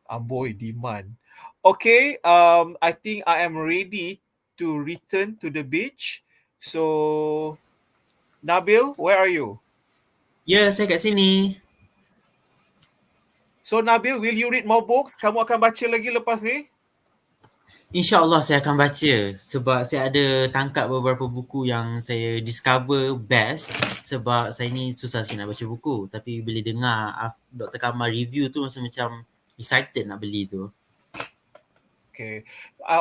Amboy demand. Okay, I think I am ready to return to the beach. So, Nabil, where are you? Ya, saya kat sini. So, Nabil, will you read more books? Kamu akan baca lagi lepas ni? InsyaAllah saya akan baca sebab saya ada tangkap beberapa buku yang saya discover best, sebab saya ni susah sikit nak baca buku. Tapi bila dengar Dr. Kamal review tu macam excited nak beli tu. Okay.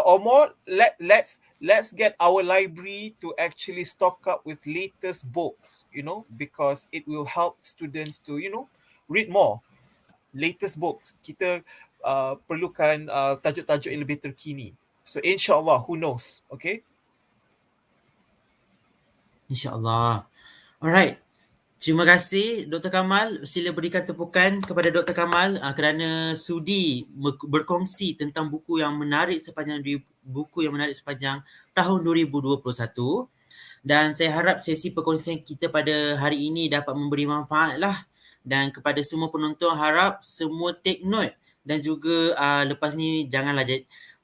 Omar, let's get our library to actually stock up with latest books, because it will help students to, read more. Latest books. Kita perlukan tajuk-tajuk yang lebih terkini. So insyaAllah, who knows? Okay? InsyaAllah. Alright. Terima kasih Dr. Kamal. Sila berikan tepukan kepada Dr. Kamal kerana sudi berkongsi tentang buku yang menarik sepanjang tahun 2021. Dan saya harap sesi perkongsian kita pada hari ini dapat memberi manfaat lah. Dan kepada semua penonton, harap semua take note. Dan juga lepas ni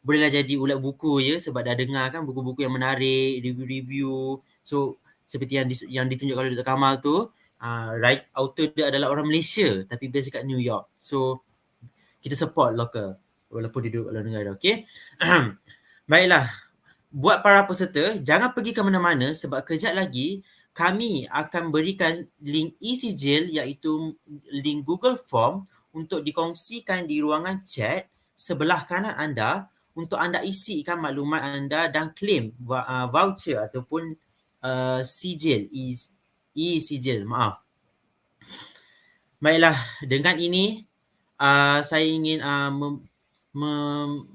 bolehlah jadi ulat buku ya, sebab dah dengar kan buku-buku yang menarik, review-review. So seperti yang ditunjukkan oleh Dr. Kamal tu, author dia adalah orang Malaysia tapi base kat New York. So kita support local walaupun dia duduk luar negara. Okay. Baiklah, buat para peserta jangan pergi ke mana-mana sebab kejap lagi kami akan berikan link E-sijil, iaitu link Google Form untuk dikongsikan di ruangan chat sebelah kanan anda untuk anda isikan maklumat anda dan claim voucher ataupun sijil, E-sijil, maaf. Baiklah, dengan ini saya ingin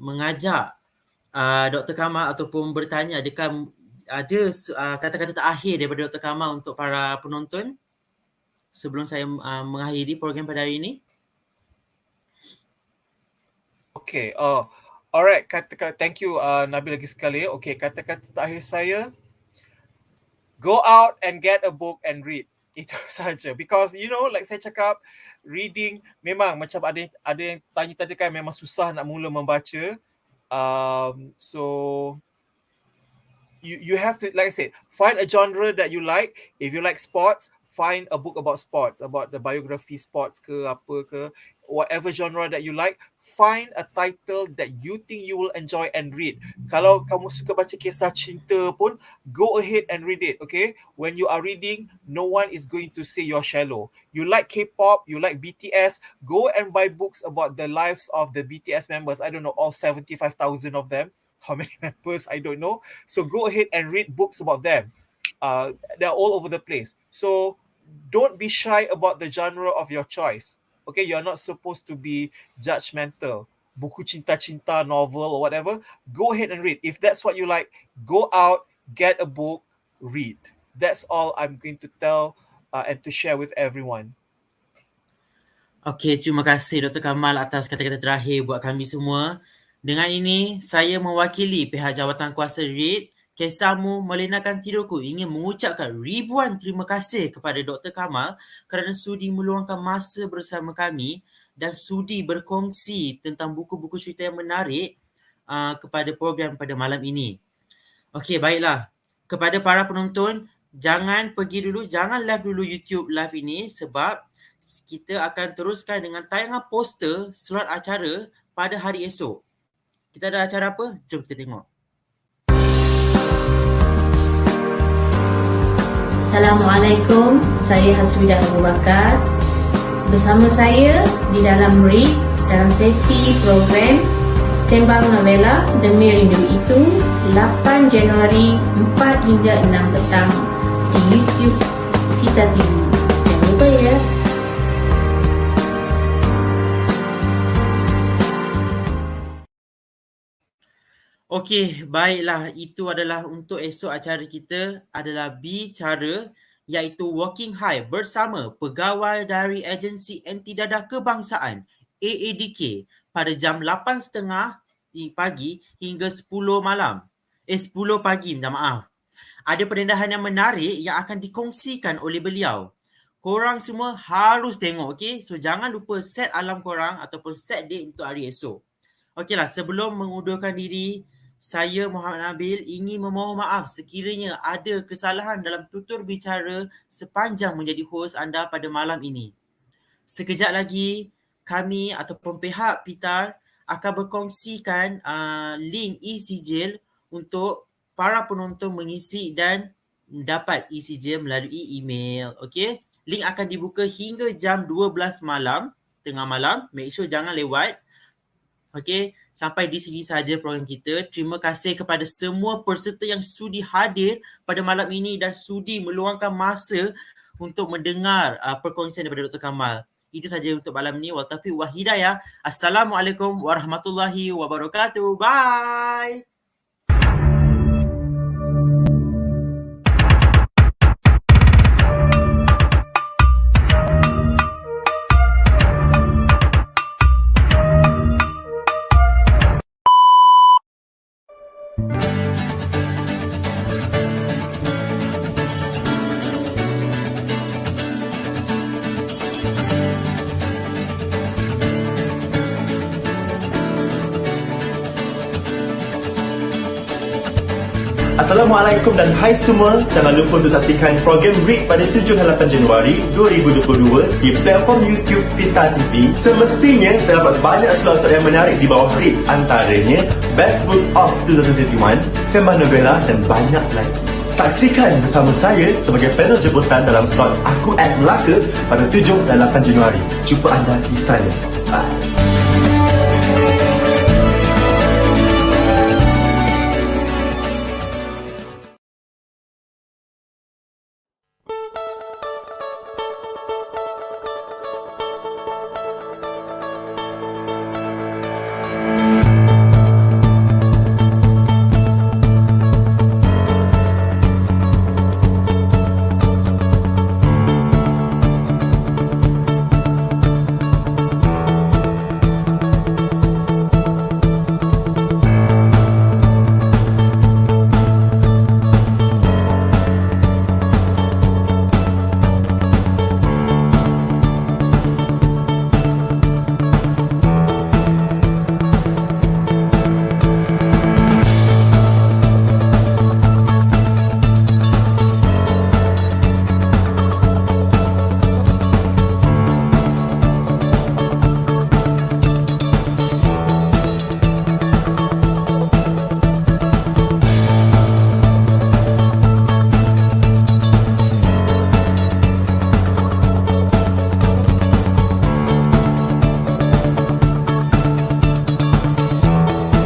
mengajak Dr. Kamal ataupun bertanya, adakah ada kata-kata terakhir daripada Dr. Kamal untuk para penonton sebelum saya mengakhiri program pada hari ini? Okay, alright, thank you Nabil lagi sekali. Okay, kata-kata terakhir saya, go out and get a book and read. Itu saja. Because like saya cakap, reading memang macam ada yang tanya tadi kan, memang susah nak mula membaca. So you have to, like I said, find a genre that you like. If you like sports, find a book about sports, about the biography sports ke apa ke, whatever genre that you like. Find a title that you think you will enjoy and read. Kalau kamu suka baca kisah cinta pun, go ahead and read it, okay? When you are reading, no one is going to say you're shallow. You like K-pop, you like BTS, go and buy books about the lives of the BTS members. I don't know, all 75,000 of them. How many members? I don't know. So go ahead and read books about them. They're all over the place. So don't be shy about the genre of your choice. Okay, you're not supposed to be judgmental. Buku cinta-cinta, novel or whatever, go ahead and read. If that's what you like, go out, get a book, read. That's all I'm going to tell and to share with everyone. Okay, terima kasih Dr. Kamal atas kata-kata terakhir buat kami semua. Dengan ini, saya mewakili pihak Jawatankuasa R.E.A.D, Kisahmu, Melenakan, Tidurku ingin mengucapkan ribuan terima kasih kepada Dr. Kamal kerana sudi meluangkan masa bersama kami dan sudi berkongsi tentang buku-buku cerita yang menarik kepada program pada malam ini. Okey, baiklah. Kepada para penonton, jangan pergi dulu, jangan live dulu YouTube live ini sebab kita akan teruskan dengan tayangan poster slot acara pada hari esok. Kita ada acara apa? Jom kita tengok. Assalamualaikum, saya Haswidah Abu Bakar. Bersama saya di dalam R.E.A.D dalam sesi program Sembang Novela Demi Rindu Itu 8 Januari 4 hingga 6 petang di YouTube Kita TV. Jangan lupa ya. Okey, baiklah. Itu adalah untuk esok acara kita adalah bicara iaitu Walking High bersama pegawai dari Agensi Anti Dadah Kebangsaan A.E.D pada jam 8.30 pagi hingga 10 pagi, minta maaf. Ada pendedahan yang menarik yang akan dikongsikan oleh beliau. Korang semua harus tengok, okey? So jangan lupa set alarm korang ataupun set date untuk hari esok. Okeylah, sebelum mengundurkan diri, saya Muhammad Nabil ingin memohon maaf sekiranya ada kesalahan dalam tutur bicara sepanjang menjadi hos anda pada malam ini. Sekejap lagi, kami ataupun pihak PITAR akan berkongsikan link E-sijil untuk para penonton mengisi dan dapat E-sijil melalui email. Okey? Link akan dibuka hingga jam 12 malam, tengah malam. Make sure jangan lewat. Okey, sampai di sini sahaja program kita. Terima kasih kepada semua peserta yang sudi hadir pada malam ini dan sudi meluangkan masa untuk mendengar perkongsian daripada Dr. Kamal. Itu saja untuk malam ini. Wal taufiq wal hidayah. Assalamualaikum warahmatullahi wabarakatuh. Bye. Assalamualaikum dan hai semua. Jangan lupa untuk saksikan program R.E.A.D pada 7 dan 8 Januari 2022 di platform YouTube Kita TV. Semestinya terdapat banyak slot-slot yang menarik di bawah R.E.A.D, antaranya Best Book of 2021, Sembang Novela dan banyak lagi. Saksikan bersama saya sebagai panel jemputan dalam slot Aku R.E.A.D Melaka pada 7 dan 8 Januari. Jumpa anda di sana. Bye.